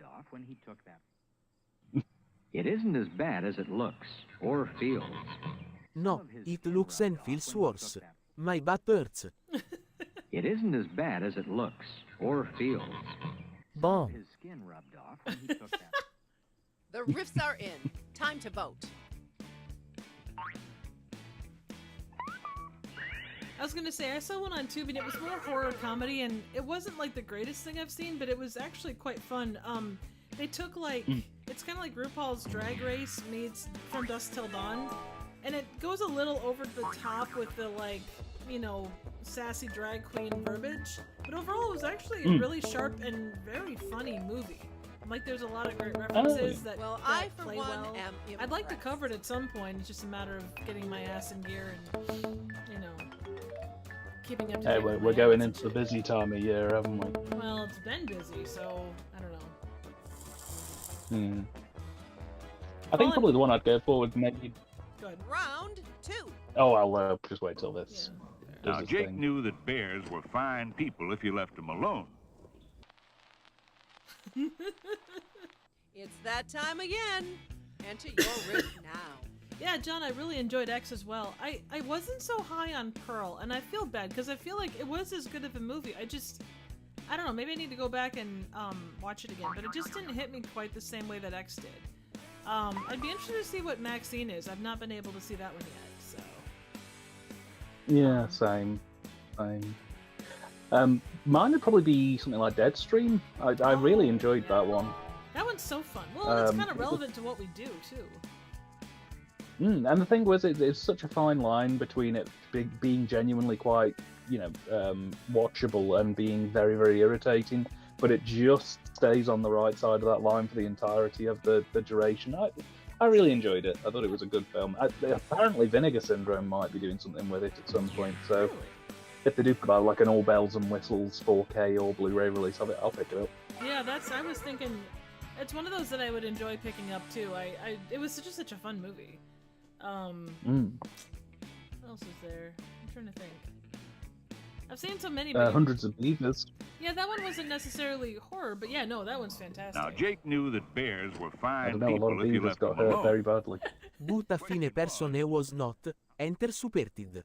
It isn't as bad as it looks or feels. No, it looks and feels worse. My butt hurts. It isn't as bad as it looks or feels. Bomb. His skin rubbed off when he took that. The riffs are in. Time to vote. I was gonna say, I saw one on Tube and it was more horror comedy, and it wasn't the greatest thing I've seen, but it was actually quite fun. They took it's kind of like RuPaul's Drag Race meets From Dusk Till Dawn, and it goes a little over the top with the sassy drag queen verbiage, but overall it was actually a really sharp and very funny movie. There's a lot of great references that, Well, that I, for play one, well. am I'd like to impressed. cover it at some point. It's just a matter of getting my ass in gear and, keeping up to Hey, date with we're my going habits into and the busy time of year, haven't we? shit. Well, it's been busy, so I don't know. I think probably the one I'd go for would maybe. Good. Round 2. Oh, I'll just wait till this. does Now, its Jake thing. knew that bears were fine people if you left them alone. It's that time again. Enter your riff now. Yeah, John, I really enjoyed X as well. I wasn't so high on Pearl, and I feel bad because I feel like it was as good of a movie. I don't know, maybe I need to go back and watch it again, but it just didn't hit me quite the same way that X did. I'd be interested to see what Maxine is. I've not been able to see that one yet, so. Yeah, same. Mine would probably be something like Deadstream. I really enjoyed that one. That one's so fun. Well, it's kind of relevant to what we do, too. And the thing was, it's such a fine line between it being genuinely quite, watchable and being very, very irritating, but it just stays on the right side of that line for the entirety of the duration. I really enjoyed it. I thought it was a good film. Apparently, Vinegar Syndrome might be doing something with it at some point. So, Really? if they do put out like an all bells and whistles 4K or Blu-ray release of it, I'll pick it up. Yeah, I was thinking, it's one of those that I would enjoy picking up too. It was just such a fun movie. What else is there? I'm trying to think. I've seen so many. Hundreds of Beavers. Yeah, that one wasn't necessarily horror, but yeah, no, that one's fantastic. Now, Jake knew that bears were I fine don't know, a lot people of if you beavers left got them hurt alone. very badly. But a fine person was not. Enter superted.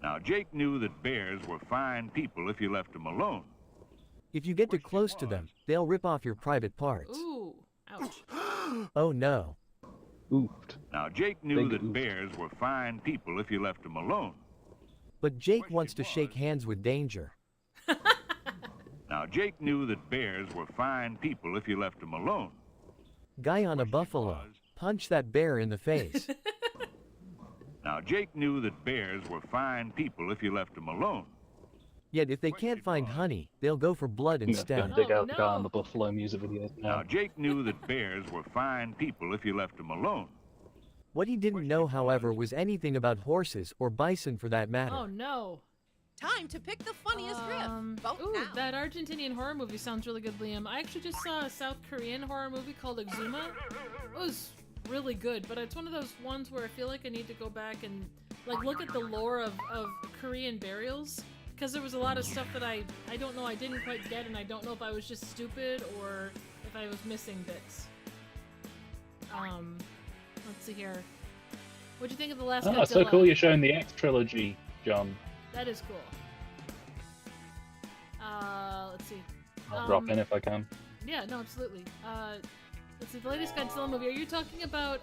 Now, Jake knew that bears were fine people if you left them alone. If you get too close to them, they'll rip off your private parts. Ooh, ouch. Oh no. Oofed. Now, Jake knew Big that oofed. bears were fine people if you left them alone. But Jake wants to shake hands with danger. Now, Jake knew that bears were fine people if you left them alone. Guy on a buffalo. Punch that bear in the face. Now, Jake knew that bears were fine people if you left them alone. Yet if they can't find honey, they'll go for blood I'm instead. gonna dig out the guy on the Buffalo music video Now, now. Jake knew that bears were fine people if you left them alone. What he didn't know, however, was anything about horses or bison for that matter. Oh no. Time to pick the funniest riff. Vote Ooh, now. that Argentinian horror movie sounds really good, Liam. I actually just saw a South Korean horror movie called Exuma. It was really good, but it's one of those ones where I feel like I need to go back and like look at the lore of Korean burials, because there was a lot of stuff that I don't know, I didn't quite get, and I don't know if I was just stupid or if I was missing bits. Let's see here. What'd you think of the last Godzilla? So cool you're showing the X trilogy, John. That is cool. Let's see. I'll drop in if I can. Yeah, no, absolutely. Let's see, the latest Godzilla movie. Are you talking about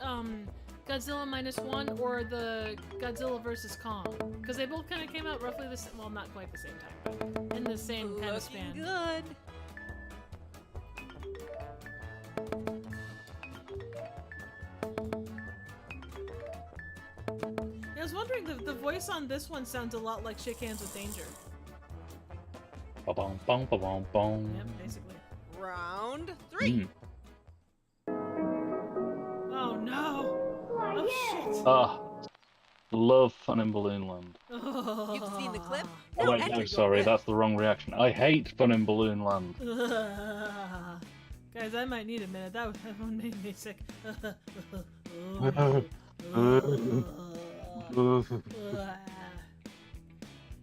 Godzilla -1 or the Godzilla vs. Kong? Because they both kind of came out roughly the same, well, not quite the same time, but in the same kind of span. Good. Yeah, I was wondering, the voice on this one sounds a lot like Shake Hands with Danger. Ba-bom, bom, ba-bom, bom. Yep, basically. Round 3. Oh no! Oh shit! Love Fun in Balloon Land. You've seen the clip? Oh wait, no, sorry, that's the wrong reaction. I hate Fun in Balloon Land. Guys, I might need a minute. That one made me sick.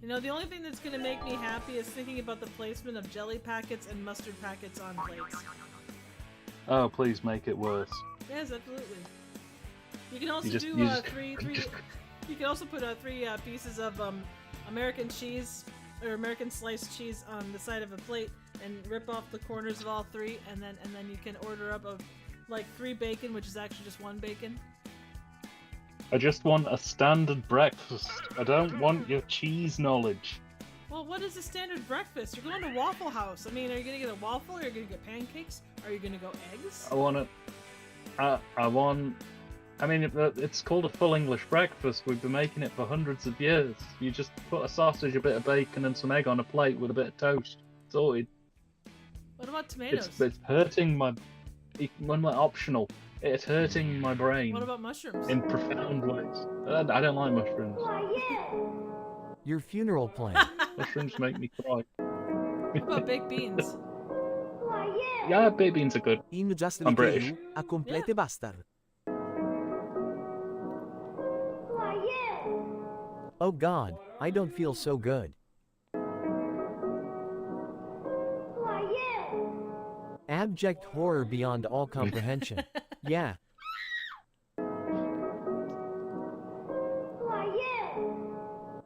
You know, the only thing that's gonna make me happy is thinking about the placement of jelly packets and mustard packets on plates. Oh, please make it worse. Yes, absolutely. You can also just- do you just- three. You can also put 3 pieces of American cheese or American sliced cheese on the side of a plate and rip off the corners of all 3, and then you can order up like 3 bacon, which is actually just 1 bacon. I just want a standard breakfast. I don't want your cheese knowledge. Well, what is a standard breakfast? You're going to Waffle House. I mean, are you gonna get a waffle? Or are you gonna get pancakes? Are you gonna go eggs? I want it. I mean, it's called a full English breakfast. We've been making it for hundreds of years. You just put a sausage, a bit of bacon, and some egg on a plate with a bit of toast. Sorted. What about tomatoes? It's hurting my. When we're optional, it's hurting my brain. What about mushrooms? In profound ways. I don't like mushrooms. Your funeral plan. Mushrooms make me cry. What about baked beans? Yeah, baked beans are good. In just I'm British. a complete bastard. Oh god, I don't feel so good. Abject horror beyond all comprehension. Yeah.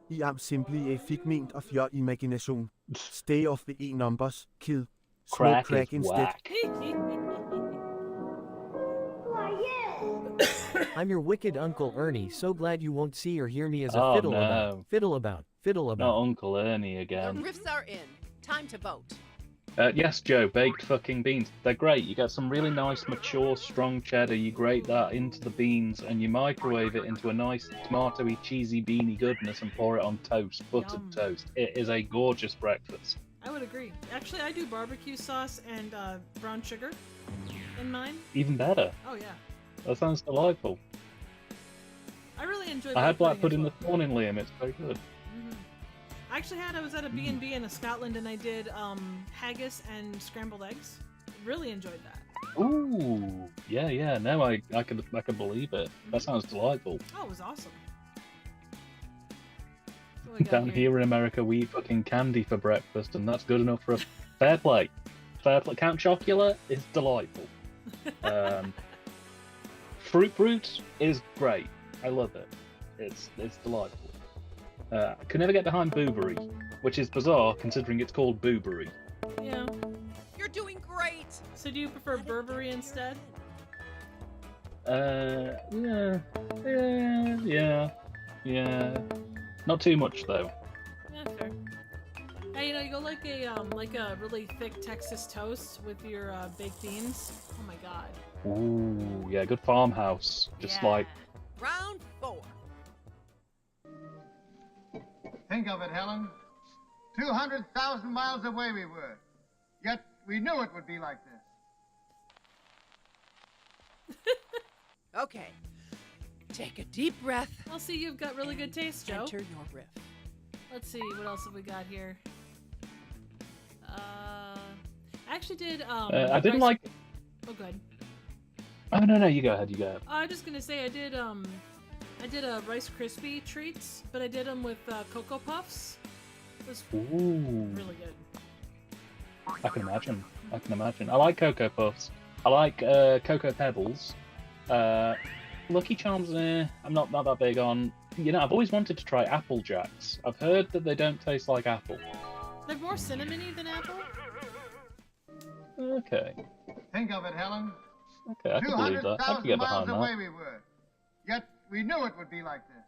I am simply a figment of your imagination. Stay off the E-numbers, kill. Smoke crack instead. I'm your wicked Uncle Ernie, so glad you won't see or hear me as a Oh, fiddle no. about. Fiddle about. Fiddle about. Not Uncle Ernie Your again. riffs are in. Time to vote. Yes, Joe, baked fucking beans. They're great. You get some really nice, mature, strong cheddar. You grate that into the beans and you microwave it into a nice, tomatoey, cheesy, beany goodness and pour it on toast, buttered toast. It is a gorgeous breakfast. I would agree. Actually, I do barbecue sauce and brown sugar in mine. Even better. Oh yeah. That sounds delightful. I really enjoyed. I had black pudding well. this morning, Liam. It's very good. I was at a B&B in Scotland and I did haggis and scrambled eggs. Really enjoyed that. Ooh, yeah. No, I can believe it. That sounds delightful. Oh, it was awesome. Down here in America, we eat fucking candy for breakfast, and that's good enough for a fair play. Fair play. Count Chocula is delightful. Fruit is great. I love it. It's delightful. I can never get behind Boobery, which is bizarre considering it's called Boobery. Yeah. You're doing great. So do you prefer Burberry instead? Yeah. Not too much though. Yeah, fair. Hey, you go like a really thick Texas toast with your baked beans. Oh my god. Ooh, yeah, good farmhouse. Just like. Round 4. Think of it, Helen. 200,000 miles away we were. Yet we knew it would be like this. Okay. Take a deep breath. I'll see you've got really good taste, Joe. Enter your riff. Let's see, what else have we got here? I actually did, I didn't like. Oh, good. Oh, no, you go ahead, I'm just gonna say I did a Rice Krispie treats, but I did them with Cocoa Puffs. It was really good. I can imagine. I like Cocoa Puffs. I like Cocoa Pebbles. Lucky Charms, I'm not that big on. I've always wanted to try Apple Jacks. I've heard that they don't taste like apple. They're more cinnamony than apple? Okay. Think of it, Helen. Okay, I can believe that. I can get behind 200,000 miles away that. we were. Yet we knew it would be like this.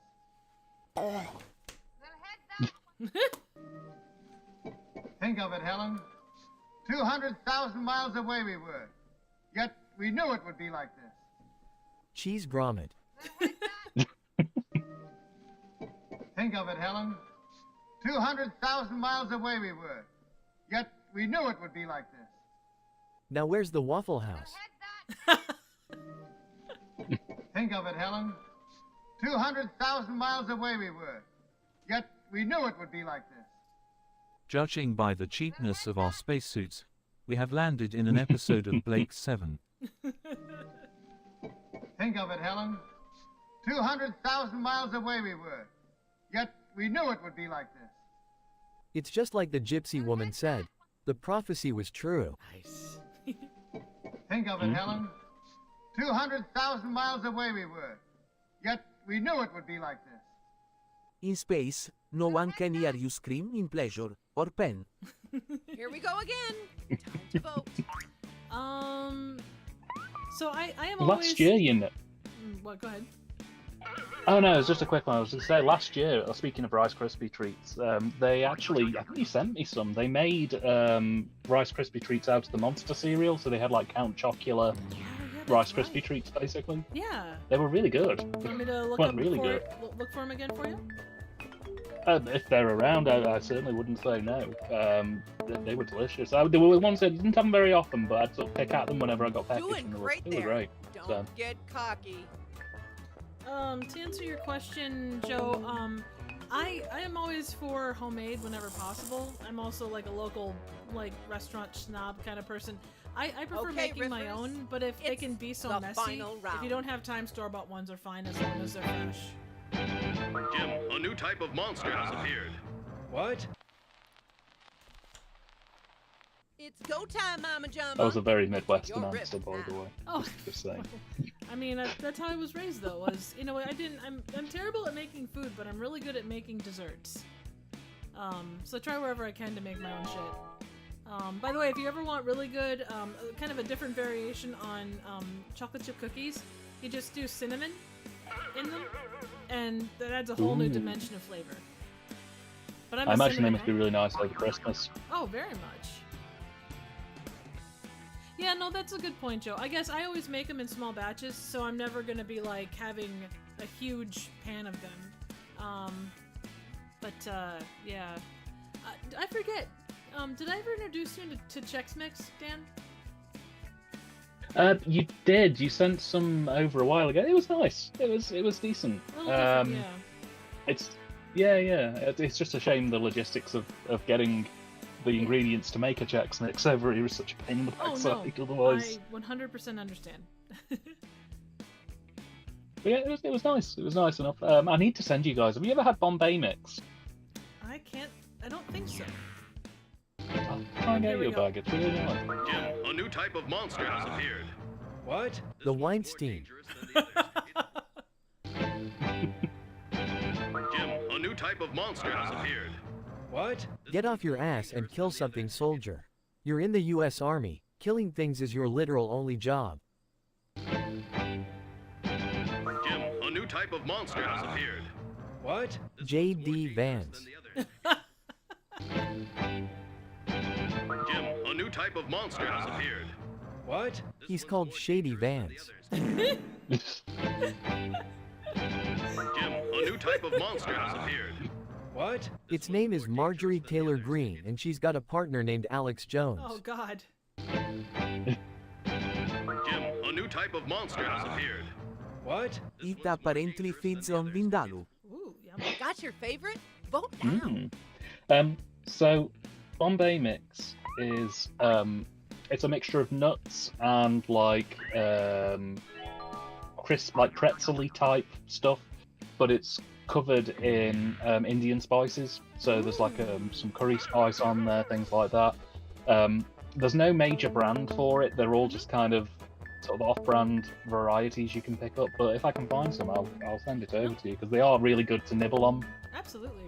Think of it, Helen. 200,000 miles away we were. Yet we knew it would be like this. Cheese grommet. Think of it, Helen. 200,000 miles away we were. Yet we knew it would be like this. Now where's the Waffle House? Think of it, Helen. 200,000 miles away we were. Yet we knew it would be like this. Judging by the cheapness of our spacesuits, we have landed in an episode of Blake's 7. Think of it, Helen. 200,000 miles away we were. Yet we knew it would be like this. It's just like the gypsy woman said. The prophecy was true. Nice. Think of it, Helen. 200,000 miles away we were. Yet we knew it would be like this. In space, no one can hear you scream in pleasure or pain. Here we go again. Time to vote. So I am Last always... year, What? Go ahead. Oh no, it was just a quick one. I was going to say, last year, speaking of Rice Krispie treats, they actually, I think you sent me some. They made Rice Krispie treats out of the Monster cereal, so they had like Count Chocula Rice Krispie treats, basically. Yeah. They were really good. You want me to look Well, up really for good. look for them again for you? If they're around, I certainly wouldn't say no. They were delicious. They were ones that I didn't have them very often, but I'd sort of pick at them whenever I got peckish. Doing And great they were there. great. Don't get cocky. To answer your question, Joe, I am always for homemade whenever possible. I'm also like a local restaurant snob kind of person. I prefer Okay, making my Riffers, own, but if they can be so the messy, final if round. you don't have time, store-bought ones are fine as long as they're fresh. Jim, a new type of monster has appeared. What? It's go time, Mama Jumbo. That was a very Midwestern Your answer, by the way. Oh. Just saying. I mean, that's how I was raised, though. Was I'm terrible at making food, but I'm really good at making desserts. So I try wherever I can to make my own shit. By the way, if you ever want really good, kind of a different variation on chocolate chip cookies, you just do cinnamon in them, and that adds a whole new dimension of flavor. But I imagine they must be really nice over Christmas. Oh, very much. Yeah, no, that's a good point, Joe. I guess I always make them in small batches, so I'm never gonna be like having a huge pan of them. Yeah. I forget. Did I ever introduce you to Chex Mix, Dan? You did. You sent some over a while ago. It was nice. It was decent. Yeah. It's just a shame the logistics of getting the ingredients to make a Chex Mix over here is such a pain in the backside. Otherwise, I 100% understand. But yeah, it was nice. It was nice enough. I need to send you guys. Have you ever had Bombay Mix? I don't think so. I'll try and get you a bag. It's really nice. Jim, a new type of monster has appeared. What? The Weinstein. Jim, a new type of monster has appeared. What? Get off your ass and kill something, soldier. You're in the U.S. Army. Killing things is your literal only job. Jim, a new type of monster has appeared. What? J.D. Vance. Jim, a new type of monster has appeared. What? He's called Shady Vance. Jim, a new type of monster has appeared. What? Its name is Marjorie Taylor Greene, and she's got a partner named Alex Jones. Oh, God. Jim, a new type of monster has appeared. What? It apparently feeds on Vindaloo. Ooh, Got your favorite? Vote now. So Bombay Mix is it's a mixture of nuts and like crisp, like pretzel-y type stuff, but it's covered in Indian spices. So there's like some curry spice on there, things like that. There's no major brand for it. They're all just kind of sort of off-brand varieties you can pick up. But if I can find some, I'll send it over to you because they are really good to nibble on. Absolutely.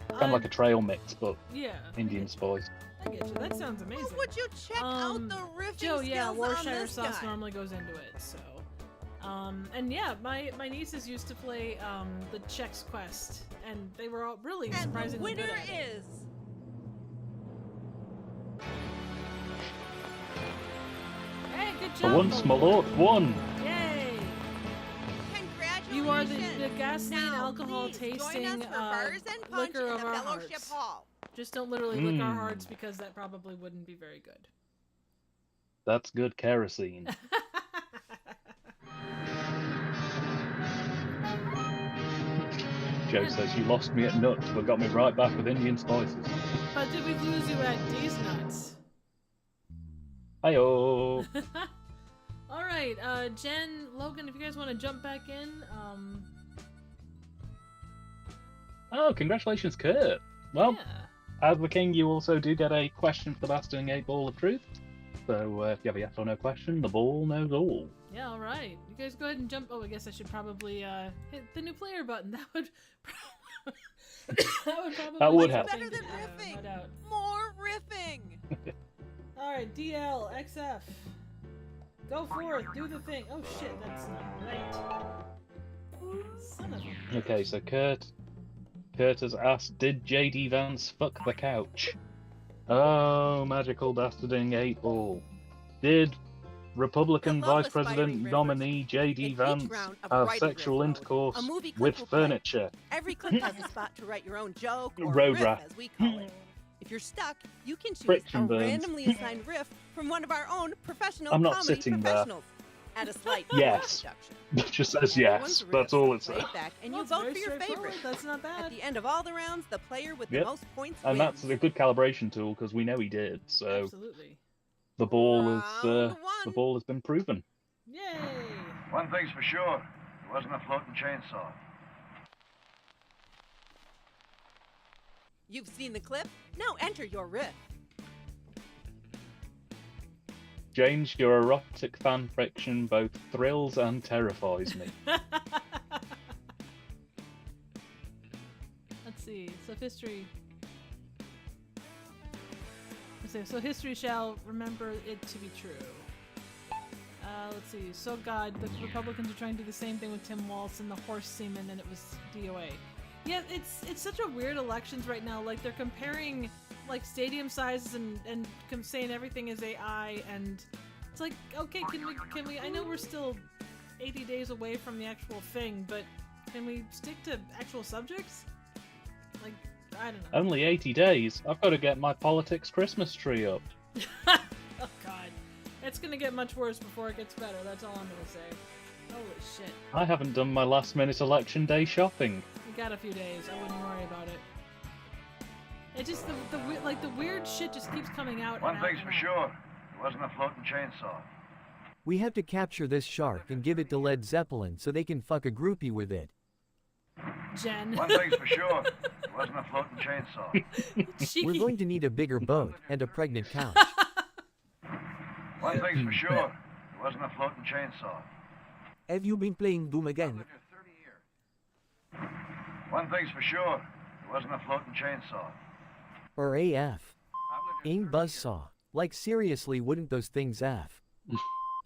Kind of like a trail mix, but yeah, Indian spice. I get you. That sounds amazing. Would you check out the riffing Joe, yeah, skills on Worcestershire this sauce guy? normally goes into it, so. And yeah, my nieces used to play the Chex Quest, and they were all really surprisingly And the good winner at it. is... Hey, good For job! once, my lord won. Yay! You are the gasoline alcohol tasting liquor of our hearts. Just don't literally lick our hearts because that probably wouldn't be very good. That's good kerosene. Joe says, you lost me at nuts, but got me right back with Indian spices. But did we lose you at these nuts? Hi-oh! Alright, Jen, Logan, if you guys want to jump back in, Oh, congratulations, Kurt! Well, as the king, you also do get a question for the Bastarding 8 Ball of Truth. So, if you have a yes or no question, the ball knows all. Yeah, alright. You guys go ahead and jump. Oh, I guess I should probably hit the new player button. That would That would help. Better than riffing. No doubt. More riffing. Alright, DL, XF. Go forth, do the thing. Oh shit, that's not right. Son of a... Okay, so Kurt has asked, did JD Vance fuck the couch? Oh, magical bastarding 8 Ball. Did Republican Vice President nominee JD Vance have sexual intercourse with furniture? Every clip has a spot to write your own joke or Road riff, rat. as we call it. If you're stuck, you can choose Friction a burns. randomly assigned riff from one of our own professional I'm not comedy sitting there. professionals at a slight Yes. reduction. It just says yes. That's all it says. Play it back and you Well, it's vote very for your straightforward. favorite. That's not bad. At the end of all the rounds, the player with Yep. the most points And wins. that's a good calibration tool because we know he did. So Absolutely. the ball has been proven. Yay! One thing's for sure, it wasn't a floating chainsaw. You've seen the clip? Now enter your riff. James, your erotic fan fiction both thrills and terrifies me. Let's see. So history. So history shall remember it to be true. Let's see. So God, the Republicans are trying to do the same thing with Tim Walz and the horse semen, and it was DOA. Yeah, it's such a weird elections right now. Like they're comparing like stadium sizes and saying everything is AI, and it's like, okay, can we? I know we're still 80 days away from the actual thing, but can we stick to actual subjects? Like, I don't know. Only 80 days. I've got to get my politics Christmas tree up. Oh God. It's gonna get much worse before it gets better. That's all I'm gonna say. Holy shit. I haven't done my last-minute election day shopping. We got a few days. I wouldn't worry about it. It just the weird shit just keeps coming out. One thing's for sure, it wasn't a floating chainsaw. We have to capture this shark and give it to Led Zeppelin so they can fuck a groupie with it. Jen. One thing's for sure, it wasn't a floating chainsaw. We're going to need a bigger boat and a pregnant couch. One thing's for sure, it wasn't a floating chainsaw. Have you been playing Doom again? One thing's for sure, it wasn't a floating chainsaw. Or AF. Ain't buzzsaw. Like seriously, wouldn't those things F?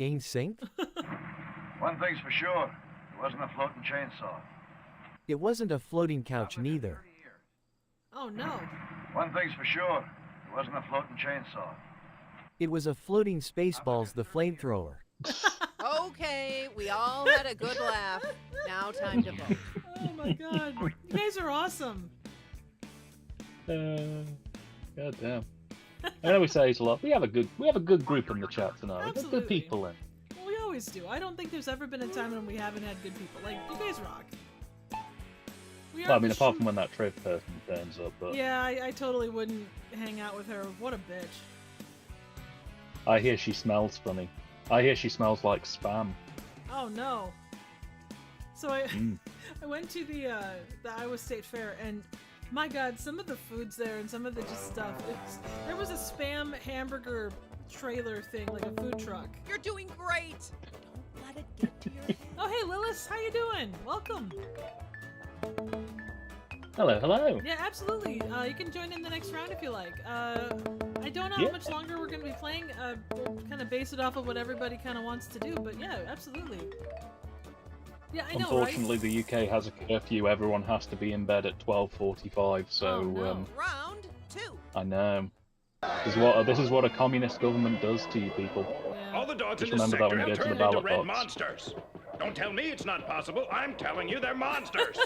Ain't sync? One thing's for sure, it wasn't a floating chainsaw. It wasn't a floating couch neither. Oh no. One thing's for sure, it wasn't a floating chainsaw. It was a floating Spaceballs the flamethrower. Okay, we all had a good laugh. Now time to vote. Oh my god. You guys are awesome. God damn. I know we say it a lot. We have a good group in the chat tonight. We've got good people in. Well, we always do. I don't think there's ever been a time when we haven't had good people. Like, you guys rock. Well, I mean, apart from when that trip person turns up, but... Yeah, I totally wouldn't hang out with her. What a bitch. I hear she smells funny. I hear she smells like spam. Oh, no. So I went to the Iowa State Fair, and my god, some of the foods there and some of the just stuff. There was a spam hamburger trailer thing, like a food truck. You're doing great. Don't let it get to your head. Oh, hey, Lilith, how you doing? Welcome. Hello, hello. Yeah, absolutely. You can join in the next round if you like. I don't know how much longer we're going to be playing. We'll kind of base it off of what everybody kind of wants to do, but yeah, absolutely. Yeah, I know, Unfortunately, the UK has a curfew. Everyone has to be in bed at 12:45. So, round 2. I know. This is what a communist government does to you people. Yeah. All the dogs Just in this remember that sector when you have go to the turned into ballot red box. monsters. Don't tell me it's not possible. I'm telling you they're monsters.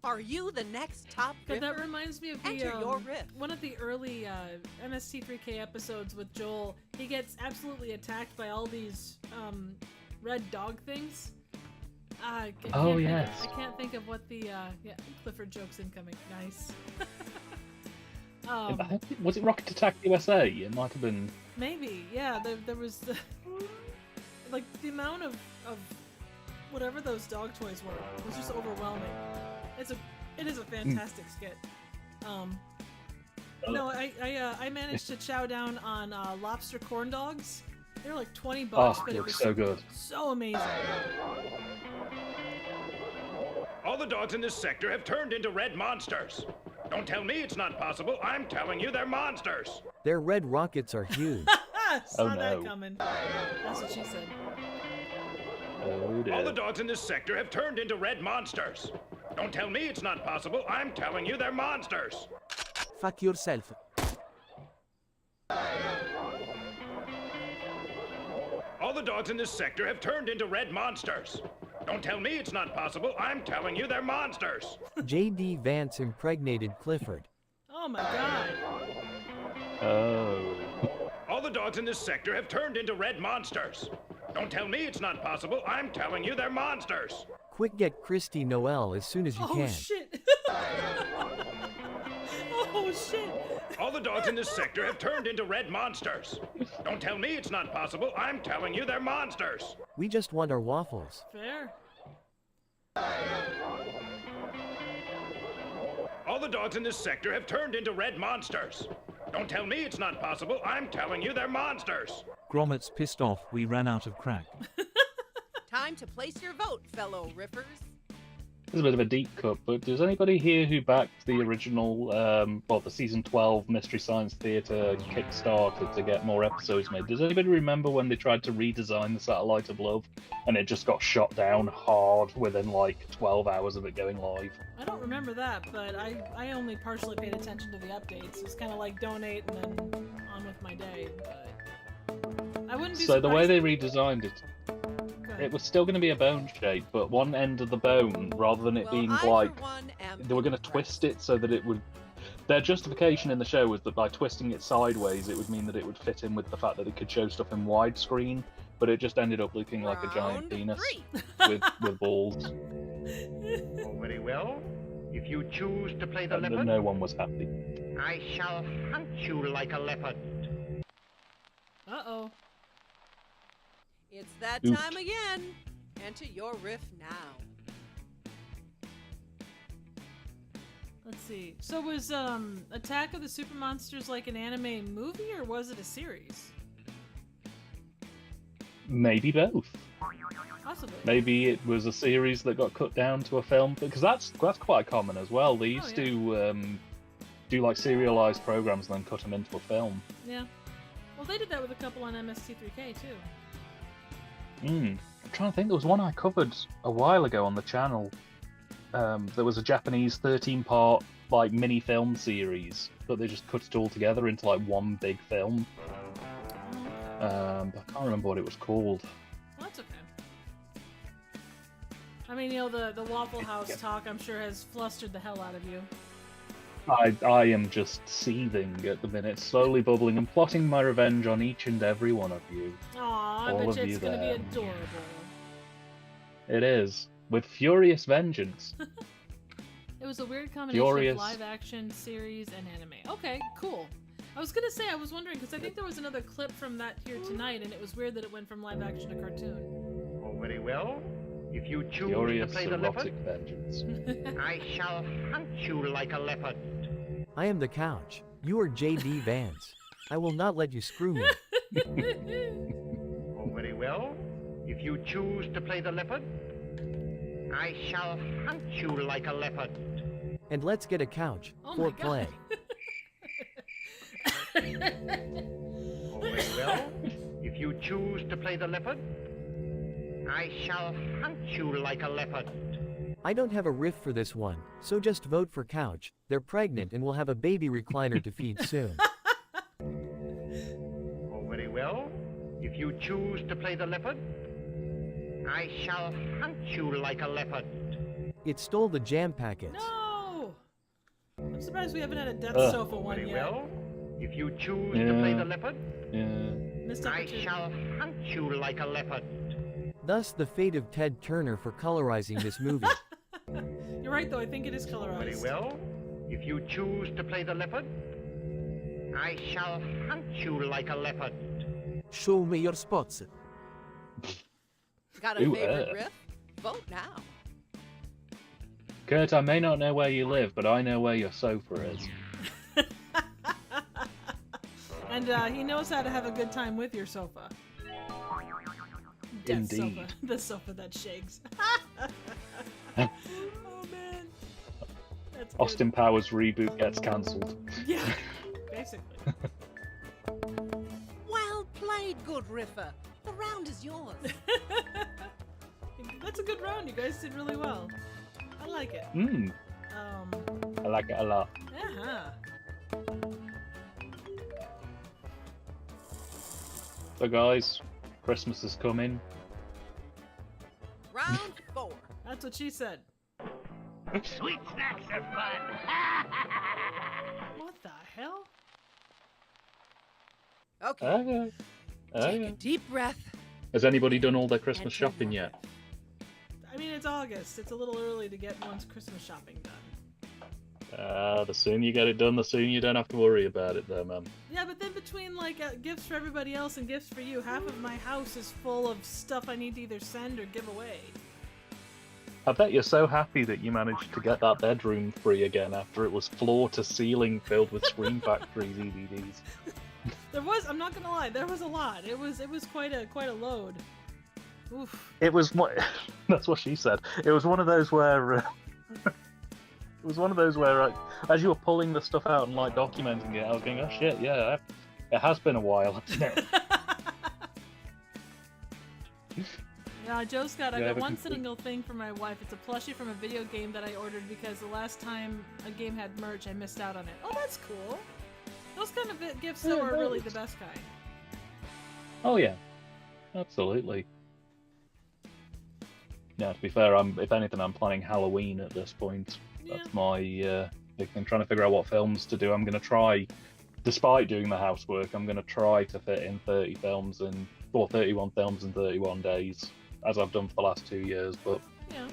Are you the next top But that riffer? reminds me of Enter your riff. one of the early MST3K episodes with Joel. He gets absolutely attacked by all these red dog things. I can't think of what the Clifford joke's incoming. Nice. Was it Rocket Attack USA? It might have been. Maybe, yeah. There was the amount of whatever those dog toys were was just overwhelming. It is a fantastic skit. No, I managed to chow down on lobster corn dogs. They're like $20, but it was so good. So amazing. All the dogs in this sector have turned into red monsters. Don't tell me it's not possible. I'm telling you they're monsters. Their red rockets are huge. Saw that coming. That's what she said. Oh, dear. All the dogs in this sector have turned into red monsters. Don't tell me it's not possible. I'm telling you they're monsters. Fuck yourself. All the dogs in this sector have turned into red monsters. Don't tell me it's not possible. I'm telling you they're monsters. J.D. Vance impregnated Clifford. Oh my god. Oh. All the dogs in this sector have turned into red monsters. Don't tell me it's not possible. I'm telling you they're monsters. Quick, get Christy Noel as soon as you can. Oh shit. Oh shit. All the dogs in this sector have turned into red monsters. Don't tell me it's not possible. I'm telling you they're monsters. We just want our waffles. Fair. All the dogs in this sector have turned into red monsters. Don't tell me it's not possible. I'm telling you they're monsters. Gromit's pissed off we ran out of crack. Time to place your vote, fellow riffers. This is a bit of a deep cut, but does anybody here who backed the original, the season 12 Mystery Science Theater Kickstarter to get more episodes made, does anybody remember when they tried to redesign the Satellite of Love and it just got shot down hard within like 12 hours of it going live? I don't remember that, but I only partially paid attention to the updates. It was kind of like donate and then on with my day, but I wouldn't be So the way surprised- they redesigned it, it was still going to be a bone shape, but one end of the bone, rather than it being like, they were going to twist it so that it would Their justification in the show was that by twisting it sideways, it would mean that it would fit in with the fact that it could show stuff in widescreen, but it just ended up looking like a giant penis with balls. Oh, very well. If you choose to play the And leopard, no one was happy. I shall hunt you like a leopard. Uh-oh. It's that Oops. time again. Enter your riff now. Let's see. So was Attack of the Super Monsters like an anime movie, or was it a series? Maybe both. Possibly. Maybe it was a series that got cut down to a film, because that's quite common as well. They used to do like serialized programs and then cut them into a film. Yeah. Well, they did that with a couple on MST3K too. I'm trying to think. There was one I covered a while ago on the channel. There was a Japanese 13-part like mini film series, but they just cut it all together into like one big film. But I can't remember what it was called. Well, that's okay. I mean, you know, the Waffle House talk, I'm sure, has flustered the hell out of you. I am just seething at the minute, slowly bubbling and plotting my revenge on each and every one of you. Aw, I All bet of you you it's gonna be there. adorable. It is, with furious vengeance. It was a weird combination Furious. of live-action, series, and anime. Okay, cool. I was gonna say, I was wondering, because I think there was another clip from that here tonight, and it was weird that it went from live-action to cartoon. Oh, very well. If you choose Furious to play the erotic leopard, vengeance. I shall hunt you like a leopard. I am the couch. You are J.D. Vance. I will not let you screw me. Oh, very well. If you choose to play the leopard, I shall hunt you like a leopard. And let's get a couch Oh for my God. play. Oh, very well. If you choose to play the leopard, I shall hunt you like a leopard. I don't have a riff for this one, so just vote for couch. They're pregnant and will have a baby recliner to feed soon. Oh, very well. If you choose to play the leopard, I shall hunt you like a leopard. It stole the jam packets. No! I'm surprised we haven't had a Death Ugh. Sofa one Very yet. well. If you choose to play the leopard, Missed I opportunity. shall hunt you like a leopard. Thus the fate of Ted Turner for colorizing this movie. You're right, though. I think it is Very colorized. well. If you choose to play the leopard, I shall hunt you like a leopard. Show me your spots. Got a Ooh, favorite riff? Vote now. Kurt, I may not know where you live, but I know where your sofa is. And he knows how to have a good time with your sofa. Death Indeed. Sofa. The sofa that shakes. Oh, man. That's good. Austin Powers reboot gets cancelled. Yeah, basically. Well played, good riffer. The round is yours. That's a good round. You guys did really well. I like it. I like it a lot. Uh-huh. So guys, Christmas is coming. Round 4. That's what she said. Sweet snacks are fun. What the hell? Okay. Okay. Take a Okay. deep breath. Has anybody done all their Christmas shopping yet? I mean, it's August. It's a little early to get one's Christmas shopping done. The sooner you get it done, the sooner you don't have to worry about it, though, man. Yeah, but then between like gifts for everybody else and gifts for you, half of my house is full of stuff I need to either send or give away. I bet you're so happy that you managed to get that bedroom free again after it was floor to ceiling filled with Scream Factory DVDs. There was, I'm not gonna lie, there was a lot. It was quite a load. Oof. It was that's what she said. It was one of those where it was one of those where as you were pulling the stuff out and like documenting it, I was going, oh shit, yeah, it has been a while, hasn't it? Yeah, Joe's got, I Yeah, got but one complete- single thing for my wife. It's a plushie from a video game that I ordered because the last time a game had merch, I missed out on it. Oh, that's cool. Those kind of gifts though are really the best kind. Oh yeah, absolutely. Yeah, to be fair, if anything, I'm planning Halloween at this point. That's my big thing, trying to figure out what films to do. I'm going to try, despite doing the housework, I'm going to try to fit in 31 films in 31 days, as I've done for the last 2 years, but... Yeah.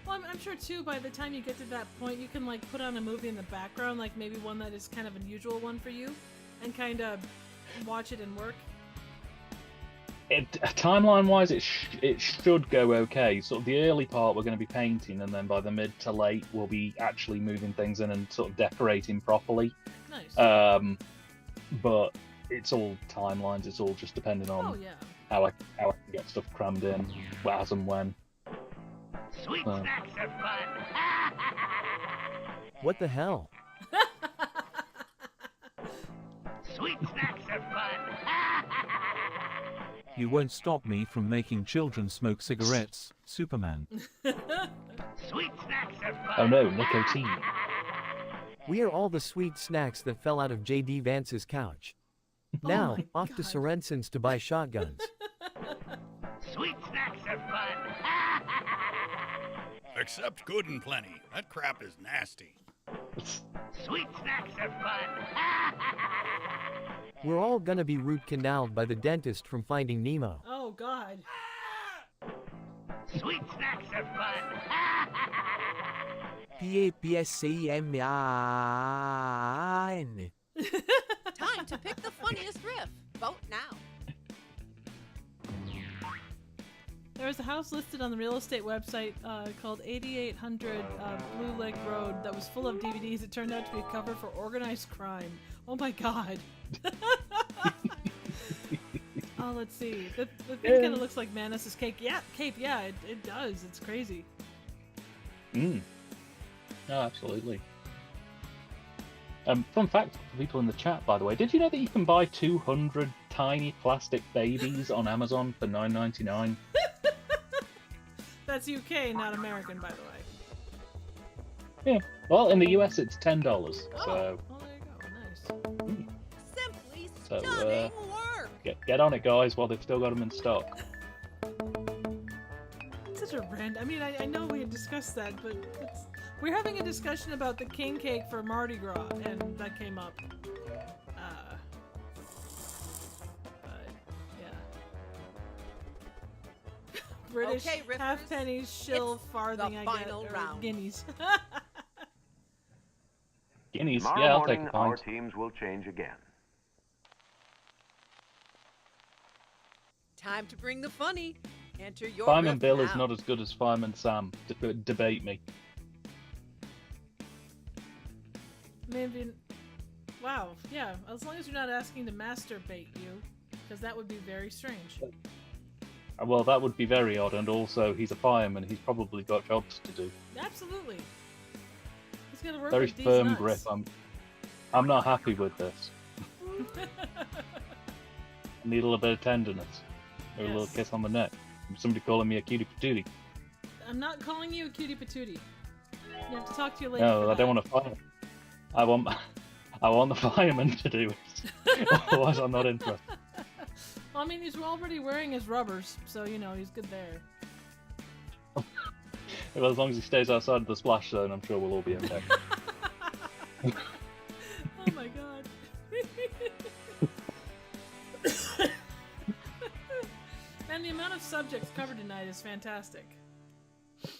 Well, I'm sure, too, by the time you get to that point, you can, like, put on a movie in the background, like maybe one that is kind of an unusual one for you, and kind of watch it and work. Timeline-wise, it should go okay. Sort of the early part, we're going to be painting, and then by the mid to late, we'll be actually moving things in and sort of decorating properly. Nice. But it's all timelines. It's all just depending on how I can get stuff crammed in, as and when. Sweet snacks are fun. What the hell? Sweet snacks are fun. You won't stop me from making children smoke cigarettes, Superman. Sweet snacks are fun. Oh no, nicotine. We are all the sweet snacks that fell out of J.D. Vance's couch. Now, off to Sorensen's to buy shotguns. Sweet snacks are fun. Except good and plenty. That crap is nasty. Sweet snacks are fun. We're all gonna be root canaled by the dentist from Finding Nemo. Oh, God. Sweet snacks are fun. P-A-P-S-I-M-A-N. Time to pick the funniest riff. Vote now. There was a house listed on the real estate website called 8800 Blue Lake Road that was full of DVDs. It turned out to be a cover for organized crime. Oh my God. Oh, let's see. The thing kind of looks like Manus's cape. Yeah, it does. It's crazy. No, absolutely. Fun fact for people in the chat, by the way, did you know that you can buy 200 tiny plastic babies on Amazon for $9.99? That's UK, not American, by the way. Yeah. Well, in the US, it's $10. Oh, So. Well, there you go. Nice. Simply So, stunning work. Get on it, guys, while they've still got them in stock. Such a random. I mean, I know we had discussed that, but we're having a discussion about the king cake for Mardi Gras, and that came up. British Okay, riffers, half pennies, shill, it's farthing, the I final get, round. guineas. Guineas? Tomorrow Yeah, I'll morning, take a our pint. teams will change again. Time to bring the funny. Enter your Fireman riff Bill now. is not as good as Fireman Sam. Debate me. Maybe. Wow. Yeah. As long as you're not asking to masturbate you, because that would be very strange. Well, that would be very odd, and also he's a fireman. He's probably got jobs to do. Absolutely. He's gonna work Very with these firm nuts. grip. I'm not happy with this. Need a little bit of tenderness, or a little Yes. kiss on the neck. Somebody calling me a cutie patootie. I'm not calling you a cutie patootie. You have to talk to your lady. No, for I don't want to fire. I want the fireman to do it. Otherwise, I'm not interested. Well, I mean, he's already wearing his rubbers, so you know he's good there. Well, as long as he stays outside of the splash zone, I'm sure we'll all be okay. Oh my God. And the amount of subjects covered tonight is fantastic.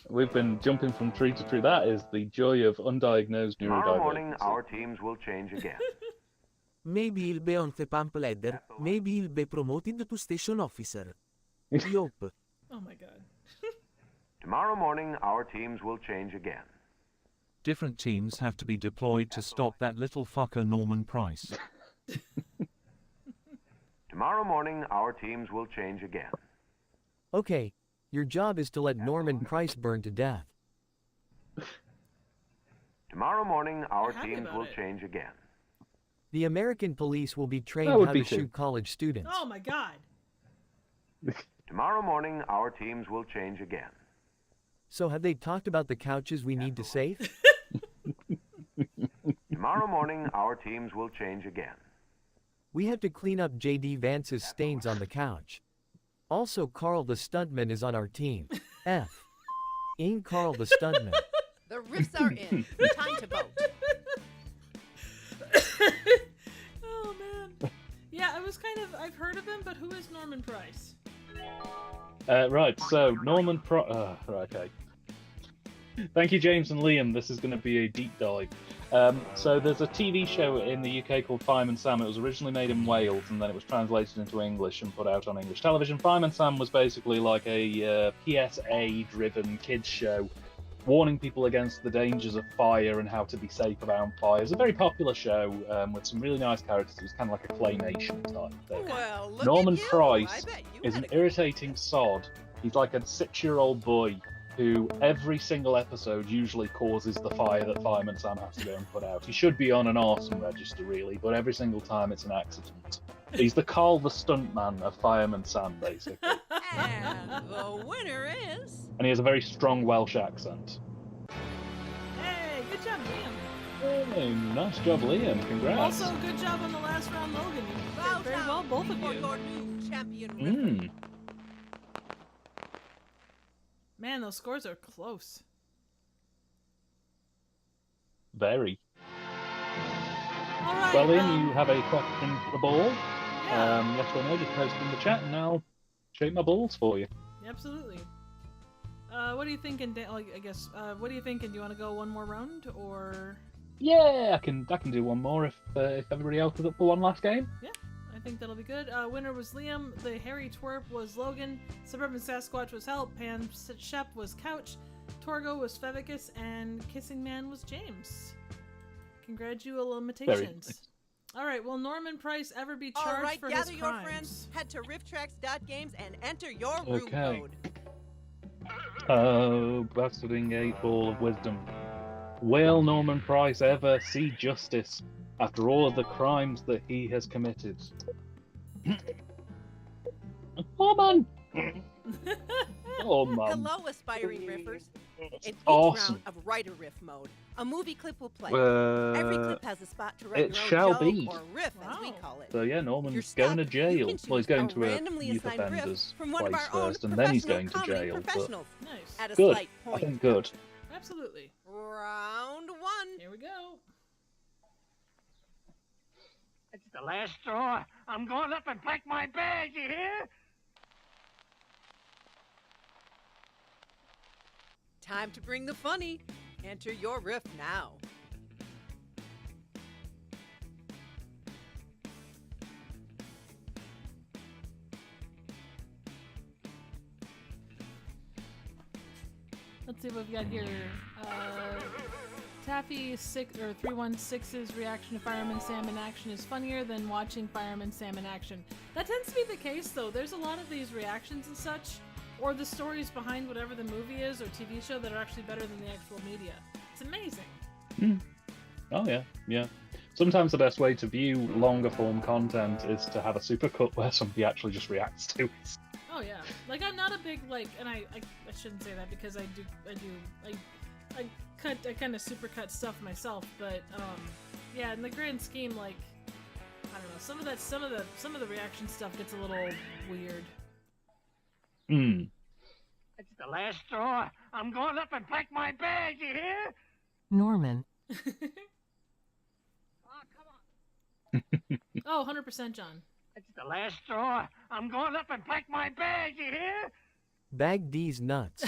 We've been jumping from tree to tree. That is the joy of undiagnosed Tomorrow morning, neurodivergency. our teams will change again. Maybe he'll be on the pump ladder. Maybe he'll be promoted to station officer. I hope. Oh my God. Tomorrow morning, our teams will change again. Different teams have to be deployed to stop that little fucker Norman Price. Tomorrow morning, our teams will change again. Okay, your job is to let Norman Price burn to death. Tomorrow morning, our happy teams about will it. change again. The American police will be trained That would how be to too. shoot college students. Oh my God. Tomorrow morning, our teams will change again. So have they talked about the couches we need to save? Tomorrow morning, our teams will change again. We have to clean up J.D. Vance's stains on the couch. Also, Carl the stuntman is on our team. F. Ain't Carl the stuntman. The riffs are in. Time to vote. Oh man. Yeah, I've heard of him, but who is Norman Price? Right, so Norman Price. Right, okay. Thank you, James and Liam. This is going to be a deep dive. So there's a TV show in the UK called Fireman Sam. It was originally made in Wales, and then it was translated into English and put out on English television. Fireman Sam was basically like a PSA-driven kids show, warning people against the dangers of fire and how to be safe around fire. It's a very popular show with some really nice characters. It was kind of like a claymation type thing. Well, look Norman at you. Price I bet you is had an a good irritating sod. He's like a 6-year-old boy who every single episode usually causes the fire that Fireman Sam has to go and put out. He should be on an arson register, really, but every single time it's an accident. He's the Carl the Stuntman of Fireman Sam, basically. And the winner is... And he has a very strong Welsh accent. Hey, good job, Liam. Hey, nice job, Liam. Congrats. Also, good job on the last round, Logan. You did very well, both of For you. your new champion Mm. Man, those scores are close. Very. All right. Well, Liam, you have a question for the ball. Yes or no, just post in the chat and I'll shape my balls for you. Absolutely. What are you thinking, Dan? Like, I guess. What are you thinking? Do you want to go one more round, or? Yeah, I can do one more if everybody else is up for one last game. Yeah, I think that'll be good. Winner was Liam. The Hairy Twerp was Logan. Suburban Sasquatch was Help. Pan Shep was Couch. Torgo was Fevicus, and Kissing Man was James. Congratulations. All right. Will Norman Price ever be charged All right, for gather his your crimes? friends, head to rifftrax.games and enter your room Okay. code. Oh, bastarding 8 ball of wisdom. Will Norman Price ever see justice after all of the crimes that he has committed? Oh, man! Oh, man. Hello, aspiring riffers. In each awesome. round of writer riff mode, a movie clip will play. Uh, Every clip has a spot to write it your own shall joke be. or riff, as we call it. So yeah, If you're Norman's stuck, going to you jail. can Well, he's choose going a to a randomly youth assigned riff offenders from one of place our own first, and then he's professional going to comedy jail. But professionals. Nice. At a good. slight I point. think good. Absolutely. Round 1. Here we go. It's the last straw. I'm going up and pack my bag, you hear? Time to bring the funny. Enter your riff now. Let's see what we've got here. Taffy 316's reaction to Fireman Sam in action is funnier than watching Fireman Sam in action. That tends to be the case, though. There's a lot of these reactions and such, or the stories behind whatever the movie is or TV show that are actually better than the actual media. It's amazing. Oh yeah, yeah. Sometimes the best way to view longer form content is to have a supercut where somebody actually just reacts to it. Oh yeah, like I'm not a big and I shouldn't say that because I kind of supercut stuff myself, but yeah, in the grand scheme, like I don't know, some of the reaction stuff gets a little weird. It's the last straw. I'm going up and pack my bag, you hear? Norman. Oh, 100% John. It's the last straw. I'm going up and pack my bag, you hear? Bag these nuts.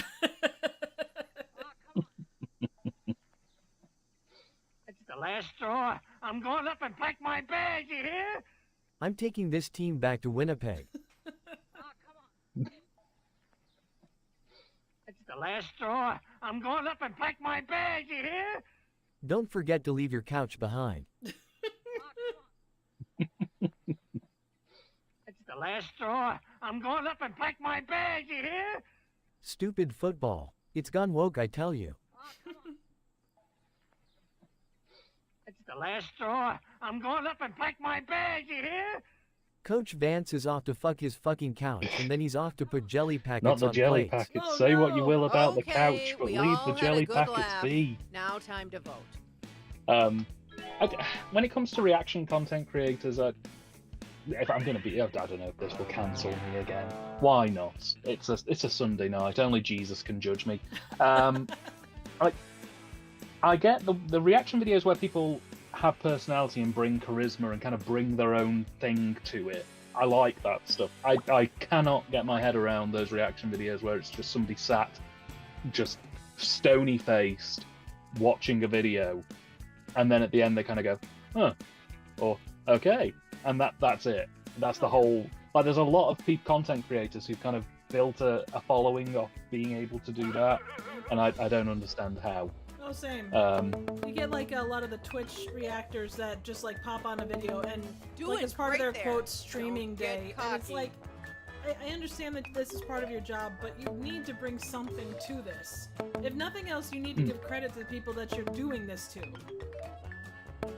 It's the last straw. I'm going up and pack my bag, you hear? I'm taking this team back to Winnipeg. It's the last straw. I'm going up and pack my bag, you hear? Don't forget to leave your couch behind. It's the last straw. I'm going up and pack my bag, you hear? Stupid football. It's gone woke, I tell you. It's the last straw. I'm going up and pack my bag, you hear? Coach Vance is off to fuck his fucking couch, and then he's off to put jelly packets Not the on jelly plates. packets. Say what you will about the couch, but we leave all the had jelly a good packets laugh. be. Now time to vote. When it comes to reaction content creators, if I'm gonna be, I don't know if this will cancel me again. Why not? It's a Sunday night. Only Jesus can judge me. I get the reaction videos where people have personality and bring charisma and kind of bring their own thing to it. I like that stuff. I cannot get my head around those reaction videos where it's just somebody sat, just stony-faced, watching a video, and then at the end they kind of go, huh, or okay, and that's it. That's the whole... Like, there's a lot of content creators who've kind of built a following off being able to do that, and I don't understand how. Oh, same. You get like a lot of the Twitch reactors that just like pop on a video and like it's part of their quote streaming day, and it's like, I understand that this is part of your job, but you need to bring something to this. If nothing else, you need to give credit to the people that you're doing this to.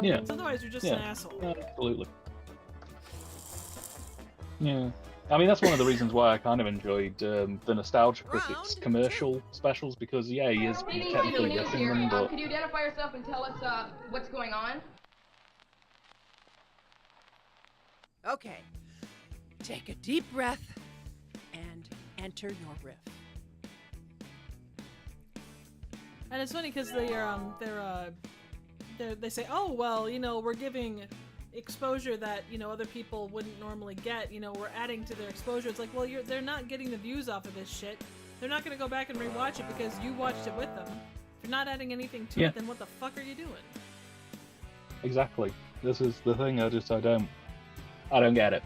Yeah. Otherwise, you're just an asshole. Absolutely. Yeah. I mean, that's one of the reasons why I kind of enjoyed the Nostalgia Critics commercial specials, because, yeah, he is technically riffing them, but... Could you identify yourself and tell us what's going on? Okay. Take a deep breath and enter your riff. And it's funny because they say, oh, well, you know, we're giving exposure that, you know, other people wouldn't normally get, you know, we're adding to their exposure. It's like, well, they're not getting the views off of this shit. They're not going to go back and rewatch it because you watched it with them. If you're not adding anything to it, then what the fuck are you doing? Exactly. This is the thing. I don't get it.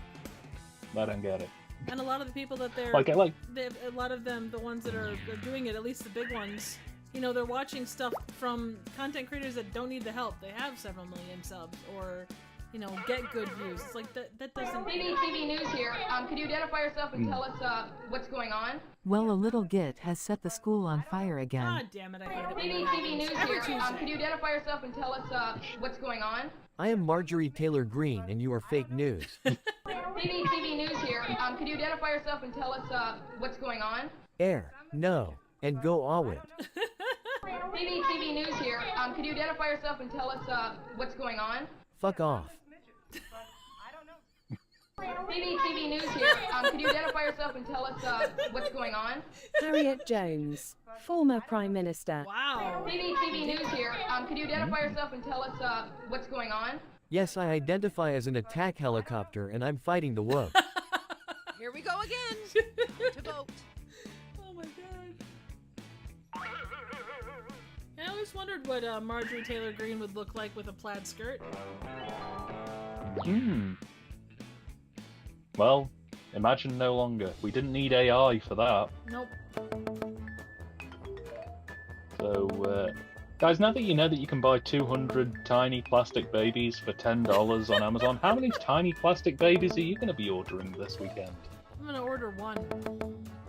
I don't get it. And a lot of the people that a lot of them, the ones that are doing it, at least the big ones, you know, they're watching stuff from content creators that don't need the help. They have several million subs, or, you know, get good views. It's like that doesn't... TV News here. Could you identify yourself and tell us what's going on? Well, a little git has set the school on fire again. God damn it, I hate it. TV News here. Could you identify yourself and tell us what's going on? I am Marjorie Taylor Greene, and you are fake news. TV News here. Could you identify yourself and tell us what's going on? Air, no, and go Awit. TV News here. Could you identify yourself and tell us what's going on? Fuck off. TV News here. Could you identify yourself and tell us what's going on? Harriet Jones, former Prime Minister. Wow. TV News here. Could you identify yourself and tell us what's going on? Yes, I identify as an attack helicopter, and I'm fighting the woke. Here we go again. To vote. Oh my god. I always wondered what Marjorie Taylor Greene would look like with a plaid skirt. Well, imagine no longer. We didn't need AI for that. Nope. So, guys, now that you know that you can buy 200 tiny plastic babies for $10 on Amazon, how many tiny plastic babies are you going to be ordering this weekend? I'm going to order one.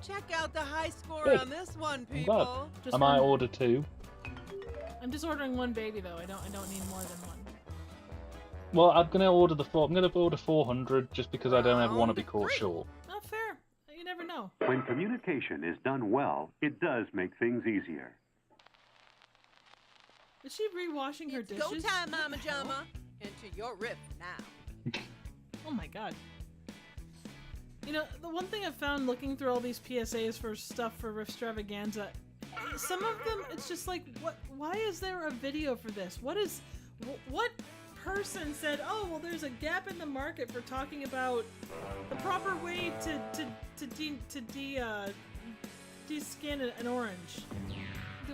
Check out the high score Good. on this one, I'm people. glad. I might order two. I'm just ordering one baby though. I don't need more than one. Well, I'm going to order I'm going to order 400 just because I don't ever want to be caught short. Not fair. You never know. When communication is done well, it does make things easier. Is she rewashing her dishes? Go time, Mama Jama. Into your riff now. Oh my god. You know, the one thing I've found looking through all these PSAs for stuff for Rifftravaganza, some of them, it's just like, why is there a video for this? What person said, oh, well, there's a gap in the market for talking about the proper way to de-skin an orange?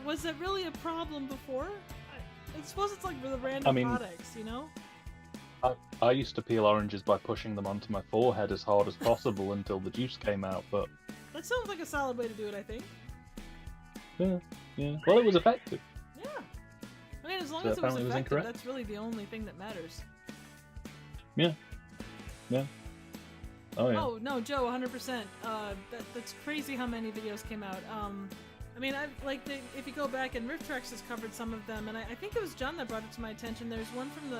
Was that really a problem before? I suppose it's like the random products, you know? I used to peel oranges by pushing them onto my forehead as hard as possible until the juice came out, but... That sounds like a solid way to do it, I think. Yeah. Well, it was effective. Yeah. I mean, as long as it was effective, incorrect. that's really the only thing that matters. Yeah. Oh, yeah. Oh, no, Joe, 100%. That's crazy how many videos came out. I mean, if you go back, and Rifftrax has covered some of them, and I think it was John that brought it to my attention. There's one from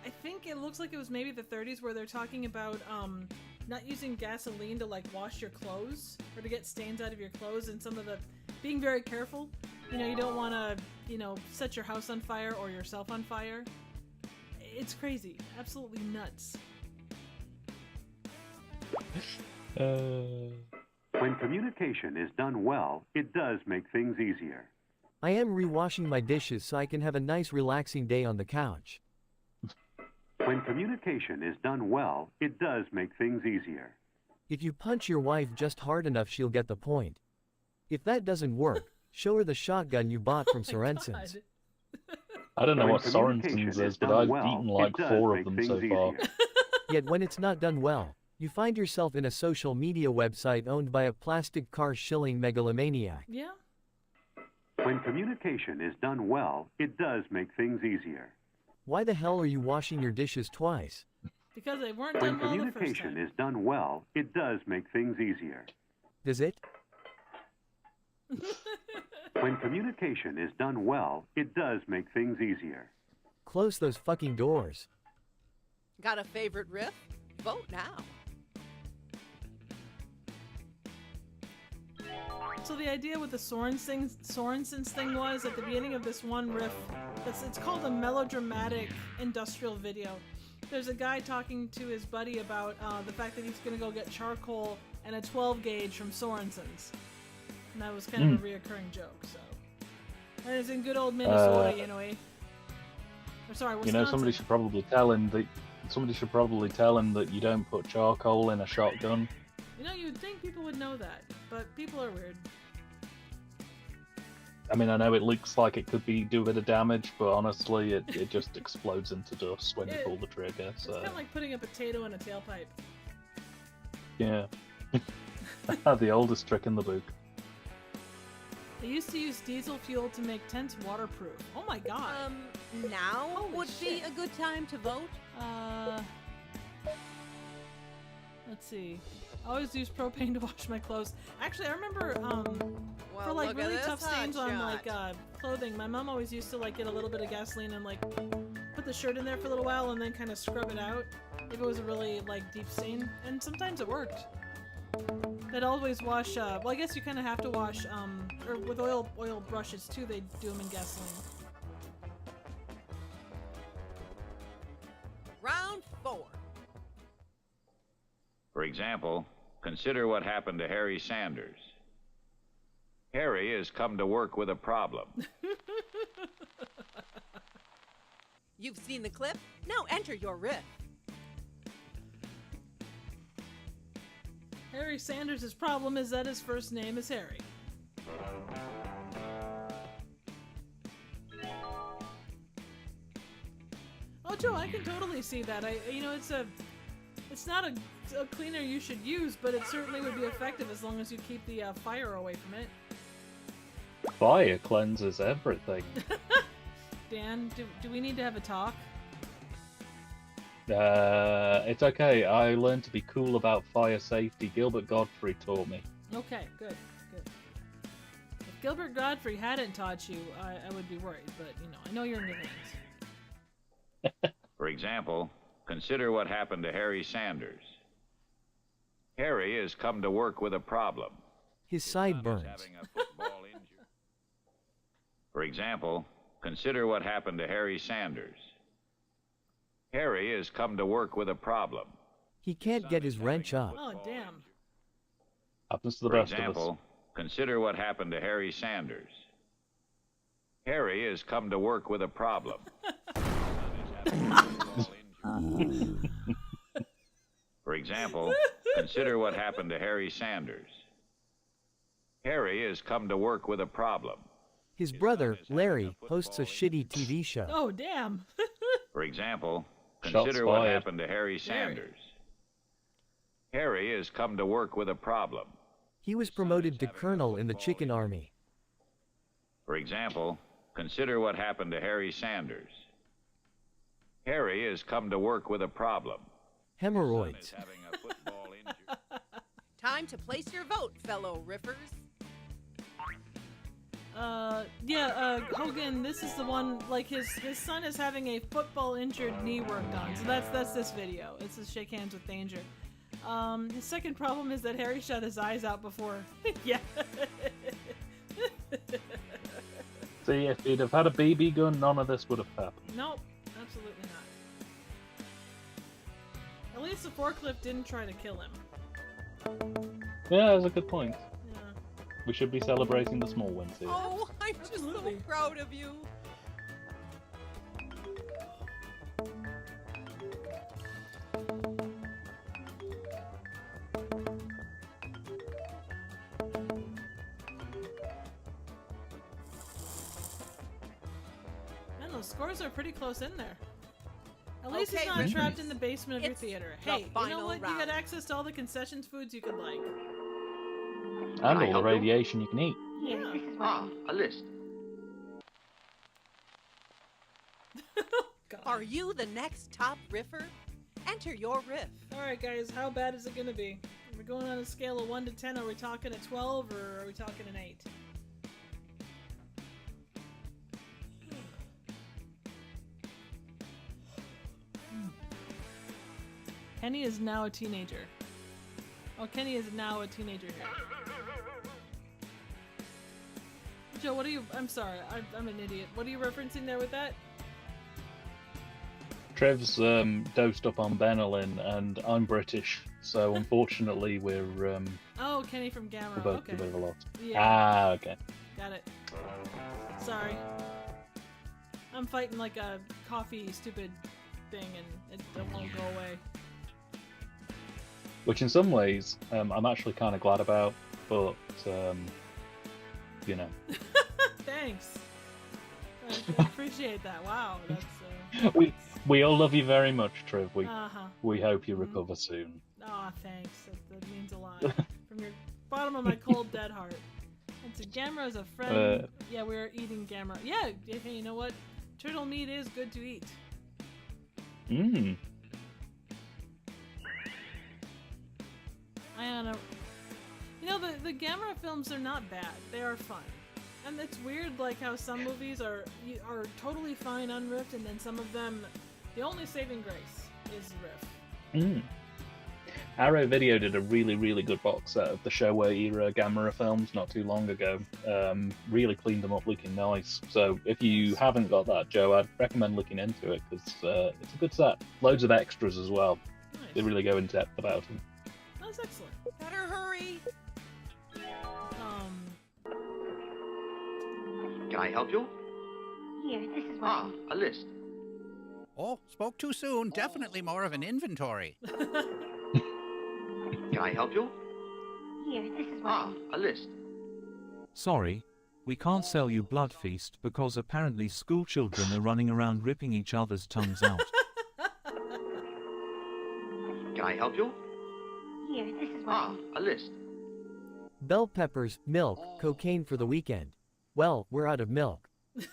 I think it looks like it was maybe the 30s, where they're talking about not using gasoline to like wash your clothes or to get stains out of your clothes, and some of the being very careful. You know, you don't want to, you know, set your house on fire or yourself on fire. It's crazy, absolutely nuts. When communication is done well, it does make things easier. I am rewashing my dishes so I can have a nice relaxing day on the couch. When communication is done well, it does make things easier. If you punch your wife just hard enough, she'll get the point. If that doesn't work, show her the shotgun you bought from Sorensen's. I don't know When what communication Sorensen's is is, but done I've well, eaten it like does 4 make of them so things far. easier. Yet when it's not done well, you find yourself in a social media website owned by a plastic car shilling megalomaniac. Yeah. When communication is done well, it does make things easier. Why the hell are you washing your dishes twice? Because they weren't When done well the first communication time. is done well, it does make things easier. Does it? When communication is done well, it does make things easier. Close those fucking doors. Got a favorite riff? Vote now. So the idea with the Sorensen's thing was, at the beginning of this one riff, it's called a melodramatic industrial video. There's a guy talking to his buddy about the fact that he's going to go get charcoal and a 12 gauge from Sorensen's. And that was kind of a reoccurring joke, so. And it's in good old Minnesota, anyway. Or sorry, Wisconsin. You know, somebody should probably tell him that you don't put charcoal in a shotgun. You know, you'd think people would know that, but people are weird. I mean, I know it looks like it could do a bit of damage, but honestly, it just explodes into dust when you pull the trigger. So. It's kind of like putting a potato in a tailpipe. Yeah. The oldest trick in the book. They used to use diesel fuel to make tents waterproof. Oh my god. Now Holy would shit. be a good time to vote. Let's see. I always use propane to wash my clothes. Actually, I remember for like look at really this tough stains on hotshot. like clothing, my mom always used to like get a little bit of gasoline and like put the shirt in there for a little while and then kind of scrub it out if it was a really like deep stain, and sometimes it worked. They'd always wash well, I guess you kind of have to wash or with oil brushes too. They do them in gasoline. Round 4. For example, consider what happened to Harry Sanders. Harry has come to work with a problem. You've seen the clip? Now enter your riff. Harry Sanders' problem is that his first name is Harry. Oh, Joe, I can totally see that. It's not a cleaner you should use, but it certainly would be effective as long as you keep the fire away from it. Fire cleanses everything. Dan, do we need to have a talk? It's okay. I learned to be cool about fire safety. Gilbert Godfrey taught me. Okay, good. If Gilbert Godfrey hadn't taught you, I would be worried, but I know you're in good hands. For example, consider what happened to Harry Sanders. Harry has come to work with a problem. His sideburns. For example, consider what happened to Harry Sanders. Harry has come to work with a problem. He can't get his wrench up. Oh, damn. Happens to the For best of us. example, consider what happened to Harry Sanders. Harry has come to work with a problem. For example, consider what happened to Harry Sanders. Harry has come to work with a problem. His brother, Larry, hosts a shitty TV show. Oh, damn. For example, Shots consider what fired. happened to Harry Sanders. Harry has come to work with a problem. He was promoted to colonel in the chicken army. For example, consider what happened to Harry Sanders. Harry has come to work with a problem. Hemorrhoids. Time to place your vote, fellow riffers. Hogan, this is the one, like, his son is having a football injured knee worked on, so that's this video. It says Shake Hands with Danger. His second problem is that Harry shut his eyes out before. Yeah. See, if he'd have had a BB gun, none of this would have happened. Nope, absolutely not. At least the forklift didn't try to kill him. Yeah, that's a good point. We should be celebrating the small wins here. Oh, I'm just so proud of you. Man, those scores are pretty close in there. At least Okay, it's not Riffers. trapped in the basement of your It's theater. the Hey, you know final what? You round. got access to all the concessions foods you could like. And all the radiation you can eat. Yeah. A list. Are you the next top riffer? Enter your riff. Alright guys, how bad is it gonna be? We're going on a scale of 1 to 10. Are we talking a 12 or are we talking an 8? Kenny is now a teenager. Oh, Kenny is now a teenager here. Joe, what are you... I'm sorry, I'm an idiot. What are you referencing there with that? Trev's dosed up on Benylin, and I'm British, so unfortunately we're Oh, Kenny from Gamma. we're both Okay. a bit of a lot. Yeah. Ah, okay. Got it. Sorry. I'm fighting like a coffee stupid thing and it won't go away. Which in some ways I'm actually kind of glad about, but you know. Thanks. I appreciate that. Wow, that's We all love you very much, Trev. Uh-huh. We hope you recover soon. Aw, thanks. That means a lot. From your bottom of my cold dead heart. And so Gamma is a friend. Yeah, we're eating Gamma. Yeah, hey, you know what? Turtle meat is good to eat. Mmm. You know, the Gamma films are not bad. They are fun. And it's weird, like, how some movies are totally fine unriffed, and then some of them, the only saving grace is the riff. Mm. Arrow Video did a really, really good box set of the Showa era Gamera films not too long ago. Really cleaned them up looking nice. So if you haven't got that, Joe, I'd recommend looking into it because it's a good set. Loads of extras as well. Nice. They really go in depth about them. That's excellent. Better hurry. Can I help you? Here, this is what. A list. Oh, spoke too soon. Definitely more of an inventory. Can I help you? Here, this is what. A list. Sorry, we can't sell you Blood Feast because apparently school children are running around ripping each other's tongues out. Can I help you? Here, this is what. A list. Bell peppers, milk, cocaine for the weekend. Well, we're out of milk. Just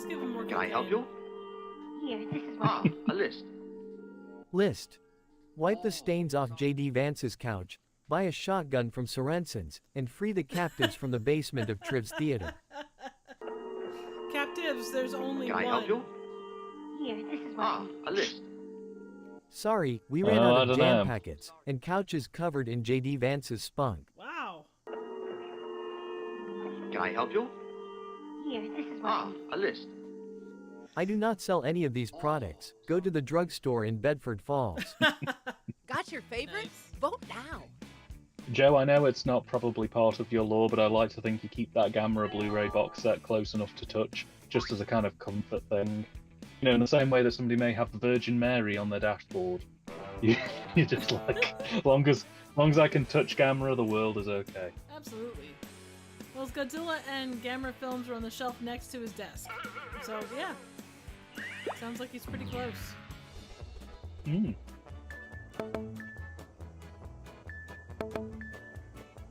give him more Can I help you? Here, this is what. A list. List. Wipe the stains off J.D. Vance's couch, buy a shotgun from Sorensen's, and free the captives from the basement of Triv's theater. Captives, there's only Can one. I help you? Here, this is what. A list. Sorry, we ran I out of don't jam know. packets, and couches covered in J.D. Vance's spunk. Wow. Can I help you? Here, this is what. A list. I do not sell any of these products. Go to the drugstore in Bedford Falls. Got your favorites? Vote now. Joe, I know it's not probably part of your lore, but I like to think you keep that Gamera Blu-ray box set close enough to touch, just as a kind of comfort thing. You know, in the same way that somebody may have the Virgin Mary on their dashboard. You just like, as long as I can touch Gamera, the world is okay. Absolutely. Those Godzilla and Gamera films were on the shelf next to his desk. So, yeah. Sounds like he's pretty close. Mm.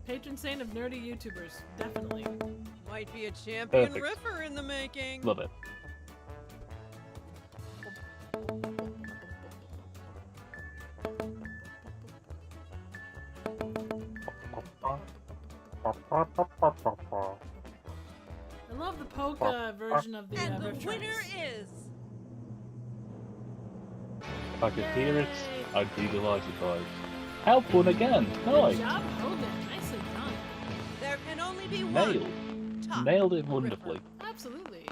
Patron saint of nerdy YouTubers, definitely. Might be a champion Perfect. riffer in the making. Love it. I love the polka version of the And the Rifftrax. winner is... If I could hear it, I'd be delighted by it. Help one again. Good Nice. job, Hogan. Nicely done. There can only be Nailed. one. Top Nailed it wonderfully. Absolutely.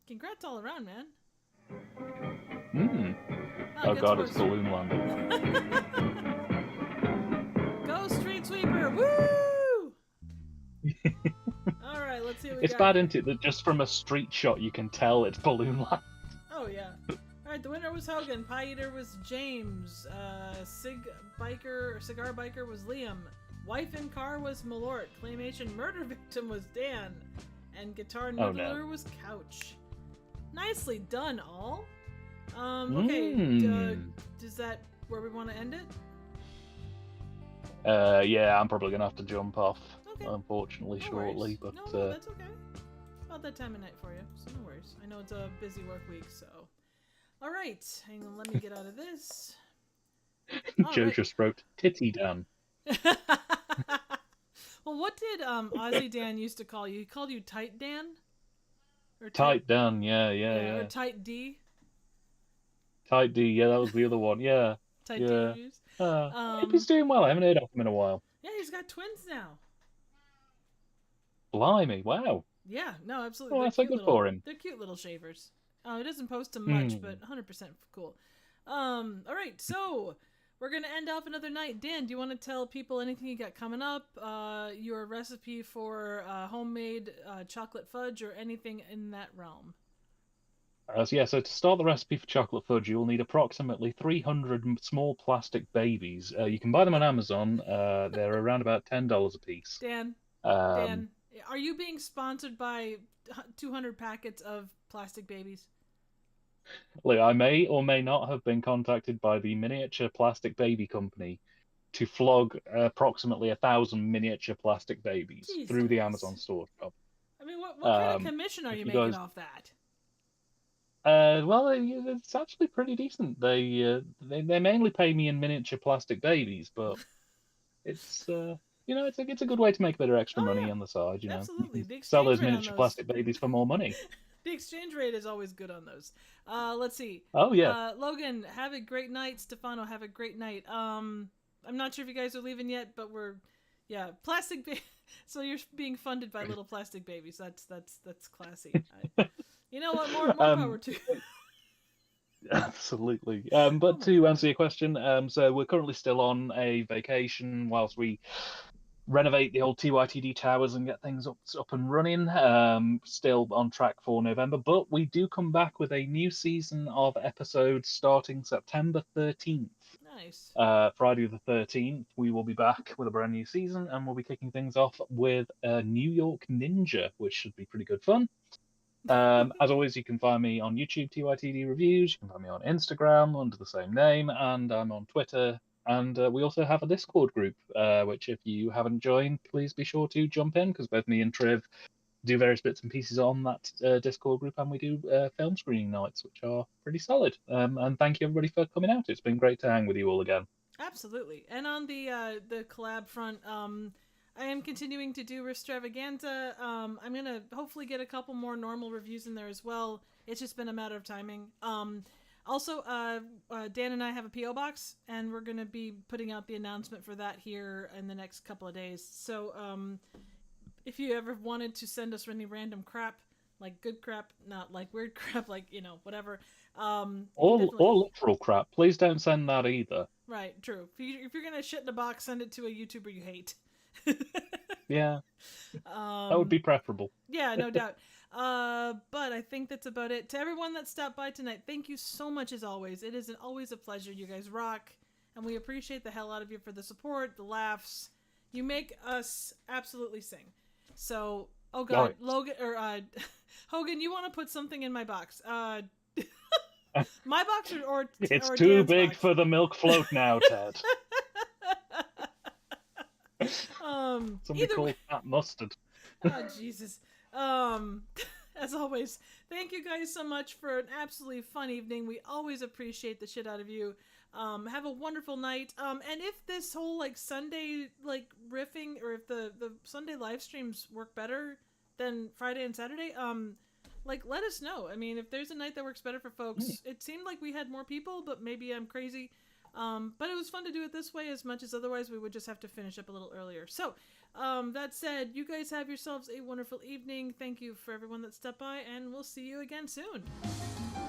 Congrats all around, man. Oh god, it's Balloon Land. Go Street Sweeper! Woo! All right, let's see what we It's got. bad, isn't it, that just from a street shot you can tell it's Balloon Land. Oh yeah. All right, the winner was Hogan. Pie Eater was James. Cigar Biker was Liam. Wife in Car was Malort. Claymation Murder Victim was Dan. And Guitar Noodler was Couch. Nicely done, all. Okay, is that where we want to end it? Yeah, I'm probably gonna have to jump off, unfortunately, shortly. But No, that's okay. About that time of night for you, so no worries. I know it's a busy work week, so. All right, hang on, let me get out of this. Joe just wrote Titty Dan. Well, what did Ozzy Dan used to call you? He called you Tight Dan? Or Tight Dan, yeah. Or Tight D? Tight D, yeah, that was the other one, yeah. Tight D reviews. Hope he's doing well. I haven't heard of him in a while. Yeah, he's got twins now. Blimey, wow. Yeah, no, absolutely. Well, that's so good for him. They're cute little shavers. He doesn't post them much, but 100% cool. All right, so we're going to end off another night. Dan, do you want to tell people anything you got coming up? Your recipe for homemade chocolate fudge or anything in that realm? So to start the recipe for chocolate fudge, you will need approximately 300 small plastic babies. You can buy them on Amazon. They're around about $10 a piece. Dan, are you being sponsored by 200 packets of plastic babies? Look, I may or may not have been contacted by the Miniature Plastic Baby Company to flog approximately 1,000 miniature plastic babies through the Amazon store shop. I mean, what kind of commission are you making off that? Well, it's actually pretty decent. They mainly pay me in miniature plastic babies, but it's it's a good way to make a bit of extra money on the side. You know, absolutely. Sell those miniature plastic babies for more money. The exchange rate is always good on those. Let's see. Oh yeah. Logan, have a great night. Stefano, have a great night. I'm not sure if you guys are leaving yet, but plastic. So you're being funded by little plastic babies. That's classy. You know what? More power to you. Absolutely. But to answer your question, so we're currently still on a vacation whilst we renovate the old TYTD towers and get things up and running. Still on track for November, but we do come back with a new season of episodes starting September 13th. Nice. Friday the 13th, we will be back with a brand new season, and we'll be kicking things off with a New York Ninja, which should be pretty good fun. As always, you can find me on YouTube, TYTD Reviews. You can find me on Instagram under the same name, and I'm on Twitter. And we also have a Discord group, which if you haven't joined, please be sure to jump in, because both me and Triv do various bits and pieces on that Discord group, and we do film screening nights, which are pretty solid. And thank you everybody for coming out. It's been great to hang with you all again. Absolutely. And on the collab front, I am continuing to do Rifftravaganza. I'm going to hopefully get a couple more normal reviews in there as well. It's just been a matter of timing. Also, Dan and I have a P.O. box, and we're going to be putting out the announcement for that here in the next couple of days. So if you ever wanted to send us any random crap, like good crap, not like weird crap, like, whatever. Or literal crap. Please don't send that either. Right, true. If you're going to shit in a box, send it to a YouTuber you hate. Yeah, that would be preferable. Yeah, no doubt. But I think that's about it. To everyone that stopped by tonight, thank you so much as always. It is always a pleasure. You guys rock, and we appreciate the hell out of you for the support, the laughs. You make us absolutely sing. So, oh god, Logan or Hogan, you want to put something in my box? My box or it's or too Dan's big box? for the milk float now, Ted. Somebody called that mustard. Oh Jesus. As always, thank you guys so much for an absolutely fun evening. We always appreciate the shit out of you. Have a wonderful night. And if this whole Sunday riffing, or if the Sunday live streams work better than Friday and Saturday, let us know. I mean, if there's a night that works better for folks. It seemed like we had more people, but maybe I'm crazy. But it was fun to do it this way, as much as otherwise we would just have to finish up a little earlier. So, that said, you guys have yourselves a wonderful evening. Thank you for everyone that stepped by, and we'll see you again soon.